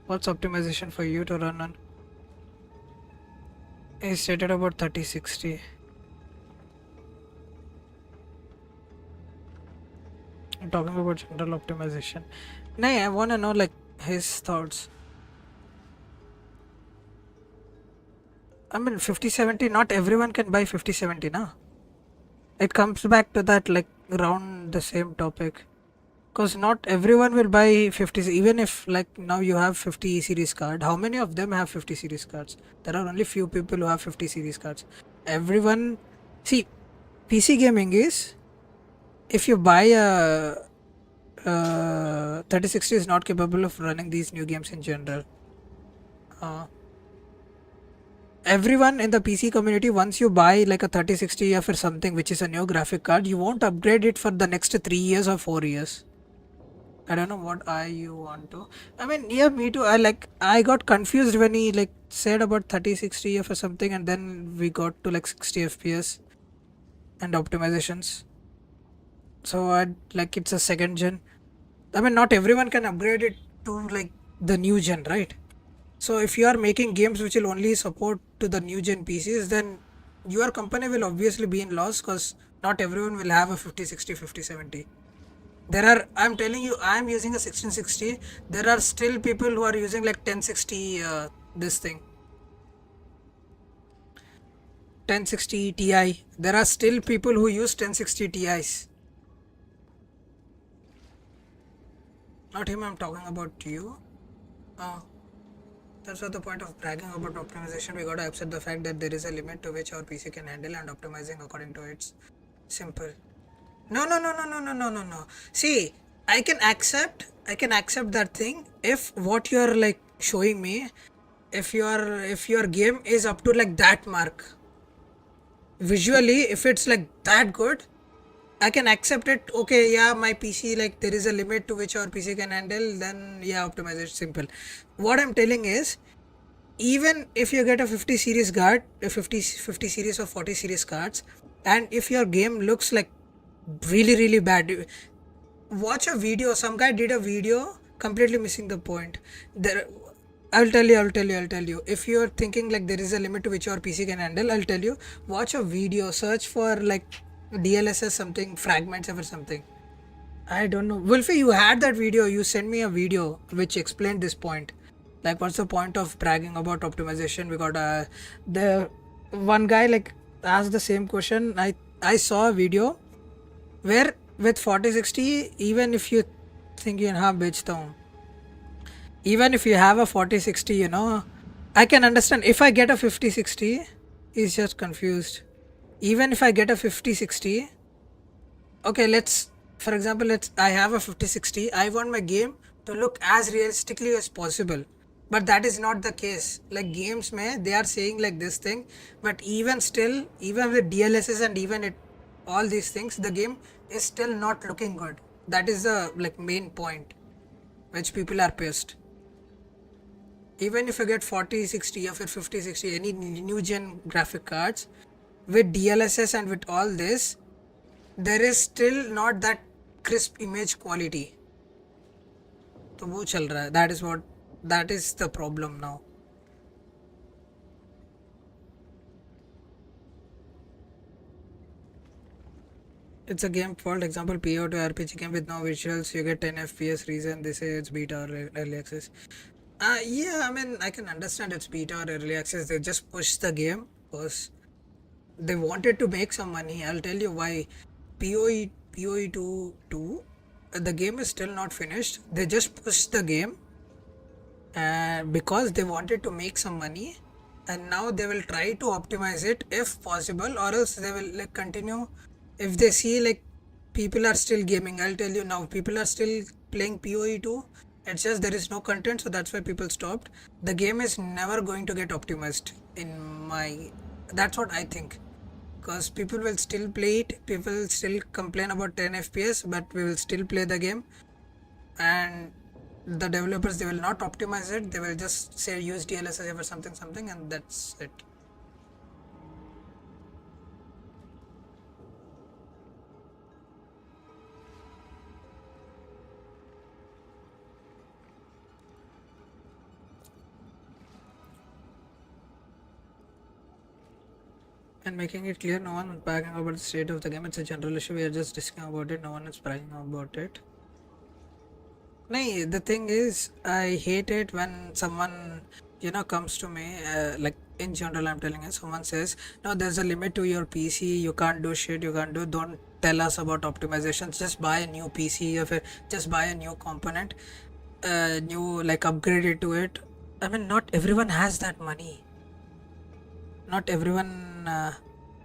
what's optimization for you to run on? He stated about 3060. I'm talking about general optimization. No, I wanna know, like, his thoughts. I mean, 5070, not everyone can buy 5070, na? It comes back to that, like, around the same topic. Because not everyone will buy 50, even if, like, now you have 50 series card. How many of them have 50 series cards? There are only few people who have 50 series cards. Everyone, see, PC gaming is, if you buy a 3060 is not capable of running these new games in general. Everyone in the PC community, once you buy like a 3060 or something which is a new graphic card, you won't upgrade it for the next 3 years or 4 years. I don't know what you want to. I mean, yeah, me too. I got confused when he like said about 3060 or something, and then we got to like 60 FPS and optimizations. So I like it's a second gen. I mean, not everyone can upgrade it to like the new gen, right? So if you are making games which will only support to the new gen PCs, then your company will obviously be in loss because not everyone will have a 5060, 5070. I'm telling you, I'm using a 1660. There are still people who are using like 1060, this thing. 1060 Ti. There are still people who use 1060 Ti's. Not him, I'm talking about you. That's not the point of bragging about optimization. We gotta accept the fact that there is a limit to which our PC can handle, and optimizing according to its simple. No. See, I can accept that thing if what you're like showing me, if your game is up to like that mark. Visually, if it's like that good, I can accept it. Okay, yeah, my PC, like there is a limit to which our PC can handle, then yeah, optimization simple. What I'm telling is, even if you get a 50 series card, a 50 series or 40 series cards, and if your game looks like really bad, watch a video. Some guy did a video completely missing the point. I'll tell you. If you're thinking like there is a limit to which your PC can handle, I'll tell you, watch a video, search for like DLSS something, fragments or something. I don't know. Wolfie, you had that video. You sent me a video which explained this point. Like, what's the point of bragging about optimization? We got the one guy like asked the same question. I saw a video where with 4060, even if you think you have बेचता हूँ, even if you have a 4060, you know, I can understand. If I get a 5060, he's just confused. Even if I get a 5060, okay, for example, I have a 5060. I want my game to look as realistically as possible, but that is not the case. Like games they are saying like this thing, but even still, even with DLSS and even all these things, the game is still not looking good. That is the like main point which people are pissed. Even if you get 4060 or 5060, any new gen graphic cards with DLSS and with all this, there is still not that crisp image quality. तो वो चल रहा है. That is the problem now. It's a game called example PO2 RPG game with no visuals. You get 10 FPS. Reason they say it's beta or early access. Yeah, I mean, I can understand it's beta or early access. They just pushed the game because they wanted to make some money. I'll tell you why. POE2, the game is still not finished. They just pushed the game because they wanted to make some money, and now they will try to optimize it if possible, or else they will like continue. If they see like people are still gaming, I'll tell you now, people are still playing POE2 It's just there is no content, so that's why people stopped. The game is never going to get optimized in my. That's what I think. Because people will still play it, people will still complain about 10 FPS, but we will still play the game. And the developers, they will not optimize it, they will just say use DLSS or something, and that's it. And making it clear, no one is bragging about the state of the game. It's a general issue. We are just discussing about it. No one is bragging about it. No, the thing is, I hate it when someone, comes to me, like in general, I'm telling you, someone says, no, there's a limit to your PC. You can't do shit. Don't tell us about optimizations. Just buy a new PC or just buy a new component, upgrade it to it. I mean, not everyone has that money. Not everyone,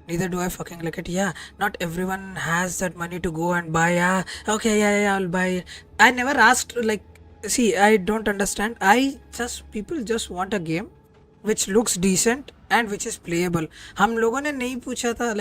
neither do I fucking like it. Yeah, not everyone has that money to go and buy. I'll buy it. I never asked, see, I don't understand. People just want a game which looks decent and which is playable. हम लोगों ने नहीं पूछा था,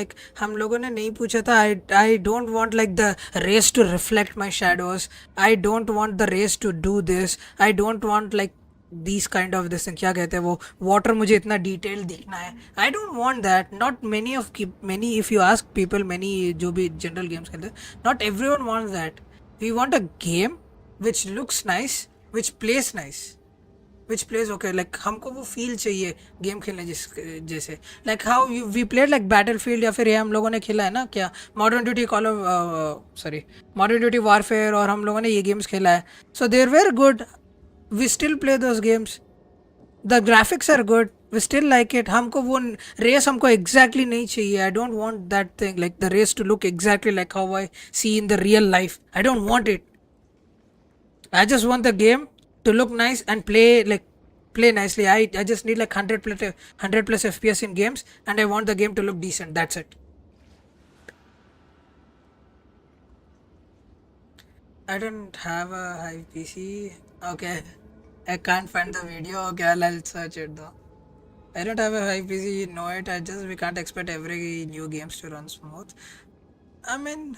I don't want like the race to reflect my shadows. I don't want the race to do this. I don't want like these kind of this thing. क्या कहते हैं वो water मुझे इतना detail दिखना है. I don't want that. Not many if you ask people, many जो भी general games खेलते हैं, not everyone wants that. We want a game which looks nice, which plays nice, which plays okay. Like हमको वो feel चाहिए game खेलने जैसे. Like how we played like Battlefield या फिर ये हम लोगों ने खेला है ना क्या Modern Duty Modern Duty Warfare और हम लोगों ने ये games खेला है. So they were good. We still play those games. The graphics are good. We still like it. हमको वो race हमको exactly नहीं चाहिए. I don't want that thing like the race to look exactly like how I see in the real life. I don't want it. I just want the game to look nice and play nicely. I just need like 100 plus FPS in games, and I want the game to look decent. That's it. I don't have a high PC. Okay, I can't find the video. Okay, I'll search it though. I don't have a high PC, you know it. We can't expect every new games to run smooth. I mean,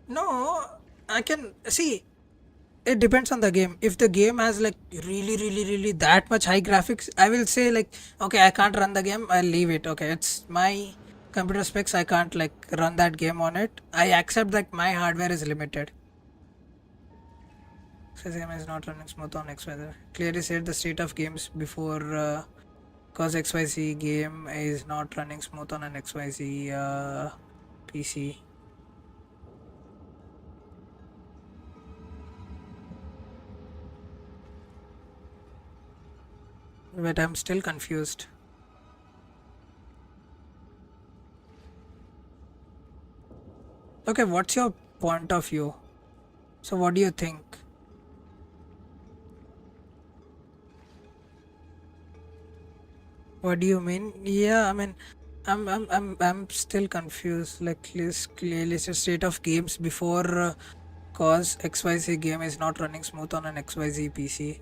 no, I can see. It depends on the game. If the game has like really that much high graphics, I will say like, okay, I can't run the game. I'll leave it. Okay, it's my computer specs. I can't like run that game on it. I accept that my hardware is limited. This game is not running smooth on XYZ. Clearly said the state of games before, cause XYZ game is not running smooth on an XYZ PC. But I'm still confused. Okay, what's your point of view? So what do you think? What do you mean? Yeah, I mean, I'm still confused. Like, clearly it's a state of games before, cause XYZ game is not running smooth on an XYZ PC.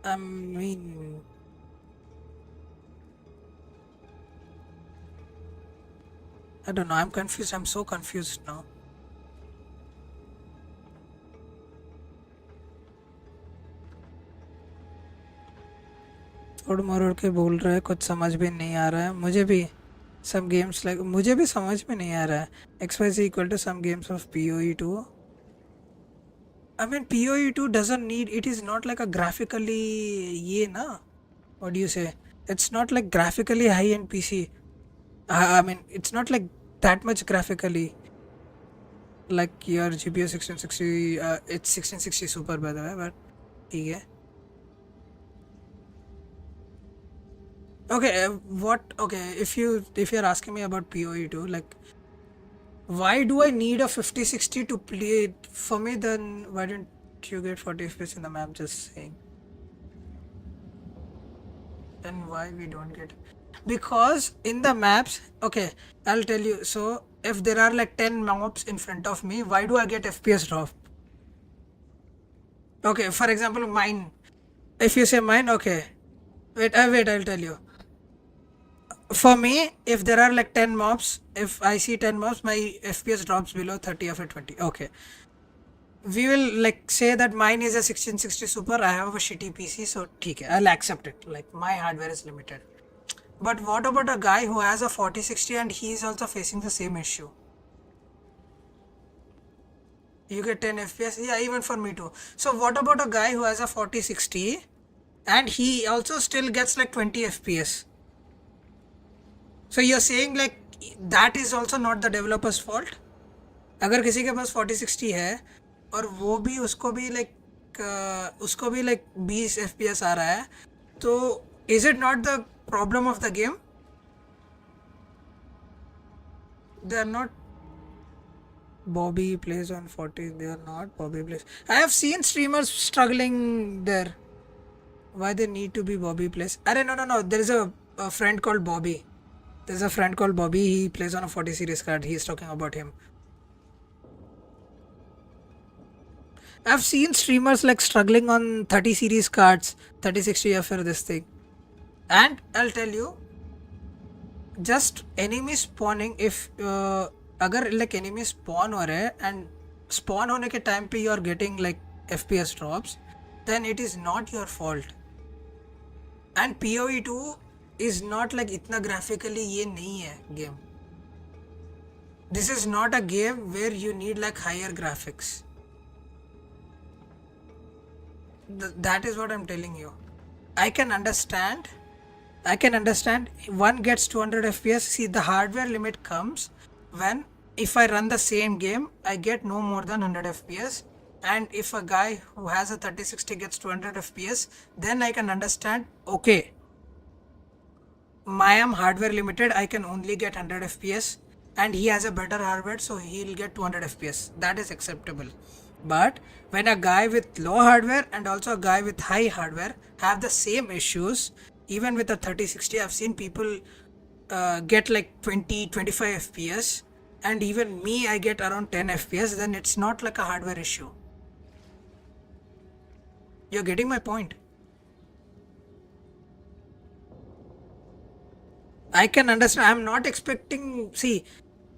I mean, I don't know. I'm confused. I'm so confused now. थोड़ा मरोड़ के बोल रहा है, कुछ समझ भी नहीं आ रहा है मुझे भी. Some games like मुझे भी समझ में नहीं आ रहा है. XYZ equal to some games of POE2. I mean, POE2 doesn't need. It is not like a graphically ये ना. What do you say? It's not like graphically high-end PC. I mean, it's not like that much graphically. Like your GPU 1660. It's 1660 Super by the way, but ठीक है. Okay, if you're asking me about POE2, like, why do I need a 5060 to play it? For me, then why didn't you get 40 FPS in the map? Just saying. Then why we don't get? Because in the maps, okay, I'll tell you. So if there are like 10 mobs in front of me, why do I get FPS drop? Okay, for example, mine. If you say mine, okay. Wait, I'll tell you. For me, if there are like 10 mobs, if I see 10 mobs, my FPS drops below 30 after 20. Okay. We will like say that mine is a 1660 Super, I have a shitty PC, so okay, I'll accept it. Like my hardware is limited. But what about a guy who has a 4060 and he is also facing the same issue? You get 10 FPS? Yeah, even for me too. So what about a guy who has a 4060 and he also still gets like 20 FPS? So you're saying like that is also not the developer's fault? अगर किसी के पास 4060 है और वो भी उसको भी like 20 FPS आ रहा है, तो is it not the problem of the game? They are not Bobby plays on 40. They are not Bobby plays. I have seen streamers struggling there. Why they need to be Bobby plays? Arey, no. There is a friend called Bobby. There's a friend called Bobby. He plays on a 40 series card. He's talking about him. I've seen streamers like struggling on 30 series cards, 3060 for this thing. And I'll tell you, just enemy spawning, if अगर like enemy spawn हो रहे हैं and spawn होने के time पे you are getting like FPS drops, then it is not your fault. And POE2 is not like इतना graphically ये नहीं है game. This is not a game where you need like higher graphics. That is what I'm telling you. I can understand one gets 200 FPS. See, the hardware limit comes when if I run the same game, I get no more than 100 FPS. And if a guy who has a 3060 gets 200 FPS, then I can understand, okay, I am hardware limited, I can only get 100 FPS, and he has a better hardware, so he'll get 200 FPS. That is acceptable. But when a guy with low hardware and also a guy with high hardware have the same issues, even with a 3060, I've seen people get like 20-25 FPS, and even me, I get around 10 FPS, then it's not like a hardware issue. You're getting my point? I can understand. I'm not expecting, see,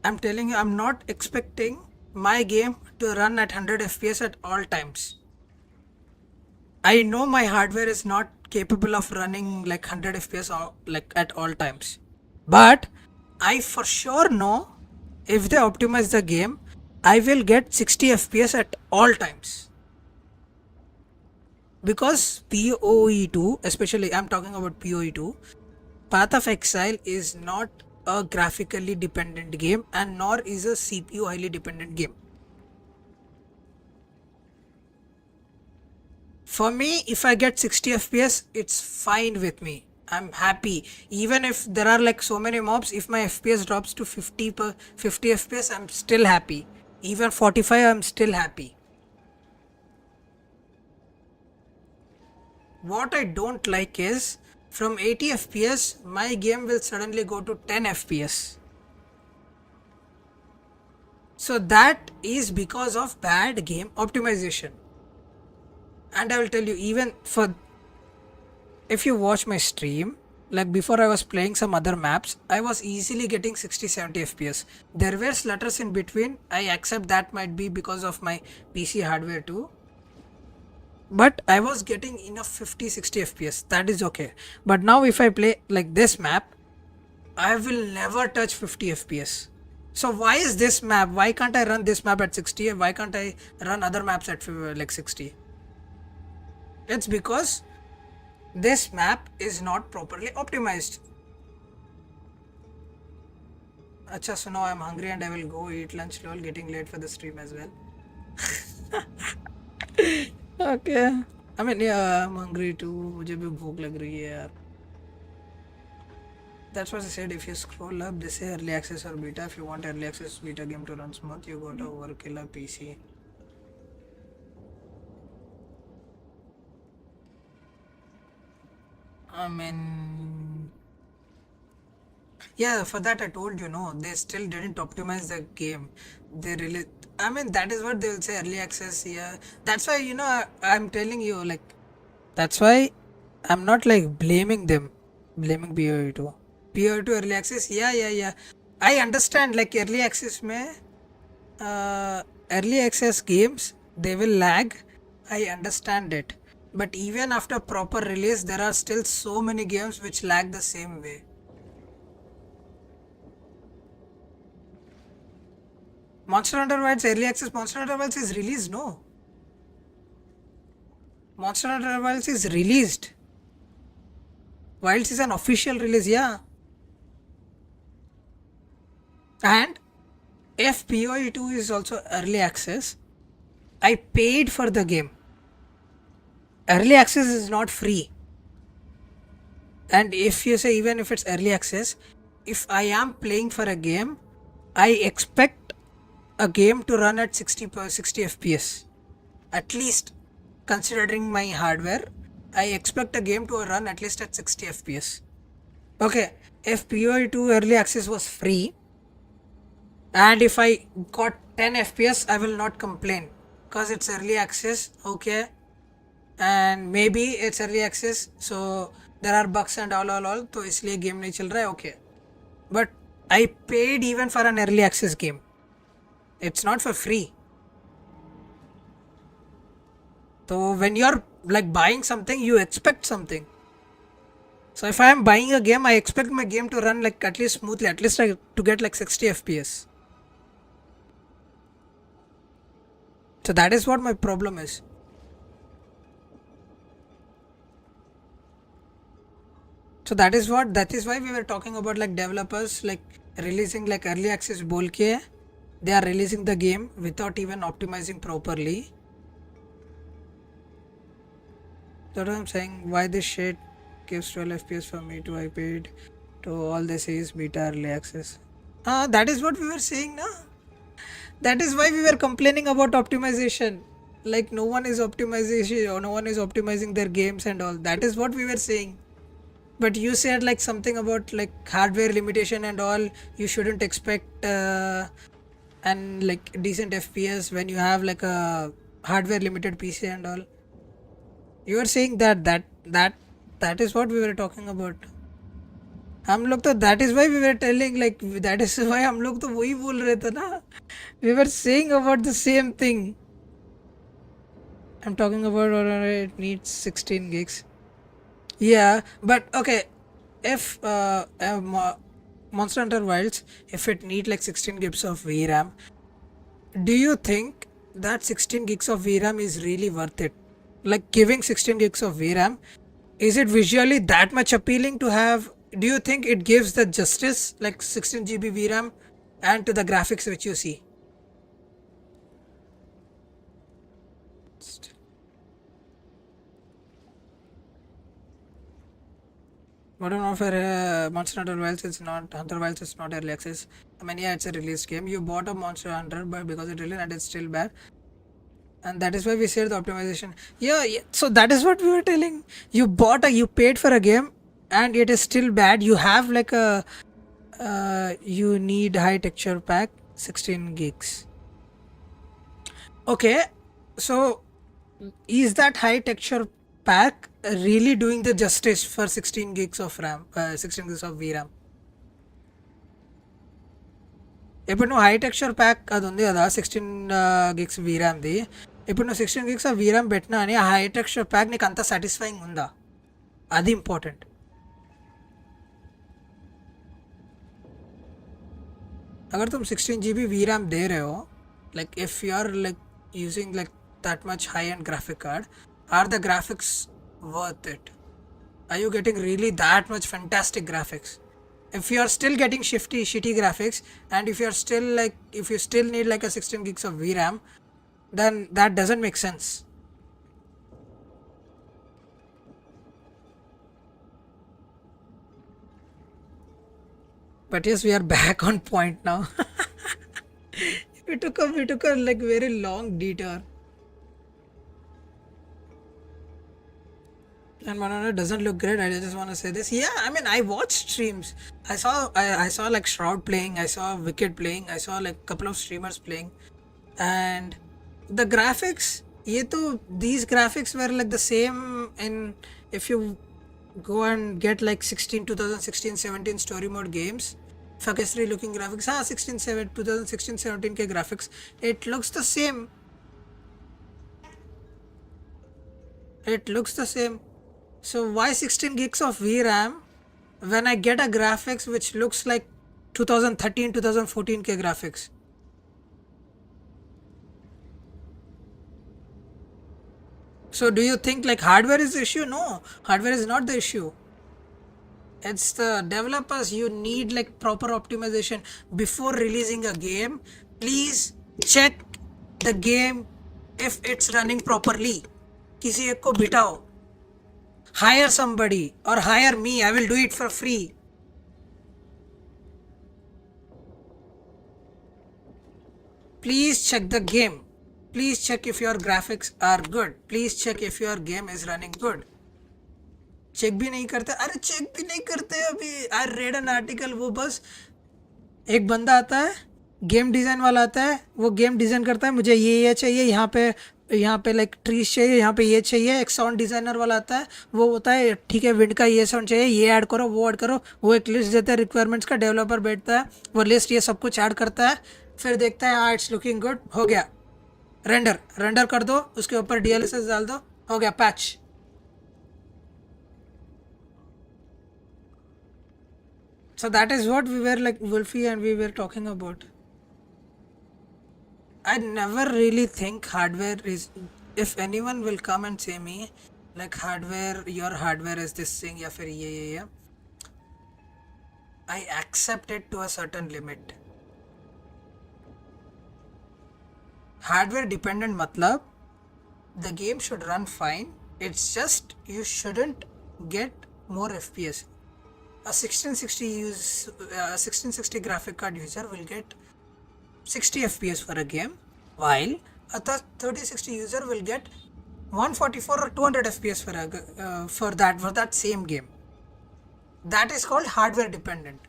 I'm telling you, I'm not expecting my game to run at 100 FPS at all times. I know my hardware is not capable of running like 100 FPS or like at all times. But I for sure know if they optimize the game, I will get 60 FPS at all times. Because POE2, especially I'm talking about POE2, Path of Exile is not a graphically dependent game and nor is a CPU highly dependent game. For me, if I get 60 FPS, it's fine with me. I'm happy. Even if there are like so many mobs, if my FPS drops to 50 FPS, I'm still happy. Even 45, I'm still happy. What I don't like is from 80 FPS, my game will suddenly go to 10 FPS. So that is because of bad game optimization. And I will tell you, even for if you watch my stream, like before I was playing some other maps, I was easily getting 60-70 FPS. There were slutters in between. I accept that might be because of my PC hardware too. But I was getting enough 50-60 FPS. That is okay. But now if I play like this map, I will never touch 50 FPS. So why is this map? Why can't I run this map at 60 and why can't I run other maps at like 60? It's because this map is not properly optimized. Acha, so now I'm hungry and I will go eat lunch. Lol, getting late for the stream as well. Okay. I mean, yeah, I'm hungry too. मुझे भी भूख लग रही है यार. That's what I said. If you scroll up, they say early access or beta. If you want early access beta game to run smooth, you gotta overkill a PC. I mean, Yeah, for that I told you, no, they still didn't optimize the game. They really, I mean, that is what they will say, early access. Yeah, that's why, I'm telling you, like, that's why I'm not like blaming them, blaming POE2. POE2 early access, yeah, yeah, yeah. I understand, like, early access may, uh, early access games, they will lag. I understand it. But even after proper release, there are still so many games which lag the same way. Monster Hunter Wilds early access. Monster Hunter Wilds is released, no? Monster Hunter Wilds is released. Wilds is an official release, yeah. And if POE2 is also early access, I paid for the game. Early access is not free. And if you say, even if it's early access, if I am playing for a game, I expect a game to run at 60 FPS. At least, considering my hardware, I expect a game to run at least at 60 FPS. Okay, if POE2 early access was free, and if I got 10 FPS, I will not complain because it's early access, okay, and maybe it's early access, so there are bugs and all, तो इसलिए game नहीं चल रहा है, okay. But I paid even for an early access game. It's not for free. So when you're like buying something, you expect something. So if I am buying a game, I expect my game to run like at least smoothly, at least to get like 60 FPS. So that is what my problem is. So that is why we were talking about like developers like releasing like early access bolke. They are releasing the game without even optimizing properly. That's what I'm saying. Why this shit gives 12 FPS for me to I paid to all they say is beta early access. That is what we were saying now. That is why we were complaining about optimization. Like no one is optimization or no one is optimizing their games and all. That is what we were saying. But you said like something about like hardware limitation and all. You shouldn't expect and like decent FPS when you have like a hardware limited PC and all. You were saying that is what we were talking about. हम लोग तो that is why we were telling like that is why हम लोग तो वही बोल रहे थे ना. We were saying about the same thing. I'm talking about it needs 16 gigs. Yeah, but okay, if Monster Hunter Wilds, if it need like 16 gigs of VRAM, do you think that 16 gigs of VRAM is really worth it? Like giving 16 gigs of VRAM, is it visually that much appealing to have? Do you think it gives the justice like 16 GB VRAM and to the graphics which you see? Modern Warfare Monster Hunter Wilds is not Hunter Wilds is not early access. I mean, yeah, it's a released game. You bought a Monster Hunter, but because it released and it's still bad, and that is why we said the optimization. Yeah, yeah. So that is what we were telling. You paid for a game, and it is still bad. You have like a, you need high texture pack, 16 gigs. Okay, so is that high texture pack really doing the justice for 16 gigs of RAM, 16 gigs of VRAM? ఇప్పుడు నువ్వు high texture pack అది ఉంది కదా 16 gigs వీరామ్ది. ఇప్పుడు నువ్వు 16 gigs of VRAM పెట్టినా అని ఆ హై టెక్స్చర్ ప్యాక్ నీకు అంత సాటిస్ఫైయింగ్ ఉందా? అది ఇంపార్టెంట్. अगर तुम 16 GB VRAM दे रहे हो, like if you are like using like that much high-end graphic card, are the graphics worth it? Are you getting really that much fantastic graphics? If you are still getting shitty graphics, and if you still need like a 16 gigs of VRAM, then that doesn't make sense. But yes, we are back on point now. we took a like very long detour. And Manana doesn't look great. I just want to say this. Yeah, I mean, I watched streams. I saw like Shroud playing. I saw Wicked playing. I saw like a couple of streamers playing, and the graphics. These graphics were like the same in if you go and get like 2016 17 story mode games. Fakestry looking graphics. 2016 17 ke graphics. It looks the same. It looks the same. So why 16 gigs of VRAM when I get a graphics which looks like 2013 2014 ke graphics? So do you think like hardware is the issue? No, hardware is not the issue. It's the developers. You need like proper optimization before releasing a game. Please check the game if it's running properly. किसी एक को बिठाओ. Hire somebody or hire me. I will do it for free. Please check the game. Please check if your graphics are good. Please check if your game is running good. Check भी नहीं करते. अरे check भी नहीं करते अभी. I read an article. वो बस एक बंदा आता है, गेम डिज़ाइन वाला आता है, वो गेम डिज़ाइन करता है, मुझे ये चाहिए, यहाँ पे लाइक ट्रीज चाहिए, यहाँ पे ये चाहिए. एक साउंड डिज़ाइनर वाला आता है, वो होता है ठीक है विंड का ये साउंड चाहिए, ये ऐड करो, वो ऐड करो. वो एक लिस्ट देता है रिक्वायरमेंट्स का. डेवलपर बैठता है, वो लिस्ट ये सब कुछ ऐड करता है, फिर देखता है हाँ इट्स लुकिंग गुड, हो गया. रेंडर कर दो, उसके ऊपर DLSS डाल दो, हो गया patch. So that is what we were like Wolfie and we were talking about. I never really think hardware is. If anyone will come and say me like your hardware is this thing या फिर ये, I accept it to a certain limit. Hardware dependent matlab the game should run fine. It's just you shouldn't get more FPS. A 1660 graphic card user will get 60 FPS for a game, while a 3060 user will get 144 or 200 FPS for that same game. That is called hardware dependent.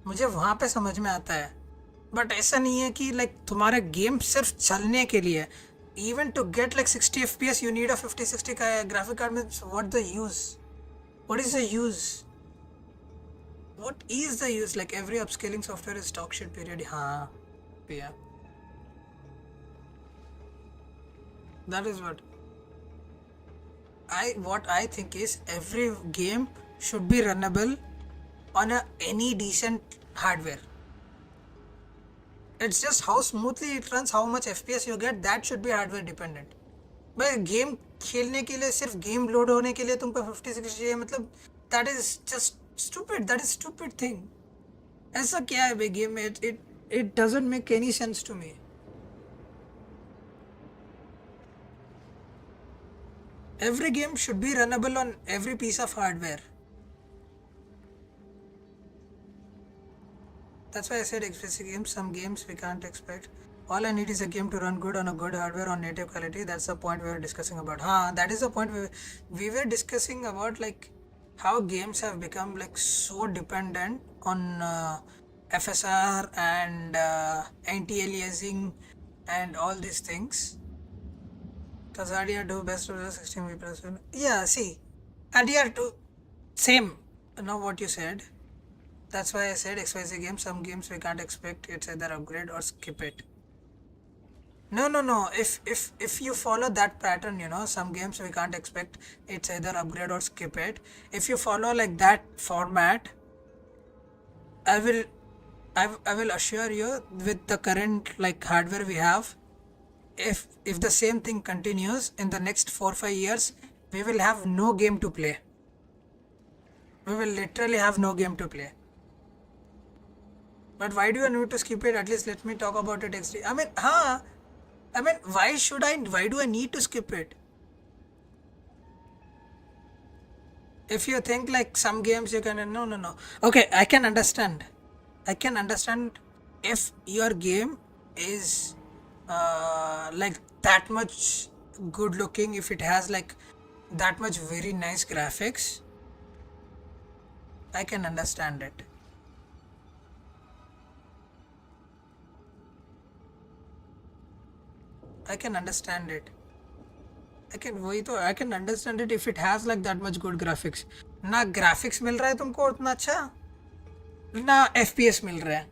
मुझे वहाँ पे समझ में आता है, but ऐसा नहीं है कि लाइक तुम्हारे गेम सिर्फ चलने के लिए. Even to get like 60 FPS you need a 5060 graphic card. Means what the use? What is the use? What is the use? Like every upscaling software is dog shit period. Yeah. That is what I think is every game should be runnable on any decent hardware. It's just how smoothly it runs, how much FPS you get, that should be hardware dependent. But game खेलने के लिए सिर्फ game load होने के लिए तुमको 50-60 चाहिए, मतलब that is just stupid. That is stupid thing. ऐसा क्या है बे गेम में? It doesn't make any sense to me. Every game should be runnable on every piece of hardware. That's why I said explicit games. Some games we can't expect. All I need is a game to run good on a good hardware on native quality. That's the point we were discussing about. That is the point we were discussing about, like how games have become like so dependent on FSR and anti-aliasing and all these things. Does RDR do best of the 16 plus? Yeah, see, RDR do same. Know what you said. That's why I said XYZ games. Some games we can't expect. It's either upgrade or skip it. No. If you follow that pattern, some games we can't expect. It's either upgrade or skip it. If you follow like that format, I will assure you with the current like hardware we have, if the same thing continues in the next 4-5 years, we will have no game to play. We will literally have no game to play. But why do you need to skip it? At least let me talk about it XD. I mean, why do I need to skip it? If you think like some games you can, no. Okay, I can understand if your game is like that much good looking, if it has like that much very nice graphics, I can understand it. I can understand it. I can understand it if it has like that much good graphics. ना graphics मिल रहा है तुमको उतना अच्छा, ना FPS मिल रहा है.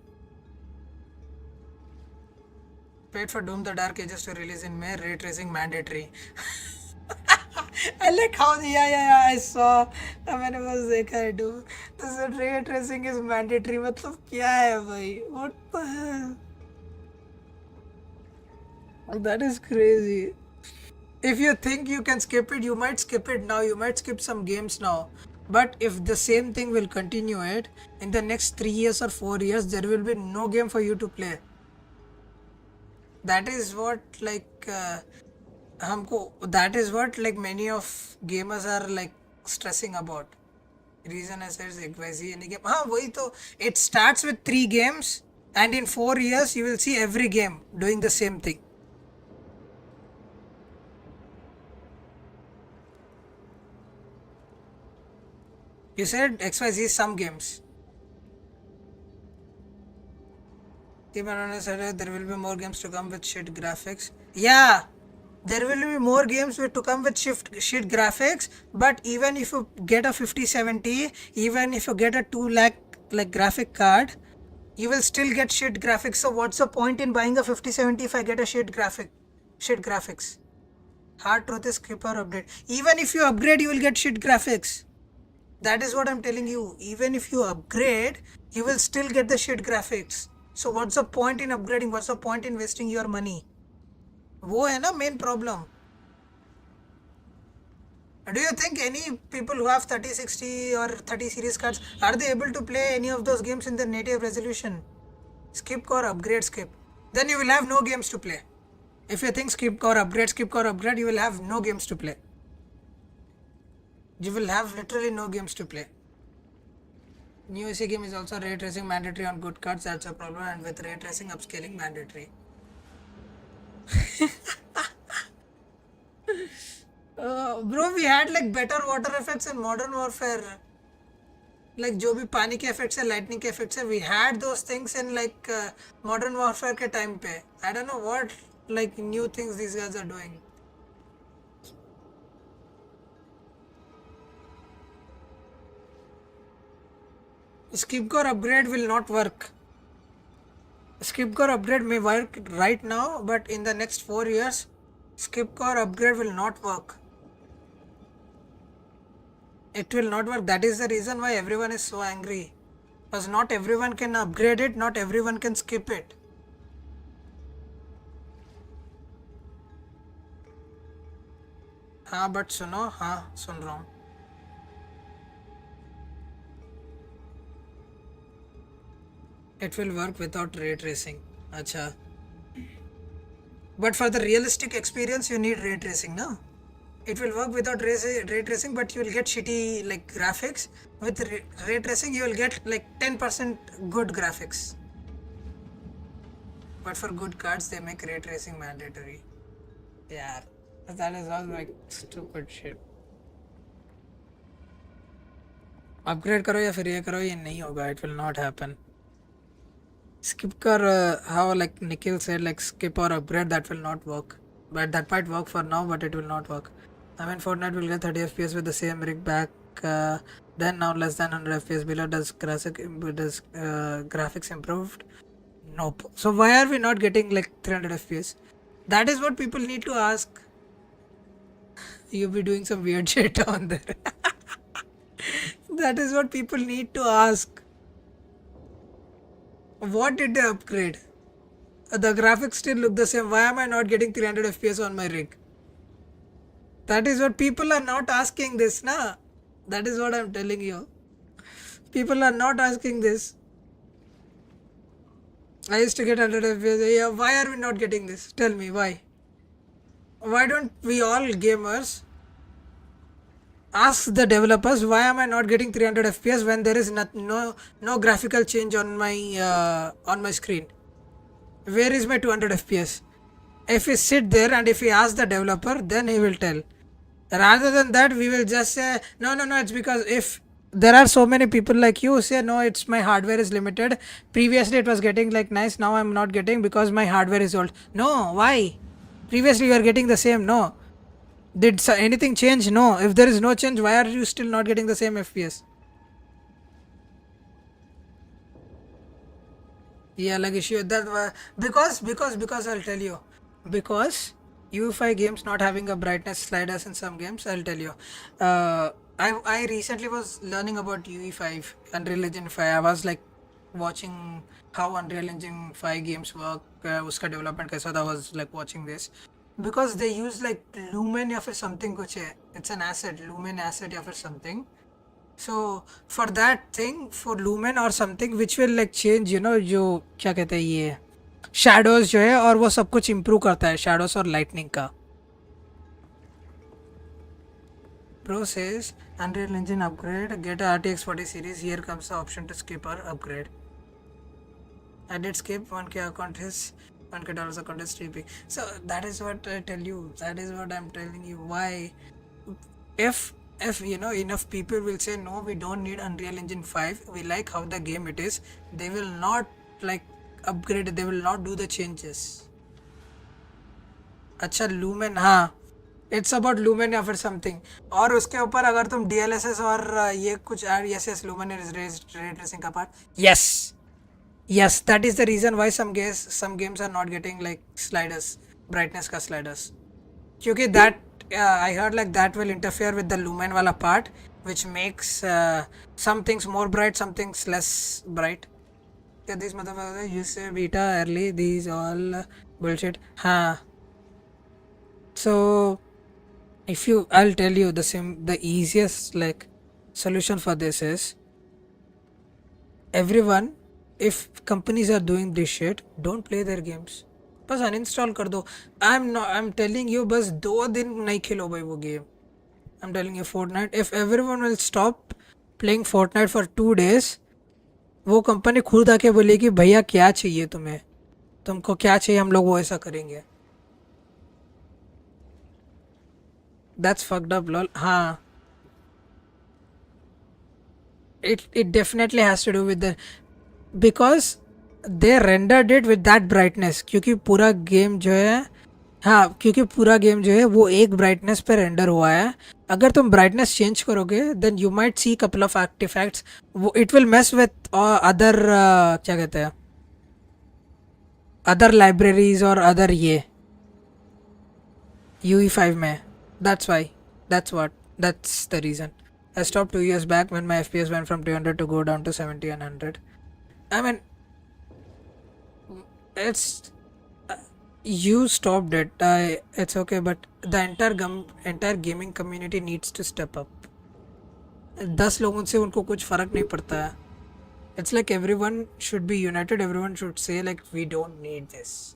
Wait for Doom the Dark Ages to release in May. Ray tracing mandatory. I like how I saw. मैंने बस देखा है Doom. तो ray tracing is mandatory. मतलब क्या है भाई? What the hell? That is crazy. If you think you can skip it, you might skip it now. You might skip some games now. But if the same thing will continue it in the next 3 years or 4 years, there will be no game for you to play. That is what like that is what like many of gamers are like stressing about. Reason I said is XYZ any game. हाँ वही तो. It starts with 3 games and in 4 years you will see every game doing the same thing. You said XYZ some games. Said there will be more games to come with shit graphics. Yeah, there will be more games to come with shit graphics. But even if you get a 5070, even if you get a 2 lakh like graphic card, you will still get shit graphics. So what's the point in buying a 5070 if I get a shit graphics? Hard truth is skip or upgrade. Even if you upgrade, you will get shit graphics. That is what I'm telling you. Even if you upgrade, you will still get the shit graphics. So what's the point in upgrading? What's the point in wasting your money? वो है ना main problem. Do you think any people who have 3060 or 30 series cards, are they able to play any of those games in the native resolution? Skip or upgrade skip. Then you will have no games to play. If you think skip or upgrade, you will have no games to play. You will have literally no games to play. New AC game is also ray tracing mandatory on good cards. That's a problem, and with ray tracing upscaling mandatory. Bro, we had like better water effects in Modern Warfare. Like जो भी पानी के effects है, lightning के effects है, we had those things in like Modern Warfare के time पे. I don't know what like new things these guys are doing. Skip or upgrade will not work. Skip or upgrade may work right now, but in the next 4 years, skip or upgrade will not work. It will not work. That is the reason why everyone is so angry. Because not everyone can upgrade it, not everyone can skip it. हाँ but सुनो, हाँ सुन रहा हूँ. It will work without ray tracing. Acha. But for the realistic experience, you need ray tracing, no? It will work without ray tracing, but you will get shitty like graphics. With ray tracing, you will get like 10% good graphics. But for good cards, they make ray tracing mandatory. Yeah, that is all like stupid shit. Upgrade करो या फिर ये करो, ये नहीं होगा. It will not happen. Skip or how like Nikhil said, like skip or upgrade, that will not work. But that might work for now, but it will not work. I mean, Fortnite will get 30 FPS with the same rig back. Then now less than 100 FPS below. Does graphics improved? Nope. So why are we not getting like 300 FPS? That is what people need to ask. You'll be doing some weird shit on there. That is what people need to ask. What did they upgrade? The graphics still look the same. Why am I not getting 300 FPS on my rig? That is what people are not asking this, na? That is what I'm telling you. People are not asking this. I used to get 100 FPS. Yeah, why are we not getting this? Tell me why. Why don't we all gamers ask the developers, why am I not getting 300 FPS when there is no graphical change on my screen? Where is my 200 FPS? If we sit there and if we ask the developer, then he will tell. Rather than that, we will just say, no, no, no, it's because if there are so many people like you who say, no, it's my hardware is limited. Previously, it was getting like nice. Now I'm not getting because my hardware is old. No, why? Previously, you are getting the same. No. Did anything change? No. If there is no change, why are you still not getting the same FPS? Yeah, like issue that because I'll tell you, because UI games not having a brightness sliders in some games. I'll tell you. I recently was learning about UE5 Unreal Engine 5. I was like watching how Unreal Engine 5 games work. उसका development कैसा था. I was like watching this because they use like Lumen या फिर something कुछ है. It's an asset, Lumen asset या फिर something. So for that thing, for Lumen or something which will like change, you know, जो क्या कहते हैं ये shadows जो है और वो सब कुछ improve करता है shadows और lightning का. Pro says Unreal Engine upgrade, get a RTX 40 series. Here comes the option to skip or upgrade. I did skip. 1K account is $1K account is streaming. So that is what I tell you. That is what I'm telling you. Why? If you know enough people will say no, we don't need Unreal Engine 5. We like how the game it is. They will not like upgrade. They will not do the changes. अच्छा Lumen हाँ. It's about Lumen या फिर something. और उसके ऊपर अगर तुम DLSS और ये कुछ yes Lumen is ray tracing का part. Yes, that is the reason why some games are not getting like sliders, brightness का sliders. क्योंकि that I heard like that will interfere with the Lumen wala part, which makes some things more bright, some things less bright. Yeah, these motherfuckers you say beta early, these all bullshit. हाँ. So I'll tell you the easiest like solution for this is everyone, if companies are doing this shit, don't play their games. बस uninstall कर दो. I'm telling you बस 2 दिन नहीं खेलो भाई वो game. I'm telling you Fortnite. If everyone will stop playing Fortnite for 2 days, वो company खुद आके बोलेगी भैया क्या चाहिए तुम्हें, तुमको क्या चाहिए, हम लोग वो ऐसा करेंगे. That's fucked up lol. हाँ. It definitely has to do with the because they rendered it with that brightness क्योंकि पूरा गेम जो है हाँ क्योंकि पूरा गेम जो है वो एक ब्राइटनेस पे रेंडर हुआ है. अगर तुम ब्राइटनेस चेंज करोगे then you might see couple of artifacts. वो it will mess with other क्या कहते हैं अदर लाइब्रेरीज और अदर ये UE5 में. That's why. That's the reason. I stopped 2 years back when my FPS went from 200 to go down to 70 and 100. I mean, it's you stopped it. It's okay, but the entire gaming community needs to step up. 10 लोगों से उनको कुछ फर्क नहीं पड़ता है. It's like everyone should be united. Everyone should say like we don't need this.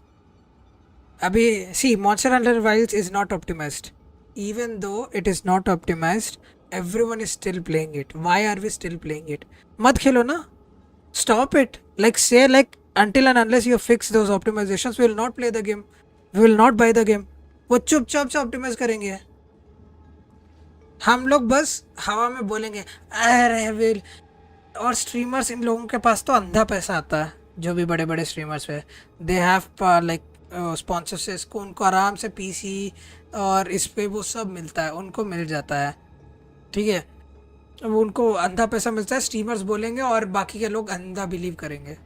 अभी see Monster Hunter Wilds is not optimized. Even though it is not optimized, everyone is still playing it. Why are we still playing it? मत खेलो ना. Stop it. Like say like until and unless you fix those optimizations, we will not play the game. We will not buy the game. वो चुपचाप से optimise करेंगे. हम लोग बस हवा में बोलेंगे अरे विल. और स्ट्रीमर्स इन लोगों के पास तो अंधा पैसा आता है. जो भी बड़े बड़े स्ट्रीमर्स है दे हैव लाइक स्पॉन्सरशिप्स को उनको आराम से पीसी और इस पे वो सब मिलता है. उनको मिल जाता है. ठीक है. वो उनको अंधा पैसा मिलता है. स्ट्रीमर्स बोलेंगे और बाकी के लोग अंधा बिलीव करेंगे.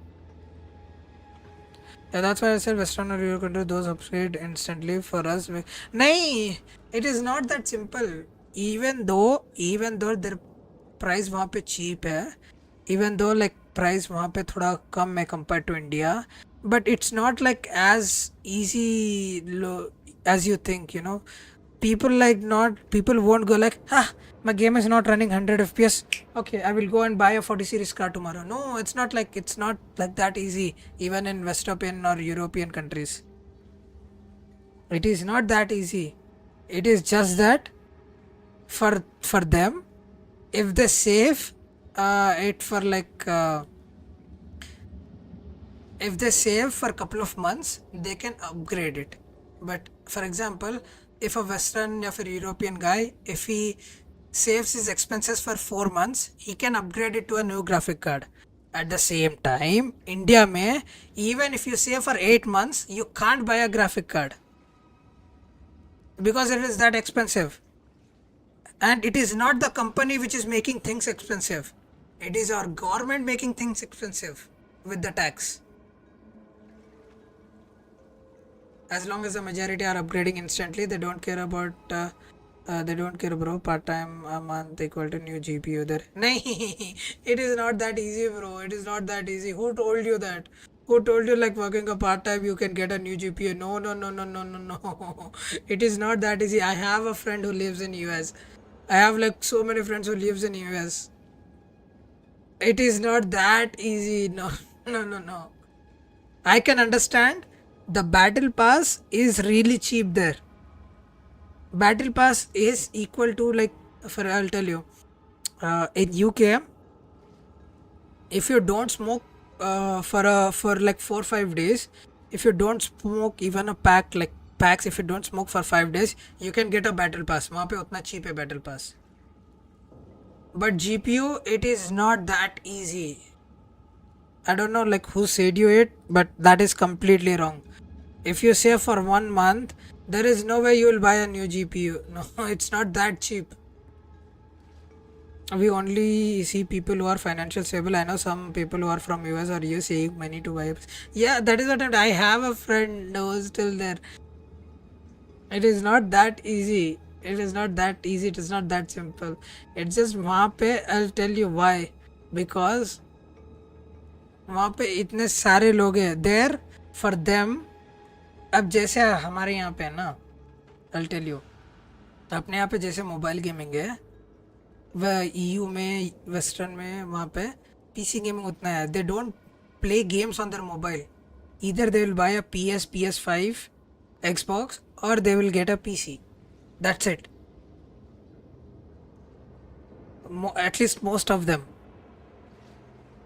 That's why I said Western or Euro country those upgrade instantly for us. नहीं, it is not that simple. Even though their price वहाँ पे cheap है, even though like price वहाँ पे थोड़ा कम है compared to India, but it's not like as easy as you think. You know, people won't go like my game is not running 100 FPS. Okay, I will go and buy a 40 series car tomorrow. No, it's not like that easy. Even in Western or European countries, it is not that easy. It is just that for them, if they save it for like if they save for a couple of months, they can upgrade it. But for example, if a Western or a European guy, if he saves his expenses for 4 months, he can upgrade it to a new graphic card. At the same time, India mein, even if you save for 8 months, you can't buy a graphic card because it is that expensive. And it is not the company which is making things expensive. It is our government making things expensive with the tax. As long as the majority are upgrading instantly, they don't care about they don't care, bro. Part time a month equal to new GPU there. Nahi, it is not that easy, bro. It is not that easy. Who told you that? Who told you like working a part time you can get a new GPU? No, no, no, no, no, no, no. It is not that easy. I have a friend who lives in US. I have like so many friends who lives in US. It is not that easy. No, no, no, no. I can understand the battle pass is really cheap there. Battle pass is equal to like, for I'll tell you, in UK, if you don't smoke for like 4 or 5 days, if you don't smoke even a pack like packs, if you don't smoke for 5 days, you can get a battle pass. वहाँ पे उतना cheap है battle pass. But GPU, it is not that easy. I don't know like who said you it, but that is completely wrong. If you save for 1 month, there is no way you will buy a new GPU. No, it's not that cheap. We only see people who are financial stable. I know some people who are from US or you saving money to buy. Yeah, that is what I have a friend who is still there. It is not that easy. It is not that easy. It is not that simple. It's just वहाँ पे I'll tell you why. Because वहाँ पे इतने सारे लोग हैं. There for them. अब जैसे हमारे यहाँ पे है ना, I'll tell you. अपने यहाँ पे जैसे मोबाइल गेमिंग है, वह EU में, वेस्टर्न में वहाँ पे PC गेमिंग उतना है. They don't play games on their mobile. Either they will buy a PS, PS5, Xbox, or they will get a PC. That's it. At least most of them.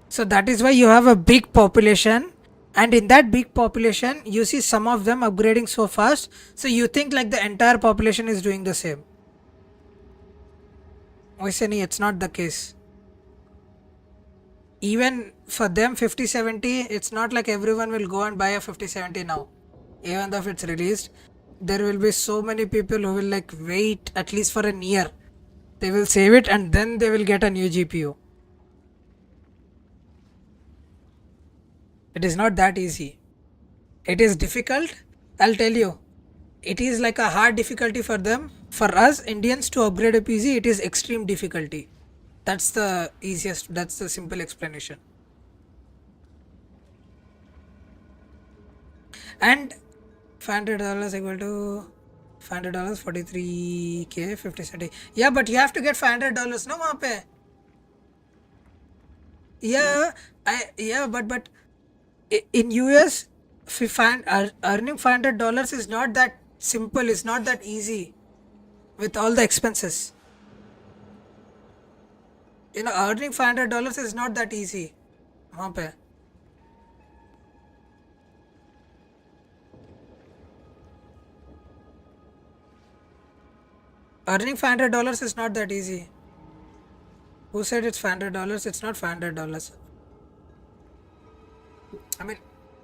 So that is why you have a big population, and in that big population you see some of them upgrading so fast, so you think like the entire population is doing the same. It's not the case. Even for them 5070, it's not like everyone will go and buy a 5070 now. Even though if it's released, there will be so many people who will like wait at least for a year. They will save it and then they will get a new GPU. It is not that easy. It is difficult. I'll tell you. It is like a hard difficulty for them. For us Indians to upgrade a PC, it is extreme difficulty. That's the easiest, that's the simple explanation. And $500 equal to $500, 43k, 5070. Yeah, but you have to get $500, no, वहाँ पे. Yeah, but in US, earning $500 is not that simple. It's not that easy with all the expenses. You know, earning $500 is not that easy. वहाँ पे. Earning $500 is not that easy. Who said it's $500? It's not $500. I mean,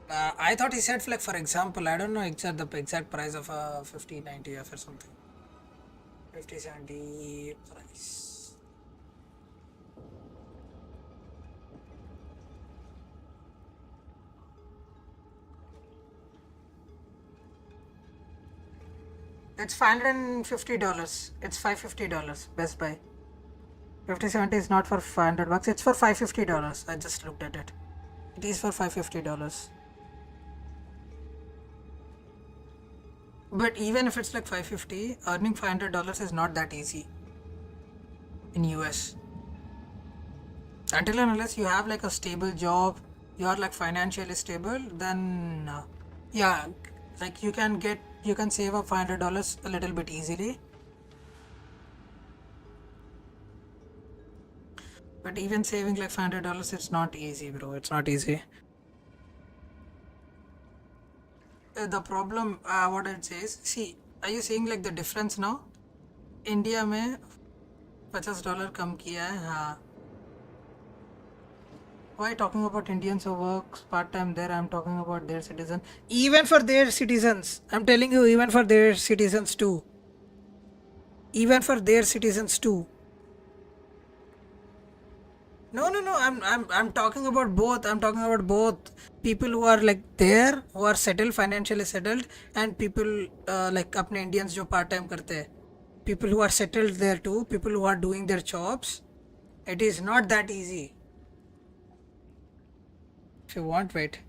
I thought he said like for example, I don't know the exact price of a 5090F or something. 5070 price. It's $550. It's $550. Best Buy. 5070 is not for $500. It's for $550. I just looked at it. It is for $550. But even if it's like $550, earning $500 is not that easy in US. Until and unless you have like a stable job, you are like financially stable, then yeah, like you can save up $500 a little bit easily. But even saving like $500, it's not easy, bro. It's not easy. the problem, what it says, see, are you seeing like the difference now? India में $50 कम किया है, हाँ. Why talking about Indians who work part-time there? I'm talking about their citizens. Even for their citizens, I'm telling you, even for their citizens too. Even for their citizens too. No, I'm talking about both. I'm talking about both people who are like there, who are settled, financially settled, and people like अपने Indians जो part-time करते हैं. People who are settled there too. People who are doing their jobs. It is not that easy. If you want, wait.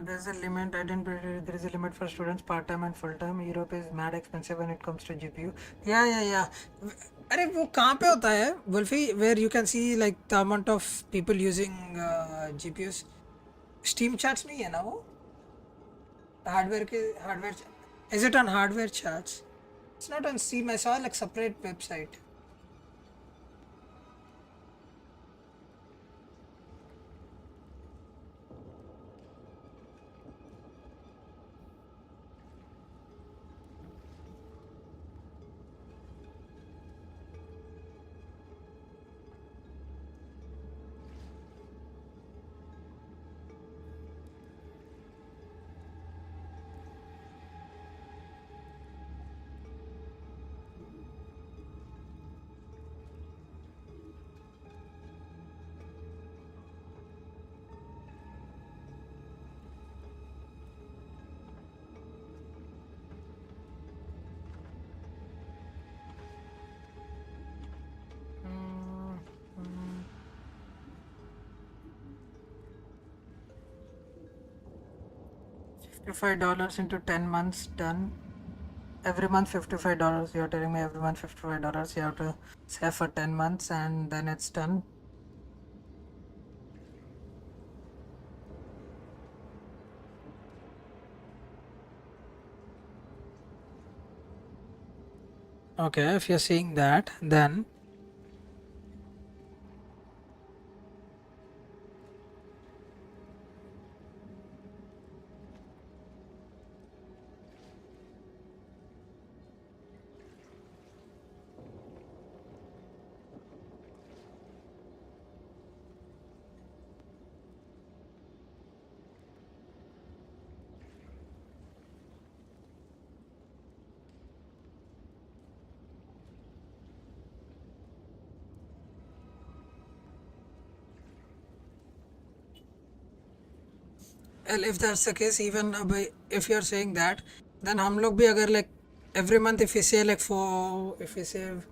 There's a limit. I didn't. There is a limit for students part-time and full-time. Europe is mad expensive when it comes to GPU. Yeah. अरे वो कहाँ पे होता है Wolfie, where you can see like the amount of people using GPUs? Steam charts नहीं है ना वो? Hardware. Is it on hardware charts? It's not on Steam. I saw like separate website. $55 into 10 months done. Every month $55. You're telling me every month $55 you have to save for 10 months and then it's done. Okay, if you're seeing that, then well, if that's the case, even if you're saying that, then हम लोग भी अगर like every month if we say like if we save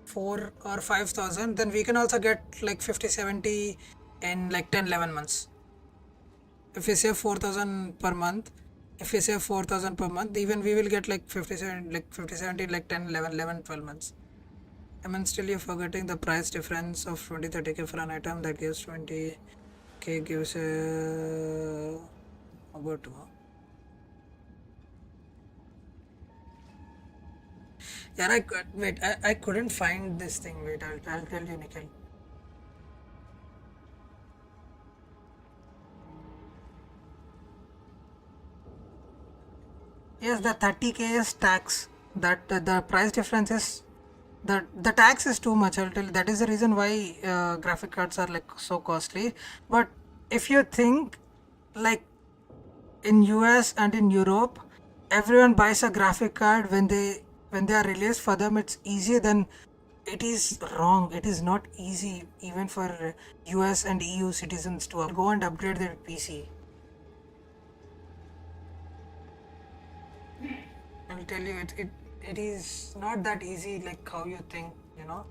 4 or 5,000, then we can also get like 50-70 in like 10-11 months. If we save 4,000 per month, if we save 4,000 per month, even we will get like 50-70 like 10-11-12 months. I mean, still you're forgetting the price difference of 20-30k for an item that gives 20k gives about 2. Yeah, I couldn't find this thing. Wait, I'll tell you, Nikhil. Yes, the 30k is tax. That the price difference is the tax is too much. I'll tell you. That is the reason why graphic cards are like so costly. But if you think like in US and in Europe, everyone buys a graphic card when they are released. For them it's easy, then it is wrong. It is not easy even for US and EU citizens to go and upgrade their PC. I'll tell you, it is not that easy like how you think, you know.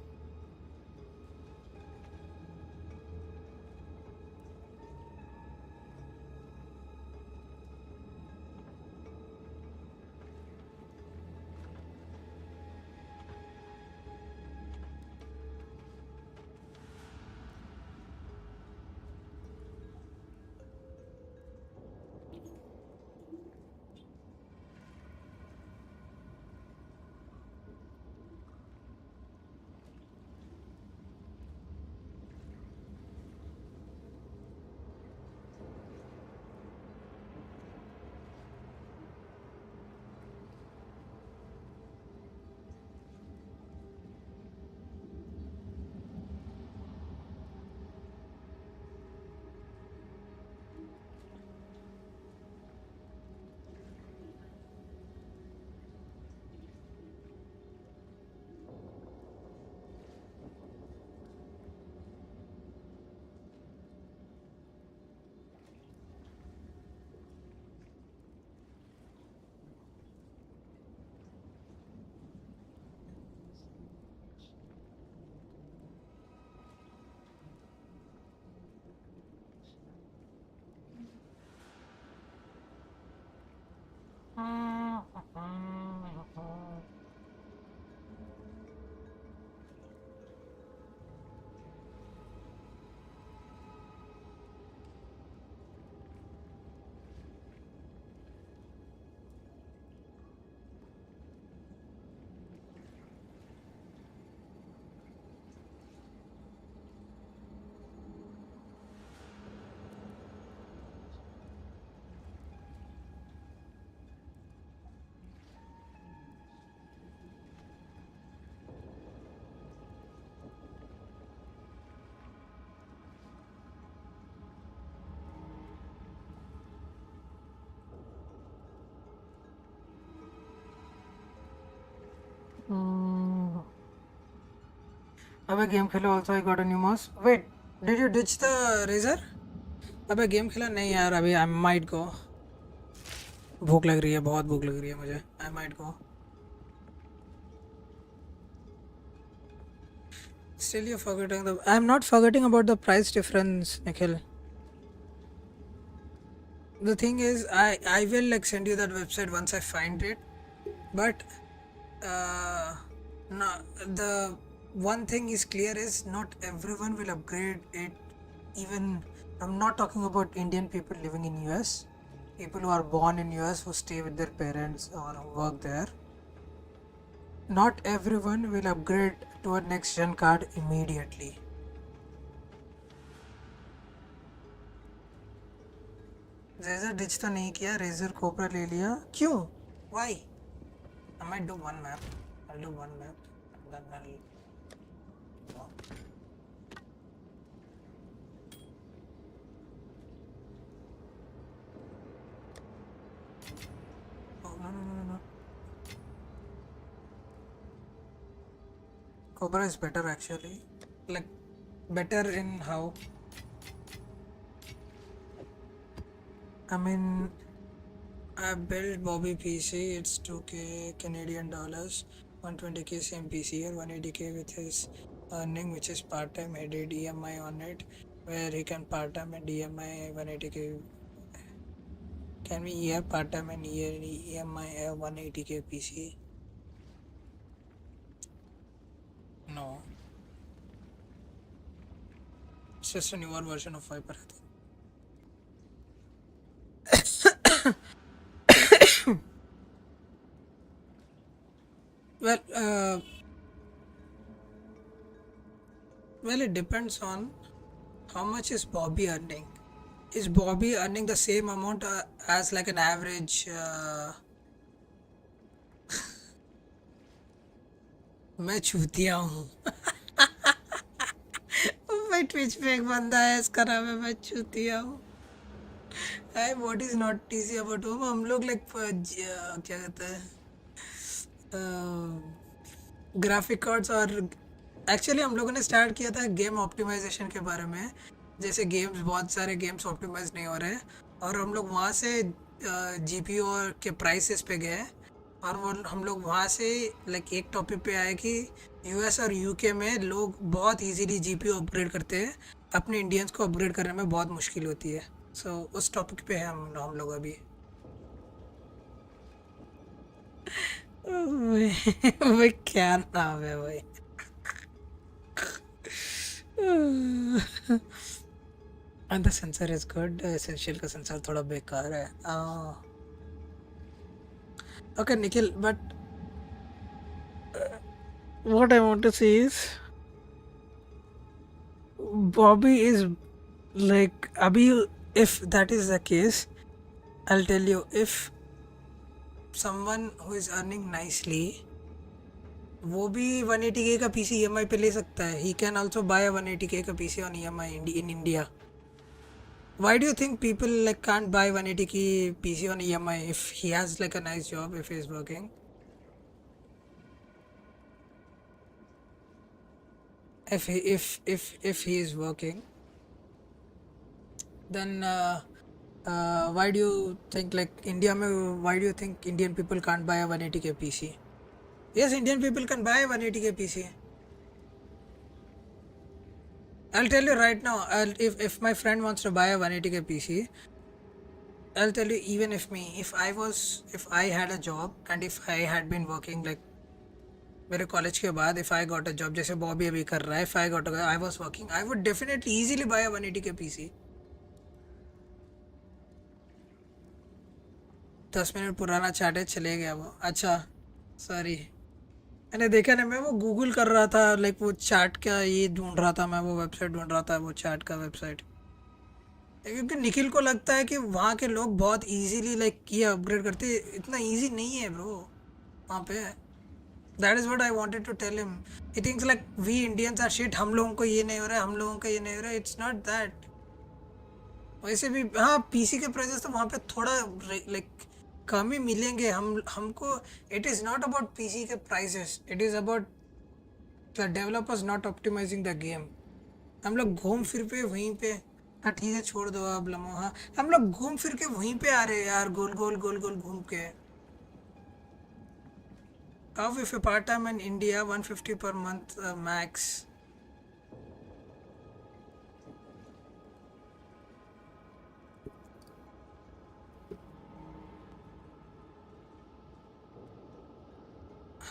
अबे game खेला also I got a new mouse. Wait, did you ditch the razor? अबे game खेला नहीं यार अभी I might go. भूख लग रही है, बहुत भूख लग रही है मुझे. I might go. Still you're forgetting the. I'm not forgetting about the price difference, Nikhil. The thing is, I will like send you that website once I find it, but no, the one thing is clear is not everyone will upgrade it. Even I'm not talking about Indian people living in US, people who are born in US who stay with their parents or work there. Not everyone will upgrade to a next gen card immediately. Razer ditch तो नहीं किया, razor cobra ले लिया. क्यों? Why? I might do one map. I'll do one map and then I'll go. Oh no. Cobra is better actually. Like better in how? I mean, I built Bobby PC, it's 2k Canadian dollars, 120k same PC here, 180k with his earning, which is part-time. I did EMI on it, where he can part-time and EMI 180k. Can we hear part-time and EMI 180k PC? No. It's just a newer version of Viper, I think. Well, it depends on how much is Bobby earning. Is Bobby earning the same amount as like an average? मैं चूतिया हूँ. भाई Twitch पे एक बंदा है, इसका नाम है मैं चूतिया हूँ. What is not easy about home? हम लोग like क्या कहते हैं ग्राफिक कार्ड्स और एक्चुअली हम लोगों ने स्टार्ट किया था गेम ऑप्टिमाइजेशन के बारे में. जैसे गेम्स, बहुत सारे गेम्स ऑप्टिमाइज नहीं हो रहे हैं और हम लोग वहाँ से जीपीयू के प्राइसेस पे गए और वो हम लोग वहाँ से लाइक एक टॉपिक पे आए कि यूएस और यूके में लोग बहुत इजीली जीपीयू अपग्रेड करते हैं, अपने इंडियंस को अपग्रेड करने में बहुत मुश्किल होती है. सो उस टॉपिक पे है हम लोग अभी. भाई क्या नाम है भाई. And the sensor is good. Essential का सेंसर थोड़ा बेकार है. Okay, Nikhil, but what I want to say is Bobby is like abhi. If that is the case, I'll tell you, if someone who is earning nicely, वो भी 180k का PC EMI पे ले सकता है. He can also buy a 180k का PC on EMI in India. Why do you think people like can't buy 180k PC on EMI if he has like a nice job, if he's working? If he is working, then why do you think like India mein, why do you think Indian people can't buy a 180k PC? Yes, Indian people can buy a 180k PC. I'll tell you right now, if my friend wants to buy a 180k PC, I'll tell you, even if I had a job and if I had been working like मेरे college के बाद, if I got a job जैसे बॉबी अभी कर रहा है, if I was working, I would definitely easily buy a 180k PC. 10 minute पुराना chat है, चले गया वो. अच्छा सॉरी, मैंने देखा ना, मैं वो गूगल कर रहा था लाइक वो चैट का ये ढूंढ रहा था, मैं वो वेबसाइट ढूंढ रहा था, वो चैट का वेबसाइट. क्योंकि निखिल को लगता है कि वहाँ के लोग बहुत इजीली लाइक ये अपग्रेड करते. इतना इजी नहीं है ब्रो वहाँ पे. That is what I wanted to tell him. He thinks like we Indians are shit, हम लोगों को ये नहीं हो रहा है, हम लोगों का ये नहीं हो रहा है. It's not that. वैसे भी हाँ, पीसी के प्राइसेस तो वहाँ पे थोड़ा लाइक कम ही मिलेंगे हमको. It is not about PC के prices, it is about the developers not optimising the game. हम लोग घूम फिर पे वहीं पे, हाँ ठीक है छोड़ दो अब लमो. हाँ, हम लोग घूम फिर के वहीं पे आ रहे हैं यार, गोल गोल गोल गोल घूम के. अब if A part time in India 150 per month max.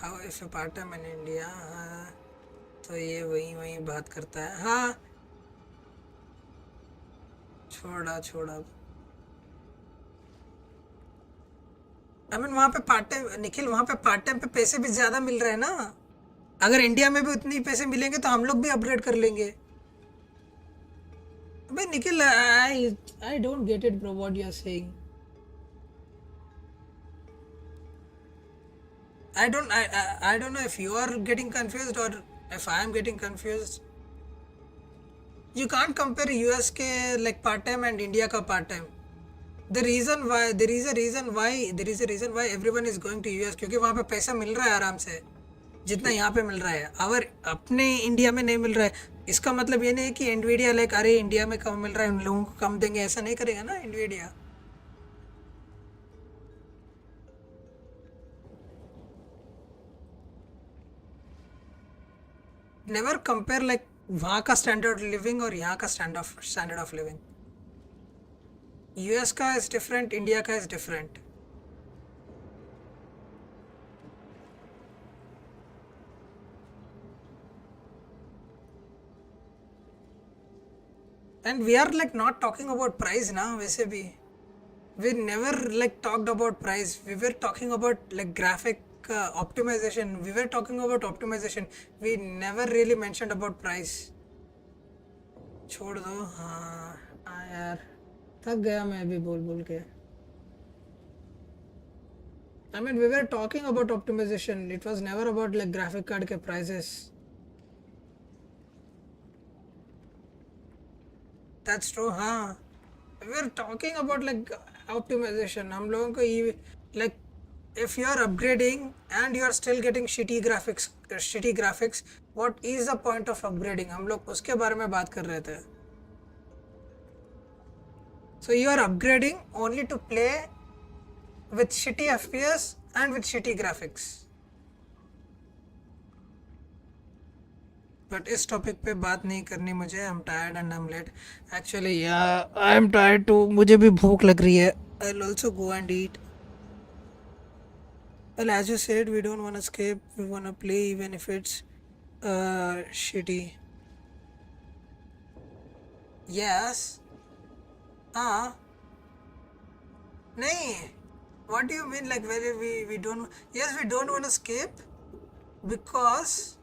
How if A part time in India. हाँ तो ये वही बात करता है. हाँ छोड़ा. आई मीन वहाँ पे पार्ट टाइम, निखिल वहाँ पे पार्ट टाइम पे पैसे भी ज़्यादा मिल रहे हैं ना. अगर इंडिया में भी उतनी पैसे मिलेंगे तो हम लोग भी अपग्रेड कर लेंगे. भाई Nikhil, I don't get it bro what you are saying. I don't know if you are getting confused or if I am getting confused. You can't compare US के like part time and India का part time. There is a reason why everyone is going to US, क्योंकि वहाँ पे पैसा मिल रहा है आराम से जितना यहाँ पे मिल रहा है. और अपने इंडिया में नहीं मिल रहा है. इसका मतलब ये नहीं कि एनवीडिया लाइक अरे इंडिया में कम मिल रहा है उन लोगों को कम देंगे, ऐसा नहीं करेगा ना एनवीडिया. नेवर कंपेयर लाइक वहाँ का स्टैंडर्ड लिविंग और यहाँ का स्टैंडर्ड ऑफ लिविंग. यूएस का इज डिफरेंट, इंडिया का is different. And we are like not talking about price ना. वैसे भी we never like talked about price. We were talking about like graphic optimization. We were talking about optimization. We never really mentioned about price. छोड़ दो. हाँ यार थक गया मैं अभी बोल के. I mean we were talking about optimization. It was never about like graphic card के prices. That's true. हाँ we were talking about like optimization. हम लोगों को ये like if you are upgrading and you are still getting shitty graphics, what is the point of upgrading? हम लोग उसके बारे में बात कर रहे थे. So you are upgrading only to play with shitty FPS and with shitty graphics. But इस टॉपिक पे बात नहीं करनी मुझे. I'm tired and I'm late. Actually, yeah, I'm tired too. मुझे भी भूख लग रही है. I'll also go and eat. Well, as you said, we don't want to escape. We want to play even if it's shitty. Yes. नहीं. What do you mean? Like whether we don't? Yes, we don't want to escape because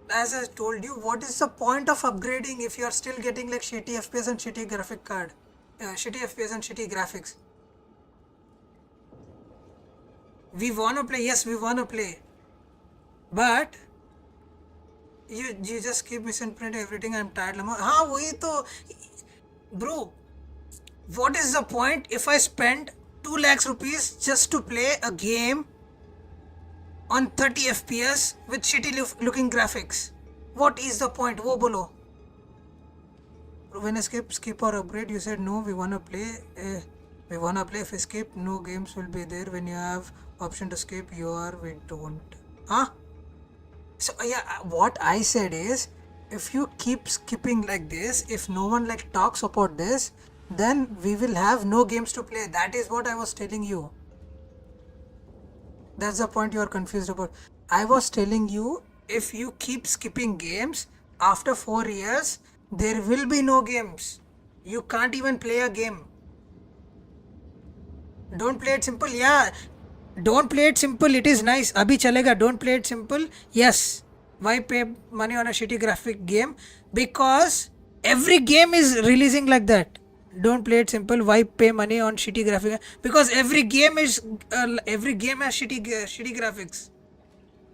as I told you, what is the point of upgrading if you are still getting like shitty FPS and shitty graphic card, shitty FPS and shitty graphics? We wanna play, yes, we wanna play, but you just keep misinterpreting everything. I'm tired. हाँ वही तो, bro. What is the point if I spend 2 lakhs rupees just to play a game on 30 FPS with shitty looking graphics? What is the point? वो बोलो. When I skip or upgrade, you said no, we wanna play. We wanna play. If we skip, no games will be there. When you have option to skip, we don't. Huh? So yeah, what I said is, if you keep skipping like this, if no one like talks about this, then we will have no games to play. That is what I was telling you. That's the point you are confused about. I was telling you, if you keep skipping games, after 4 years, there will be no games. You can't even play a game. Don't play it simple. Yeah, don't play it simple. It is nice. Abhi chalega. Don't play it simple. Yes. Why pay money on a shitty graphic game? Because every game is releasing like that. Don't play it simple. Why pay money on shitty graphics? Because every game has shitty graphics.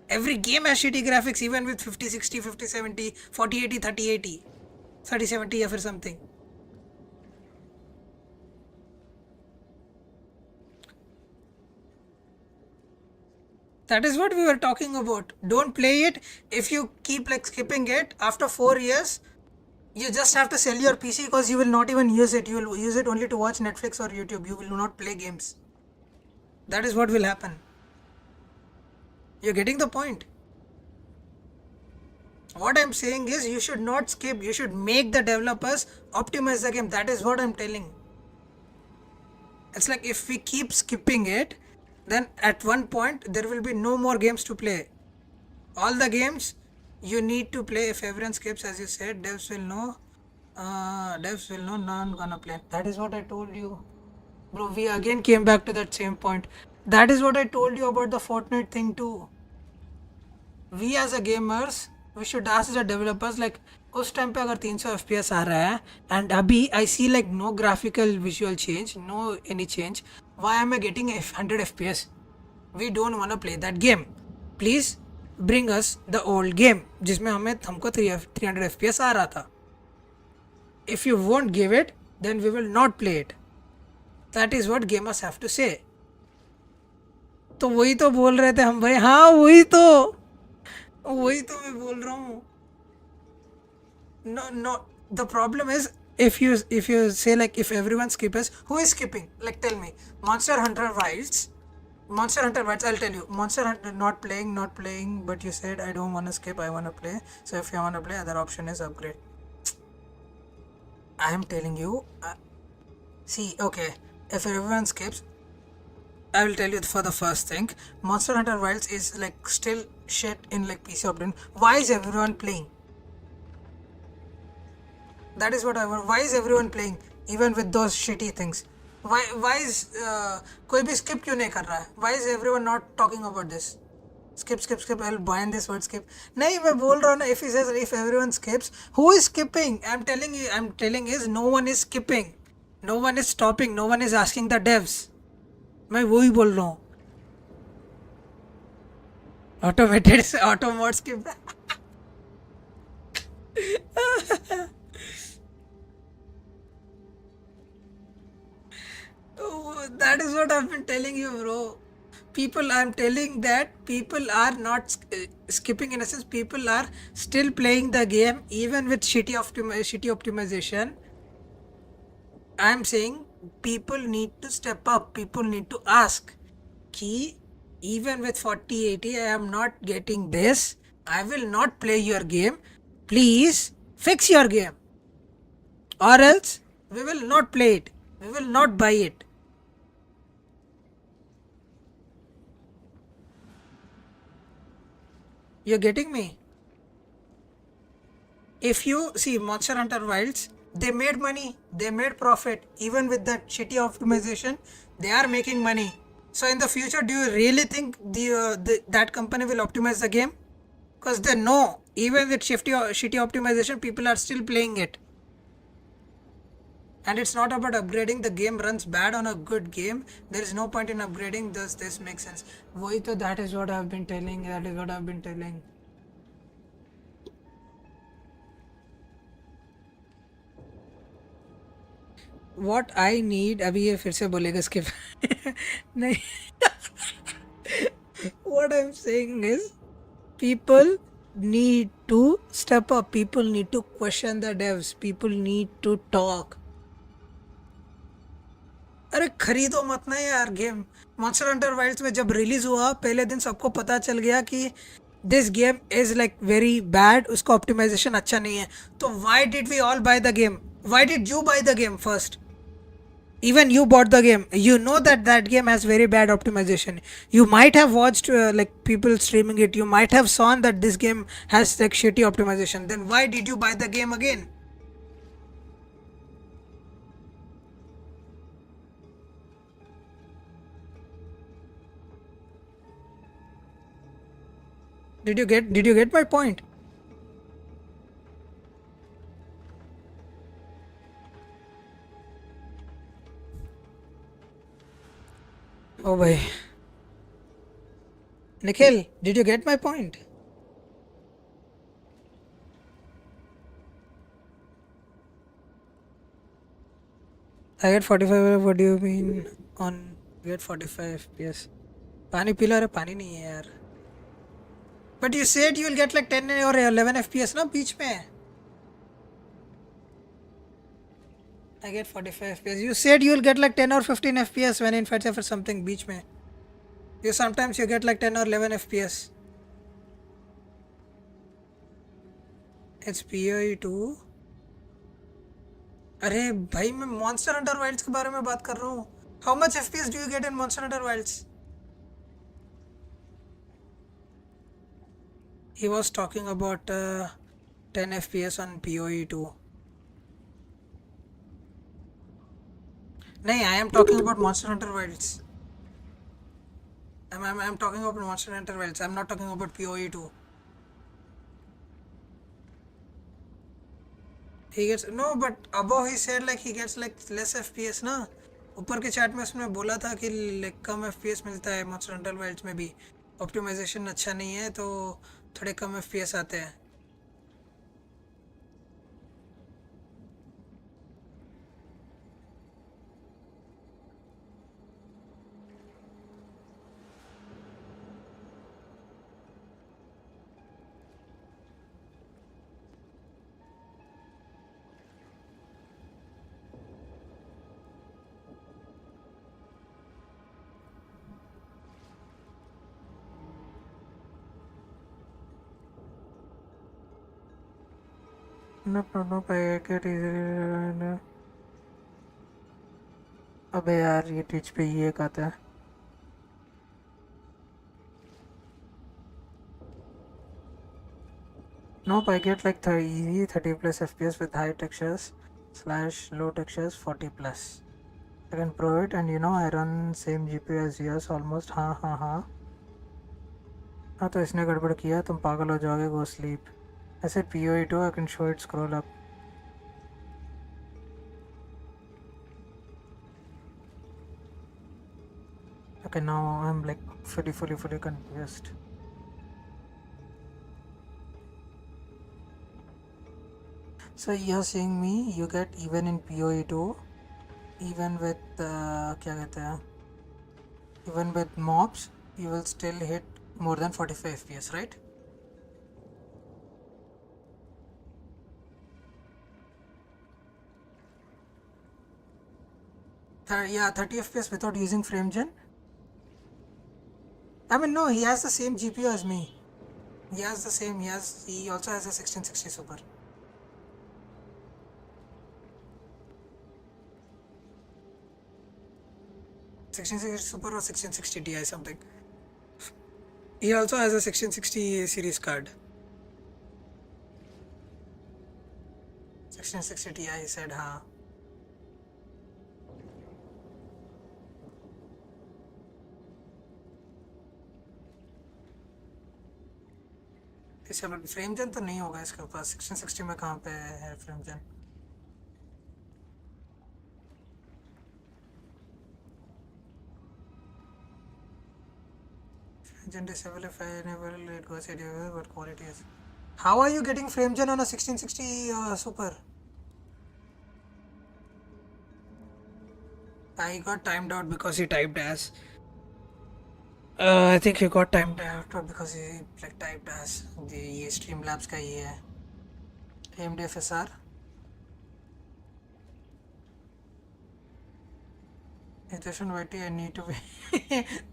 Every game has shitty graphics, even with 50, 60, 50, 70, 40, 80, 30, 80, 30, 70 or something. That is what we were talking about. Don't play it. If you keep like skipping it, after 4 years, you just have to sell your PC because you will not even use it. You will use it only to watch Netflix or YouTube. You will not play games. That is what will happen. You're getting the point. What I'm saying is, you should not skip. You should make the developers optimize the game. That is what I'm telling. It's like if we keep skipping it, then at one point there will be no more games to play. All the games you need to play. If everyone skips, as you said, devs will know. None gonna play. That is what I told you, bro. We again came back to that same point. That is what I told you about the Fortnite thing too. We as a gamers, we should ask the developers like, उस time पे अगर 300 FPS आ रहा है and अभी I see like no graphical visual change, no any change, why am I getting 100 FPS? We don't wanna play that game. Please bring us the old game जिसमें हमको 300 FPS आ रहा था. If you won't give it, then we will not play it. That is what gamers have to say. तो वही तो बोल रहे थे हम भाई. हाँ वही तो मैं बोल रहा हूँ. No, the problem is, if you say like, if everyone skips, who is skipping? Like tell me. Monster Hunter Wilds, I'll tell you. Monster Hunter not playing, but you said I don't want to skip, I want to play. So if you want to play, other option is upgrade. I am telling you, see, okay, if everyone skips, I will tell you for the first thing, Monster Hunter Wilds is like still shit in like PC update. Why is everyone playing? That is what I want. Why is everyone playing even with those shitty things? Why is कोई भी skip क्यों नहीं कर रहा है? Why is everyone not talking about this? Skip. I'll ban this word skip. नहीं मैं बोल रहा हूँ ना. If he says if everyone skips, who is skipping? I'm telling is no one is skipping. No one is stopping. No one is asking the devs. मैं वही बोल रहा हूँ. Automated auto mode skip. That is what I've been telling you, bro. I'm telling that people are not skipping. In a sense, people are still playing the game even with shitty optimization. I'm saying people need to step up. People need to ask. Ki, even with 4080, I am not getting this. I will not play your game. Please fix your game. Or else we will not play it. We will not buy it. You're getting me? If you see Monster Hunter Wilds, they made money, they made profit. Even with that shitty optimization, they are making money. So in the future, do you really think that company will optimize the game? Because they know even with shitty optimization, people are still playing it. And it's not about upgrading. The game runs bad on a good game. There is no point in upgrading. Does this make sense? Wohi to, that is what I've been telling. That is what I've been telling. What I need, अभी ये फिर से बोलेगा skip. नहीं. What I'm saying is, people need to step up. People need to question the devs. People need to talk. अरे खरीदो मत ना यार गेम. मॉन्स्टर हंटर वाइल्ड्स में जब रिलीज हुआ पहले दिन सबको पता चल गया कि this game is like very bad. उसका ऑप्टिमाइजेशन अच्छा नहीं है. तो why did we all buy the game? Why did you buy the game first? Even you bought the game. You know that that game has very bad optimization. You might have watched like people streaming it. You might have seen that this game has like shitty optimization. Then why did you buy the game again? Did you get my point? Oh boy. Nikhil, did you get my point? I get 45. What do you mean on get 45 FPS? पानी पिला रहा, पानी नहीं है यार. But you said you will get like 10 or 11 FPS ना बीच में. I get 45 FPS. You said you will get like 10 or 15 FPS when in fact for something beach mein. You sometimes you get like 10 or 11 FPS. It's POE2. अरे भाई मैं Monster Hunter Wilds के बारे में बात कर रहा हूँ. How much FPS do you get in Monster Hunter Wilds? He was talking about 10 FPS on POE2. No, I am talking about Monster Hunter Wilds. I'm talking about Monster Hunter Wilds. I'm not talking about POE2. He gets no, but above he said like he gets like less FPS ना. ऊपर के chat में उसने बोला था कि like कम FPS मिलता है Monster Hunter Wilds में भी. ऑप्टिमाइजेशन अच्छा नहीं है तो थोड़े कम FPS आते हैं. No, I get easily. अबे यार ये ट्विच पे ये एक आता है. Nope, I get like 30 easy 30 plus FPS with high textures / low textures 40 plus. I can prove it, and you know I run same GPU as yours almost. हाँ तो इसने गड़बड़ किया, तुम पागल हो जाओगे. Go sleep. I said POE2. I can show it. Scroll up. Okay, now I'm like fully confused. So you're saying me you get even in POE2, even with क्या कहते हैं, even with mobs you will still hit more than 45 FPS, right? Yeah, 30 FPS without using frame gen. I mean, no, he has the same GPU as me. He has the same. He also has a 1660 Super. 1660 Super or 1660 Ti something. He also has a 1660 series card. 1660 Ti, he said, huh? Frame जन तो नहीं होगा इसके पास 1660 में कहाँ पे है frame जन Gen disable if I enable it goes anywhere but quality is how are you getting frame gen on a 1660 super I got timed out because he typed as I think he got timed out because he like typed as ये Streamlabs का ये है AMD FSR Iteration YT I need to be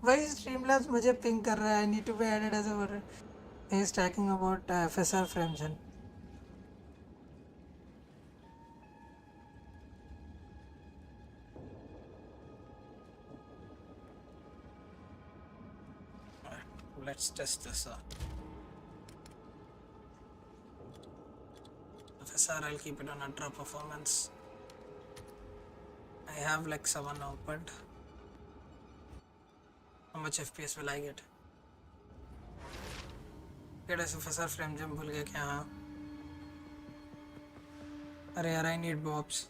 why Streamlabs मुझे ping कर रहा है I need to be added as a word he is talking about FSR frame gen let's test this FSR I'll keep it on ultra performance I have like 7 opened how much FPS will I get get as FSR frame jump भूल गया क्या हाँ अरे यार I need bobs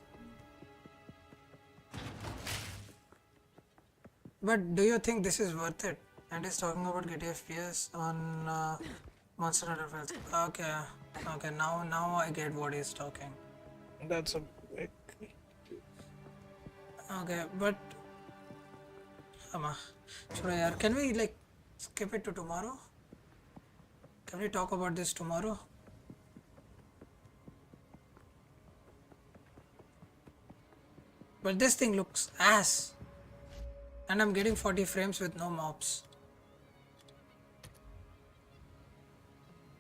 but do you think this is worth it and he's talking about getting FPS on Monster Hunter Fields. Okay, now I get what he's talking. That's a big... Okay, but Shura, can we like skip it to tomorrow? Can we talk about this tomorrow? But this thing looks ass. And I'm getting 40 frames with no mobs.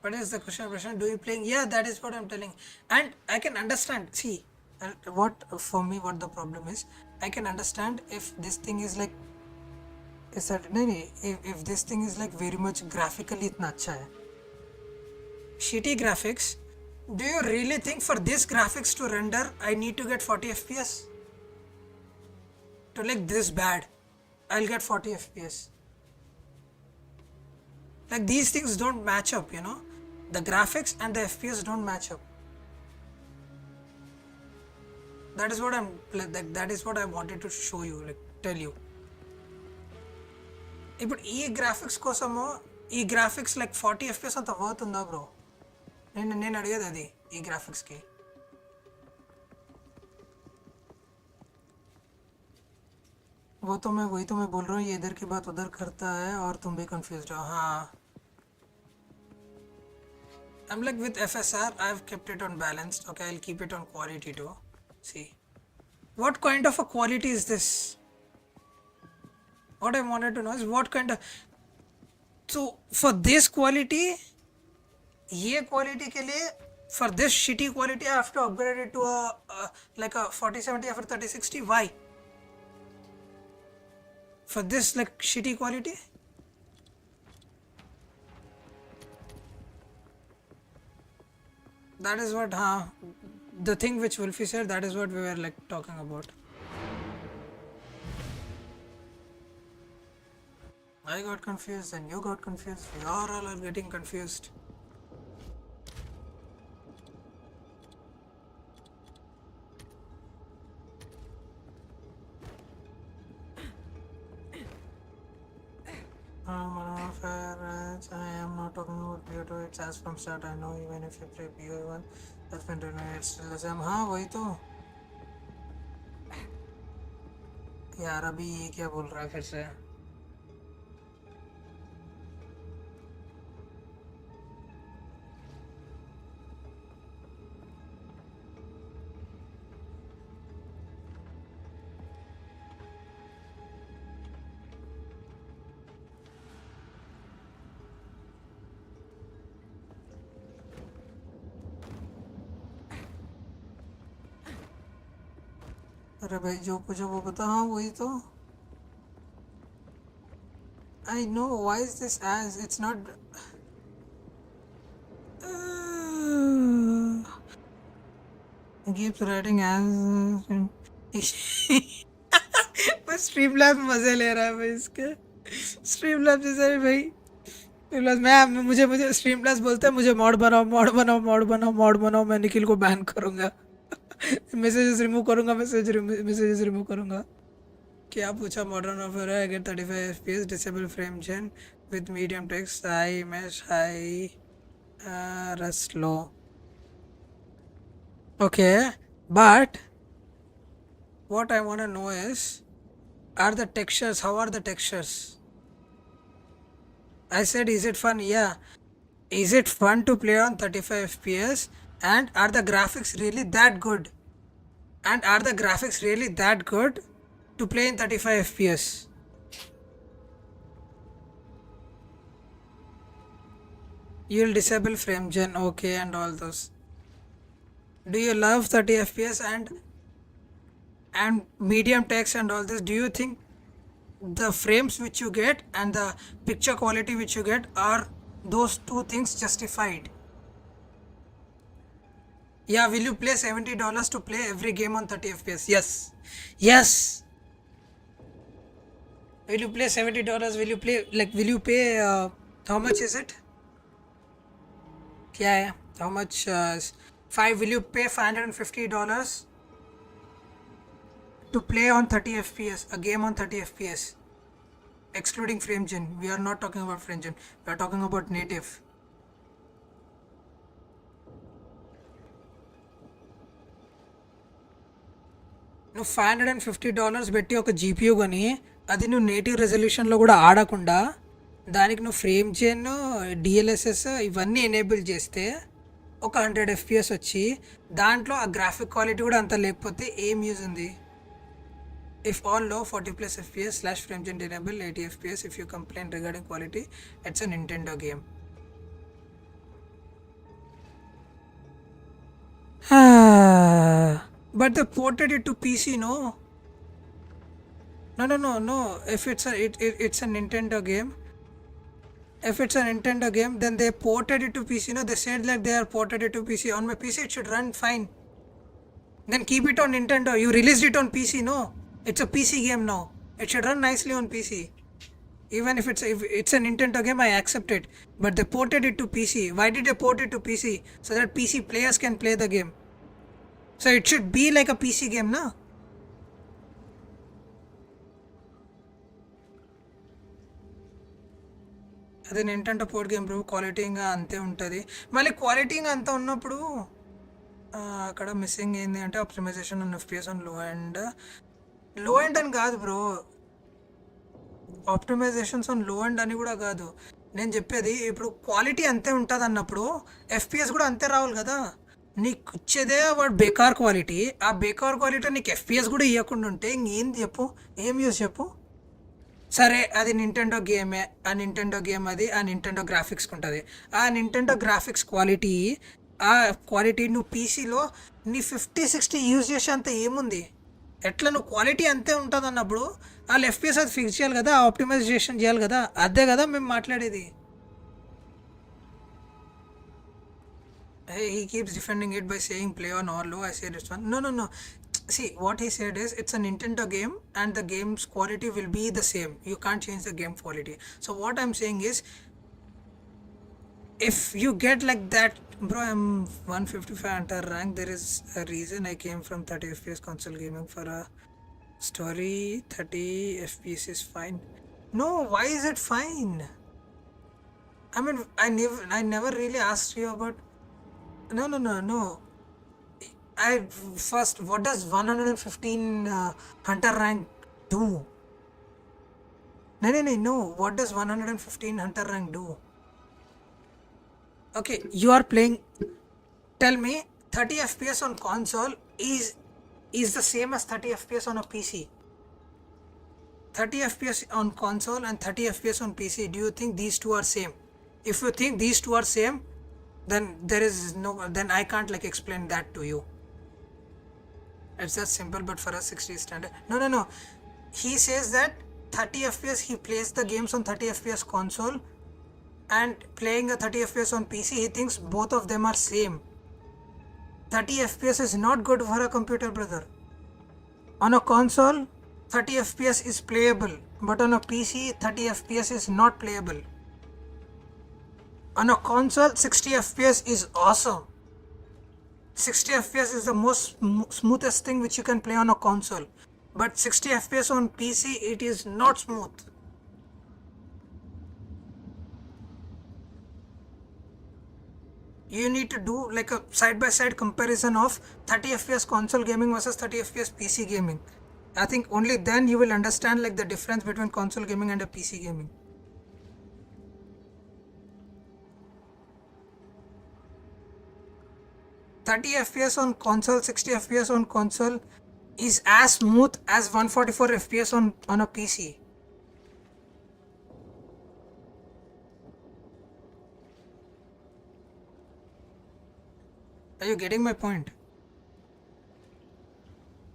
What is the question? Do you playing? Yeah, that is what I'm telling. And I can understand. See, what for me, what the problem is, I can understand if this thing is like, if this thing is like very much graphically itna acha hai. Shitty graphics. Do you really think for this graphics to render, I need to get 40 FPS? To like this bad, I'll get 40 FPS. Like these things don't match up, you know. The graphics and the FPS don't match up. That is what that is what I wanted to show you, like tell you. But graphics kosamo, graphics like 40 FPS anta avutunda bro. నేను అడిగేది అది ఈ graphics కి वो तो मैं बोल रहा हूँ ये इधर की बात उधर करता है और तुम भी कंफ्यूज्ड हो हाँ I'm like with FSR I've kept it on balanced okay I'll keep it on quality too see what kind of a quality is this what I wanted to know is what kind of so for this quality ये quality के लिए for this shitty quality I have to upgrade it to a like a 4070 or 3060 why for this like shitty quality that is what the thing which Wolfie said that is what we were like talking about I got confused and you got confused we all are getting confused I am not talking about PO2 it's as from start I know even if you play PO1 that's been done it's still the same हाँ वही तो यार अभी ये क्या बोल रहा है फिर से अरे भाई जो पूछो वो बता. हाँ वही तो. I know. Why is this as? It's not. Keeps writing as. बस स्ट्रीम लैब मजे ले रहा है भाई इसके. स्ट्रीम लैब जैसे भाई. प्लस मैं मुझे मुझे स्ट्रीम प्लस बोलते हैं मुझे मॉड बनाओ मॉड बनाओ मॉड बनाओ मॉड बनाओ. मैं निखिल को बैन करूंगा. मैसेजेस रिमूव करूंगा. मैसेजेस रिमूव करूंगा. क्या पूछा. मॉडर्न ऑफर है. Get 35 FPS disable frame gen with medium text high mesh high रस low. Okay but what I want to know is, are the textures, how are the textures? I said, is it fun? Yeah. Is it fun to play on 35 FPS? And are the graphics really that good? And are the graphics really that good to play in 35 FPS? You'll disable frame gen, okay, and all those. Do you love 30 FPS and medium text and all this? Do you think the frames which you get and the picture quality which you get, are those two things justified? Yeah, will you pay $70 to play every game on 30 FPS? Yes. Yes. Will you play $70? Will you play, like, will you pay, how much is it? Yeah, how much? Will you pay $550 to play on 30 FPS, a game on 30 FPS, excluding frame gen? We are not talking about frame gen, we are talking about native. నువ్వు $550 పెట్టి ఒక GPU కొని అది నువ్వు native రెజల్యూషన్లో కూడా ఆడకుండా దానికి నువ్వు ఫ్రేమ్ జెన్ డిఎల్ఎస్ఎస్ ఇవన్నీ ఎనేబుల్ చేస్తే ఒక 100 FPS వచ్చి దాంట్లో ఆ గ్రాఫిక్ క్వాలిటీ కూడా అంత లేకపోతే ఏం యూజ్ ఉంది? If all low 40+ FPS / frame gen enable 80 FPS. If you complain regarding quality, it's a Nintendo game. But they ported it to PC, no? No. If it's a Nintendo game. If it's a Nintendo game, then they ported it to PC. No, they said like they are ported it to PC. On my PC, it should run fine. Then keep it on Nintendo. You released it on PC, no? It's a PC game now. It should run nicely on PC. Even if it's a Nintendo game, I accept it. But they ported it to PC. Why did they port it to PC? So that PC players can play the game. So it should be like a PC game, na? అదే Nintendo port game bro. Quality ఇంకా అంతే ఉంటుంది. మళ్ళీ quality ఇంకా అంత ఉన్నప్పుడు అక్కడ missing ఏంది అంటే ఆప్టిమైజేషన్ అండ్ ఎఫ్పిఎస్ ఆన్ లో అండ్ అని కాదు బ్రో. ఆప్టిమైజేషన్స్ ఆన్ లో అండ్ అని కూడా కాదు నేను చెప్పేది. ఇప్పుడు క్వాలిటీ అంతే ఉంటుంది అన్నప్పుడు ఎఫ్పిఎస్ కూడా అంతే రావాలి కదా. నీకు ఇచ్చేదే వాడు బేకార్ క్వాలిటీ. ఆ బేకార్ క్వాలిటీ నీకు ఎఫ్పిఎస్ కూడా ఇవ్వకుండా ఉంటే ఇంకేంది చెప్పు? ఏం యూస్ చెప్పు? సరే అది నింటెండో గేమే. ఆ నింటెండో గేమ్ అది ఆ నింటెండో గ్రాఫిక్స్కి ఉంటుంది. ఆ నింటెండో గ్రాఫిక్స్ క్వాలిటీ ఆ క్వాలిటీ నువ్వు పీసీలో నీ 50-60 యూజ్ చేసే అంత ఏముంది? ఎట్లా నువ్వు క్వాలిటీ అంతే ఉంటుంది అన్నప్పుడు వాళ్ళు ఎఫ్పిఎస్ అది ఫిక్స్ చేయాలి కదా, ఆప్టిమైజేషన్ చేయాలి కదా. అదే కదా మేము మాట్లాడేది. He keeps defending it by saying play on all low. I said it's fun. No. See, what he said is it's a Nintendo game and the game's quality will be the same. You can't change the game quality. So what I'm saying is, if you get like that, bro, I'm 155 under rank. There is a reason I came from 30 FPS console gaming for a story. 30 FPS is fine. No, why is it fine? I mean, I never really asked you about. No. First, what does 115 hunter rank do? No. What does 115 hunter rank do? Okay, you are playing. Tell me, 30 FPS on console is the same as 30 FPS on a PC. 30 FPS on console and 30 FPS on PC. Do you think these two are same? If you think these two are same, then I can't like explain that to you. It's just simple, but for us 60 is standard. No. He says that 30 FPS, he plays the games on 30 FPS console and playing a 30 FPS on PC, he thinks both of them are same. 30 FPS is not good for a computer, brother. On a console, 30 FPS is playable, but on a PC, 30 FPS is not playable. On a console, 60 FPS is awesome. 60 FPS is the most smoothest thing which you can play on a console. But 60 FPS on PC, it is not smooth. You need to do like a side-by-side comparison of 30 FPS console gaming versus 30 FPS PC gaming. I think only then you will understand like the difference between console gaming and a PC gaming. "30 FPS on console, 60 FPS on console is as smooth as 144 FPS on a PC. Are you getting my point?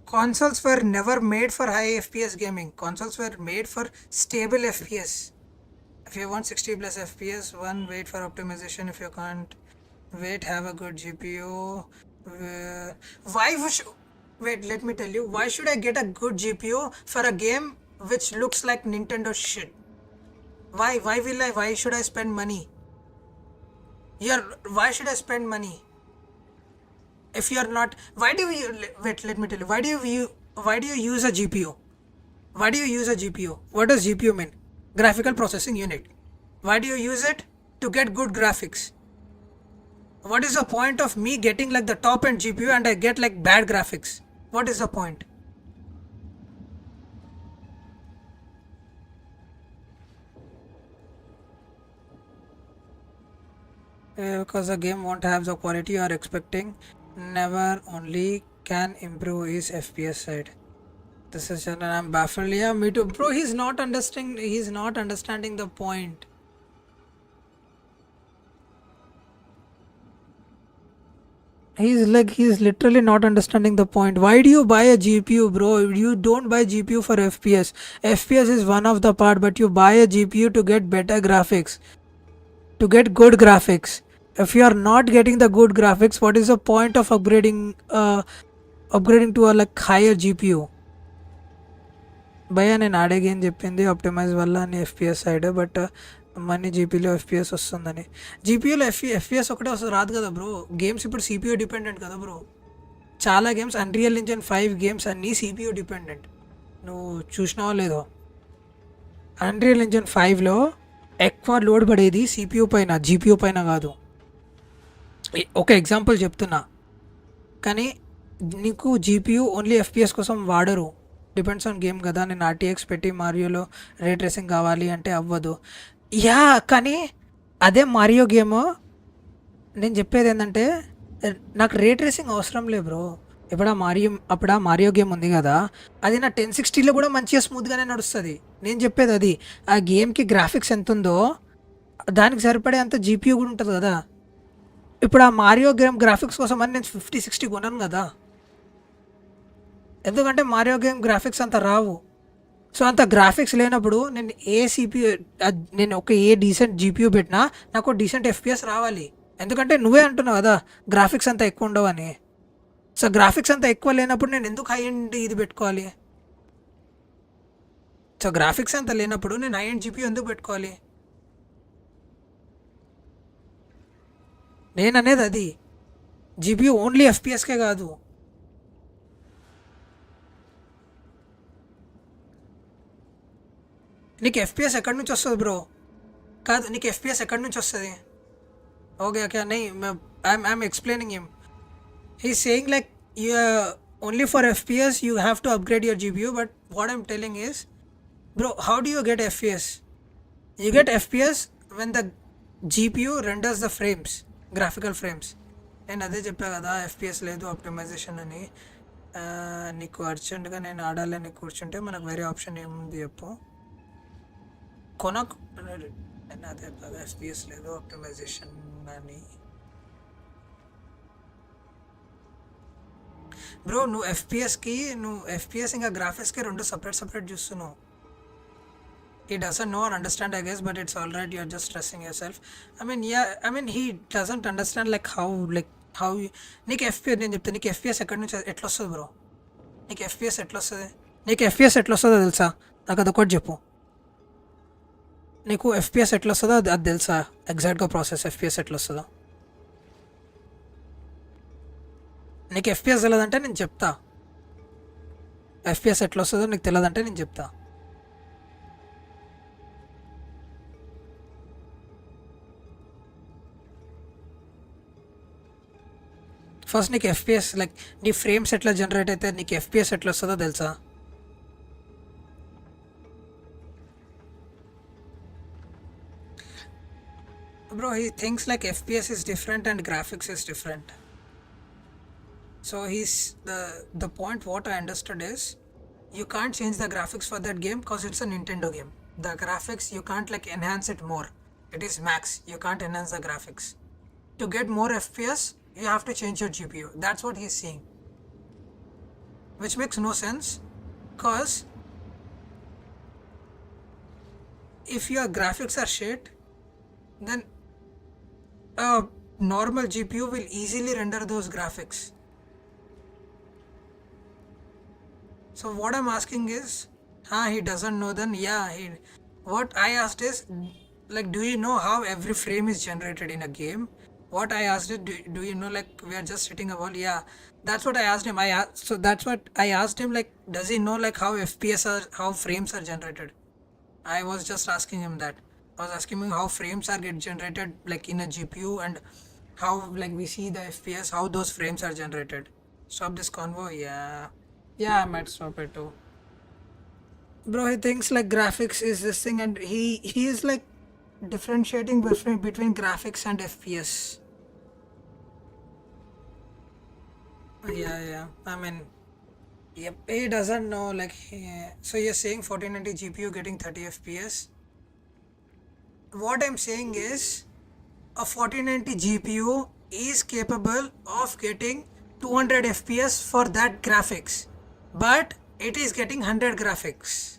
Consoles were never made for high FPS gaming. Consoles were made for stable FPS. If you want 60 plus FPS, one, wait for optimization. If you can't wait, have a good GPU. Wait, let me tell you, why should I get a good GPU for a game which looks like Nintendo shit? Why should I spend money? Why should I spend money? If you're not, wait, let me tell you, why do you use a GPU? Why do you use a GPU? What does GPU mean? Graphical processing unit. Why do you use it? To get good graphics. What is the point of me getting like the top end GPU and I get like bad graphics? What is the point? Because the game won't have the quality you are expecting. Never only can improve his FPS side. This is and I'm baffled. Yeah, me too. Bro, he's not understanding the point. He's literally not understanding the point. Why do you buy a GPU, bro? You don't buy GPU for FPS. FPS is one of the part, but you buy a GPU to get better graphics, to get good graphics. If you are not getting the good graphics, what is the point of upgrading to a like higher GPU? భయ్యా నేను ఆడేగేం చెప్పింది optimise వల్ల అని FPS side, but మనీ జీపీలో FPS వస్తుందని. జీపీయూలో FPS ఒకటే వస్తుంది, రాదు కదా బ్రో. గేమ్స్ ఇప్పుడు CPU డిపెండెంట్ కదా బ్రో. చాలా గేమ్స్, అన్రియల్ ఇంజన్ 5 గేమ్స్ అన్నీ CPU డిపెండెంట్. నువ్వు చూసినావో లేదో, అన్రియల్ ఇంజన్ 5లో ఎక్కువ లోడ్ పడేది CPU పైన, GPU పైన కాదు. ఒక ఎగ్జాంపుల్ చెప్తున్నా, కానీ నీకు GPU ఓన్లీ FPS కోసం వాడరు. డిపెండ్స్ ఆన్ గేమ్ కదా. నేను RTX పెట్టి మారియోలో రే ట్రేసింగ్ కావాలి అంటే అవ్వదు. యా, కానీ అదే మారియో గేమ్, నేను చెప్పేది ఏంటంటే నాకు రే ట్రేసింగ్ అవసరం లేదు బ్రో. అప్పుడు ఆ మారియో గేమ్ ఉంది కదా, అది నా 1060లో కూడా మంచిగా స్మూత్గానే నడుస్తుంది. నేను చెప్పేది అది, ఆ గేమ్కి గ్రాఫిక్స్ ఎంత ఉందో దానికి సరిపడే అంత GPU కూడా ఉంటుంది కదా. ఇప్పుడు ఆ మారియో గేమ్ గ్రాఫిక్స్ కోసం అని నేను 5060 కొన్నాను కదా, ఎందుకంటే మారియో గేమ్ గ్రాఫిక్స్ అంత రావు. సో అంత గ్రాఫిక్స్ లేనప్పుడు నేను ఏ డీసెంట్ GPU పెట్టినా నాకు డీసెంట్ FPS రావాలి. ఎందుకంటే నువ్వే అంటున్నావు కదా గ్రాఫిక్స్ అంత ఎక్కువ ఉండవని. సో గ్రాఫిక్స్ అంత ఎక్కువ లేనప్పుడు నేను ఎందుకు హై ఎండ్ ఇది పెట్టుకోవాలి? సో గ్రాఫిక్స్ అంత లేనప్పుడు నేను హై ఎండ్ GPU ఎందుకు పెట్టుకోవాలి? నేను అనేది అది, GPU ఓన్లీ FPSకే కాదు. నీకు FPS ఎక్కడి నుంచి వస్తుంది బ్రో? కాదు, నీకు FPS ఎక్కడి నుంచి వస్తుంది? Okay I'm explaining him. He saying like only for FPS you have to upgrade your GPU, but what I'm telling is, bro, how do you get FPS? You get FPS when the GPU renders the frames, graphical frames. నేను అదే చెప్పా కదా FPS లేదు optimisation అని. నీకు అర్జెంట్గా నేను ఆడాలని కూర్చుంటే మనకు వేరే ఆప్షన్ ఏముంది చెప్పు? నేను అదే కదా FPS లేదు ఆప్టిమైజేషన్ అని. బ్రో నువ్వు ఎఫ్పిఎస్ ఇంకా గ్రాఫిక్స్కి రెండు సపరేట్ చూస్తున్నావు. He doesn't know or understand, I guess, but it's alright. You're just stressing yourself. He doesn't understand how నీకు ఎఫ్పిఎస్ నేను చెప్తాను. నీకు ఎఫ్పిఎస్ ఎక్కడి నుంచి ఎట్లా వస్తుంది బ్రో? నీకు ఎఫ్పిఎస్ ఎట్లా వస్తుందో తెలుసా? నాకు అదొకటి చెప్పు. నీకు ఎఫ్పిఎస్ ఎట్లా వస్తుందో అది తెలుసా? ఎగ్జాక్ట్గా ప్రాసెస్ ఎఫ్పిఎస్ ఎట్లా వస్తుందో నీకు ఎఫ్పిఎస్ తెలియదంటే నేను చెప్తా. ఎఫ్పిఎస్ ఎట్లా వస్తుందో నీకు తెలియదంటే నేను చెప్తా. ఫస్ట్ నీకు ఎఫ్పిఎస్ నీ ఫ్రేమ్స్ ఎట్లా జనరేట్ అయితే నీకు ఎఫ్పిఎస్ ఎట్లా వస్తుందో తెలుసా? Bro, he thinks FPS is different and graphics is different. So the point what I understood is you can't change the graphics for that game because it's a Nintendo game. The graphics you can't enhance it more. It is max. You can't enhance the graphics. To get more FPS, you have to change your GPU. That's what he's saying. Which makes no sense because if your graphics are shit, then a normal GPU will easily render those graphics. So what I'm asking is, he doesn't know then, what I asked is, do you know how every frame is generated in a game? What I asked is, do you know we are just hitting a wall? Yeah, that's what I asked him. So that's what I asked him, does he know how how frames are generated? I was just asking him that. I was asking him how frames are get generated in a GPU and how we see the FPS, how those frames are generated. Stop this convo. Yeah, I might stop it too. Bro, he thinks graphics is this thing and he is differentiating between graphics and FPS. Yeah. Yep, he doesn't know so you're saying 1490 GPU getting 30 FPS? What I'm saying is a 1490 GPU is capable of getting 200 FPS for that graphics, but it is getting 100 graphics.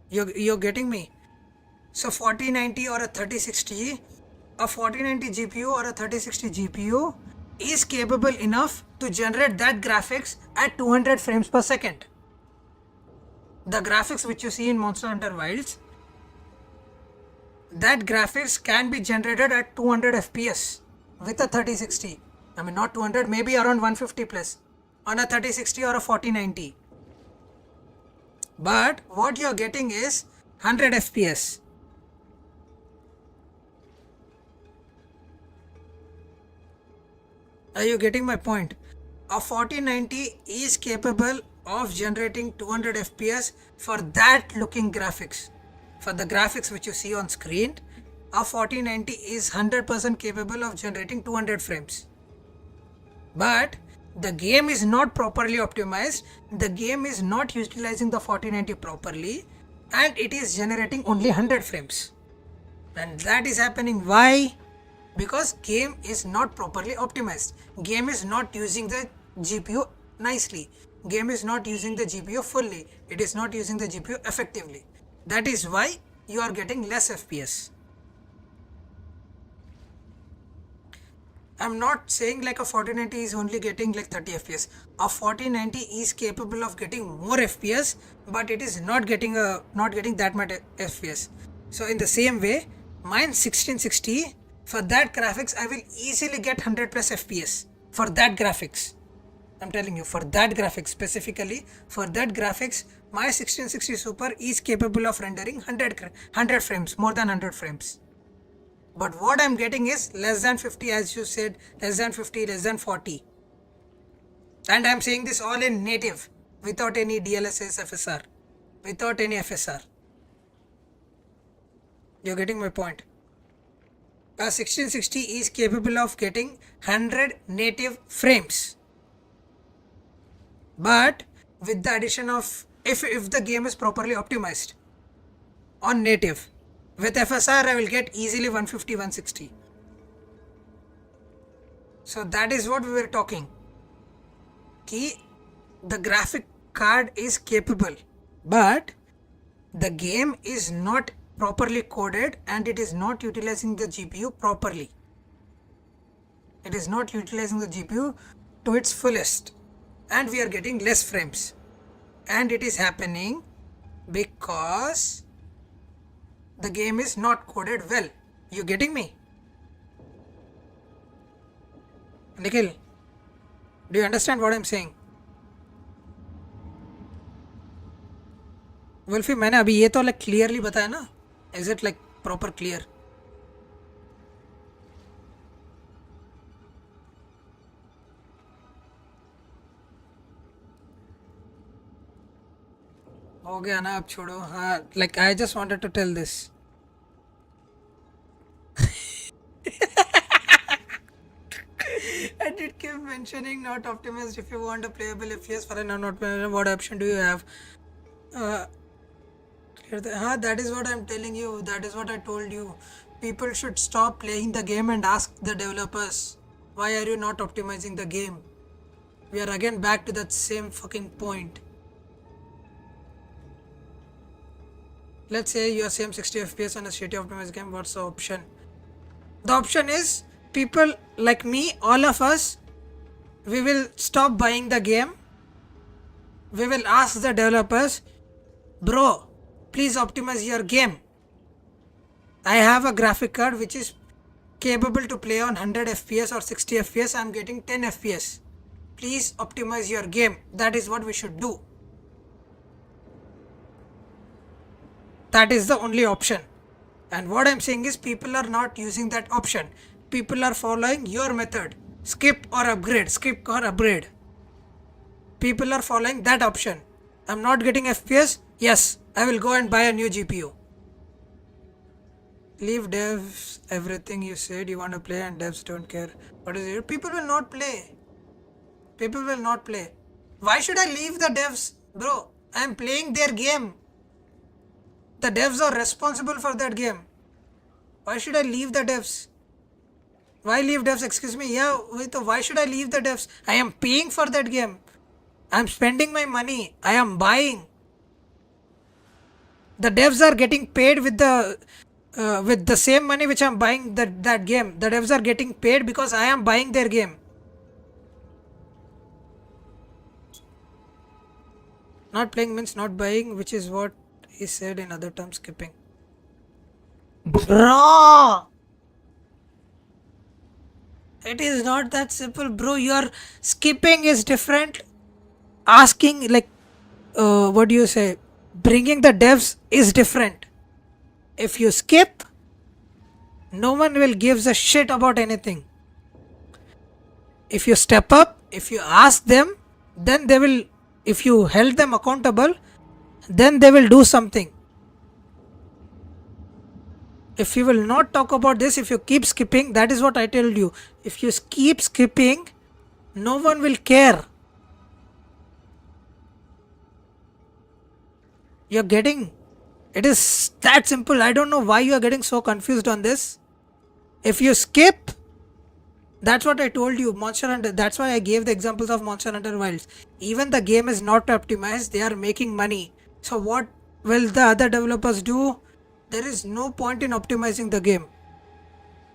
You're getting me? So 4090 or a 3060, a 4090 GPU or a 3060 GPU is capable enough to generate that graphics at 200 frames per second. The graphics which you see in Monster Hunter Wilds, that graphics can be generated at 200 FPS with a 3060. Not 200, maybe around 150 plus on a 3060 or a 4090. But what you're getting is 100 FPS. Are you getting my point? A 4090 is capable of generating 200 FPS for that looking graphics. For the graphics which you see on screen, a 4090 is 100% capable of generating 200 frames. But the game is not properly optimized, the game is not utilizing the 4090 properly, and it is generating only 100 frames. And that is happening. Why? Because game is not properly optimized. Game is not using the GPU nicely. Game is not using the GPU fully. It is not using the GPU effectively. That is why you are getting less FPS. I'm not saying a 4090 is only getting 30 FPS. A 4090 is capable of getting more FPS, but it is not getting that much FPS. So in the same way, mine 1660, for that graphics I will easily get 100 plus FPS for that graphics. I'm telling you, for that graphics, specifically for that graphics, my 1660 Super is capable of rendering 100 frames, more than 100 frames. But what I'm getting is less than 50, as you said, less than 50, less than 40. And I'm saying this all in native, without any DLSS FSR, without any FSR. You're getting my point? A 1660 is capable of getting 100 native frames. But with the addition of, if the game is properly optimized on native, with FSR I will get easily 150, 160. So that is what we were talking. कि the graphic card is capable, but the game is not properly coded and it is not utilizing the GPU properly. It is not utilizing the GPU to its fullest, and we are getting less frames. And it is happening because the game is not coded well. You getting me? Nikhil, do you understand what I'm saying? Wolfie, मैंने अभी ये तो like clearly बताया ना? Is it like proper clear? हो गया ना, अब छोड़ो. हाँ, like I just wanted to tell this. And it kept mentioning not optimized. If you want a playable FPS for a non-optimized, what option do you have? That is what I'm telling you. That is what I told you. People should stop playing the game and ask the developers, why are you not optimizing the game? We are again back to that same fucking point. Let's say you are same 60 FPS on a shitty optimized game. What's the option? The option is people like me, all of us, we will stop buying the game. We will ask the developers, bro, please optimize your game. I have a graphic card which is capable to play on 100 FPS or 60 FPS. I am getting 10 FPS. Please optimize your game. That is what we should do. That is the only option. And what I'm saying is people are not using that option. People are following your method. Skip or upgrade. Skip or upgrade. People are following that option. I'm not getting FPS. Yes, I will go and buy a new GPU. Leave devs everything you said you want to play and devs don't care. What is it? People will not play. People will not play. Why should I leave the devs? Bro, I am playing their game. The devs are responsible for that game. Why should I leave the devs? Why leave devs? Excuse me. Yeah, why should I leave the devs? I am paying for that game. I am spending my money. I am buying. The devs are getting paid with the same money which I am buying that game. The devs are getting paid because I am buying their game. Not playing means not buying, which is what he said in other terms, skipping. Bro! It is not that simple, bro. Your skipping is different. Asking, like, what do you say? Bringing the devs is different. If you skip, no one will give a shit about anything. If you step up, if you ask them, then they will, if you held them accountable, then they will do something. If you will not talk about this, if you keep skipping, that is what I told you. If you keep skipping, no one will care. You're getting, it is that simple. I don't know why you are getting so confused on this. If you skip, that's what I told you, Monster Hunter. That's why I gave the examples of Monster Hunter Wilds. Even the game is not optimized, they are making money. So what will the other developers do? There is no point in optimizing the game.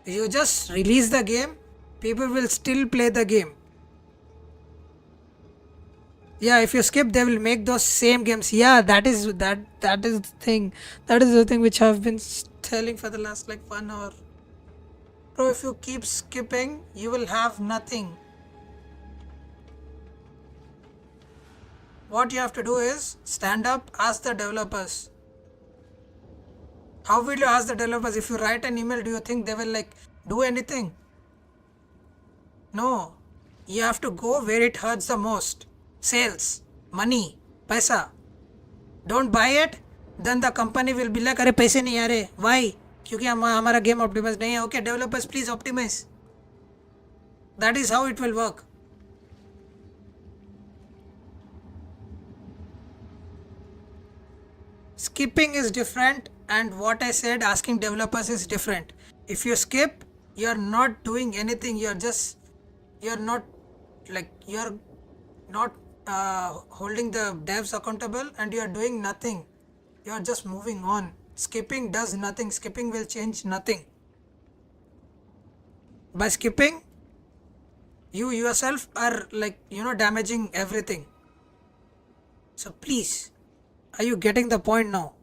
You just release the game, people will still play the game. Yeah, if you skip, they will make those same games. Yeah, that is the thing. That is the thing which I've been telling for the last like 1 hour. Bro, if you keep skipping, you will have nothing. What you have to do is stand up, ask the developers. How will you ask the developers? If you write an email, do you think they will like do anything? No. You have to go where it hurts the most. Sales, money, paisa. Don't buy it, then the company will be like, अरे पैसे नहीं आ रहे. Why? क्योंकि हमारा game optimise नहीं है. Okay, developers, please optimize. That is how it will work. Skipping is different, and what I said, asking developers, is different. If you skip, you are not doing anything. You are not like, you are not holding the devs accountable, and you are doing nothing. You are just moving on. Skipping does nothing. Skipping will change nothing. By skipping, you yourself are like, damaging everything. So please, are you getting the point now?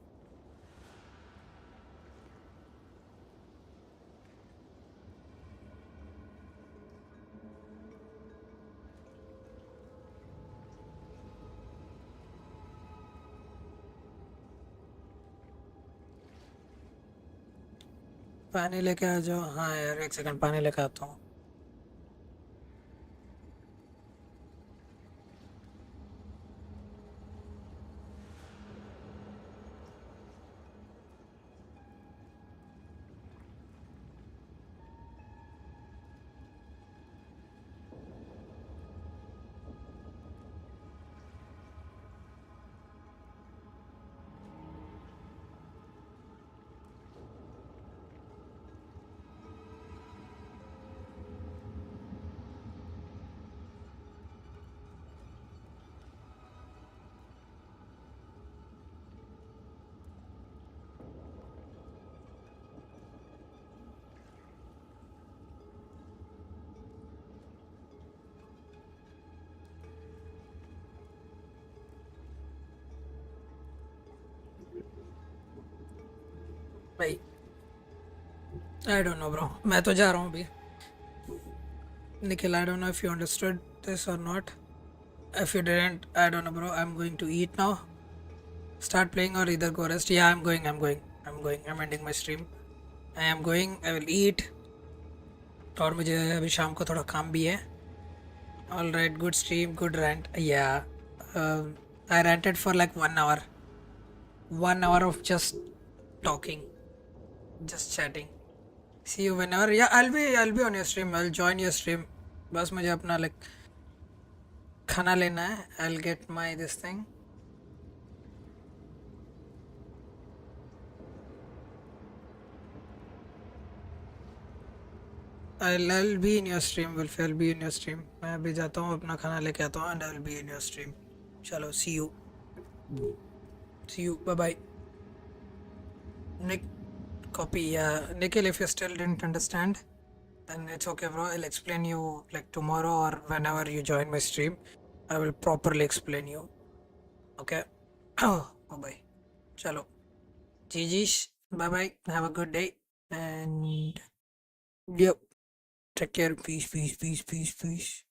पानी लेके आ जाओ. हाँ यार, एक second पानी लेके आता हूँ. भाई I don't know bro, मैं तो जा रहा हूँ अभी. Nikhil, I don't know if you understood this or not. If you didn't, I don't know bro, I'm going to eat now. Start playing or either go rest. Yeah, I'm going. I'm ending my stream. I am going. I will eat. और मुझे अभी शाम को थोड़ा काम भी है. All right, good stream, good rant. Yeah, I ranted for like 1 hour. 1 hour of just talking, just chatting. See you whenever. Yeah, I'll be on your stream. I'll join your stream. बस मुझे अपना like खाना लेना है. I'll get my this thing. I'll be in your stream, Wolfie. I'll be in your stream. मैं अभी जाता हूँ, अपना खाना लेके आता हूँ, and I'll be in your stream. चलो, see you. See you. Bye bye. Nick, copy. Yeah, Nikhil, if you still didn't understand, then it's okay, bro. I'll explain you like tomorrow or whenever you join my stream. I will properly explain you. Okay. Bye bye. Chalo. GG's. Bye bye. Have a good day. And yep. Take care. Peace.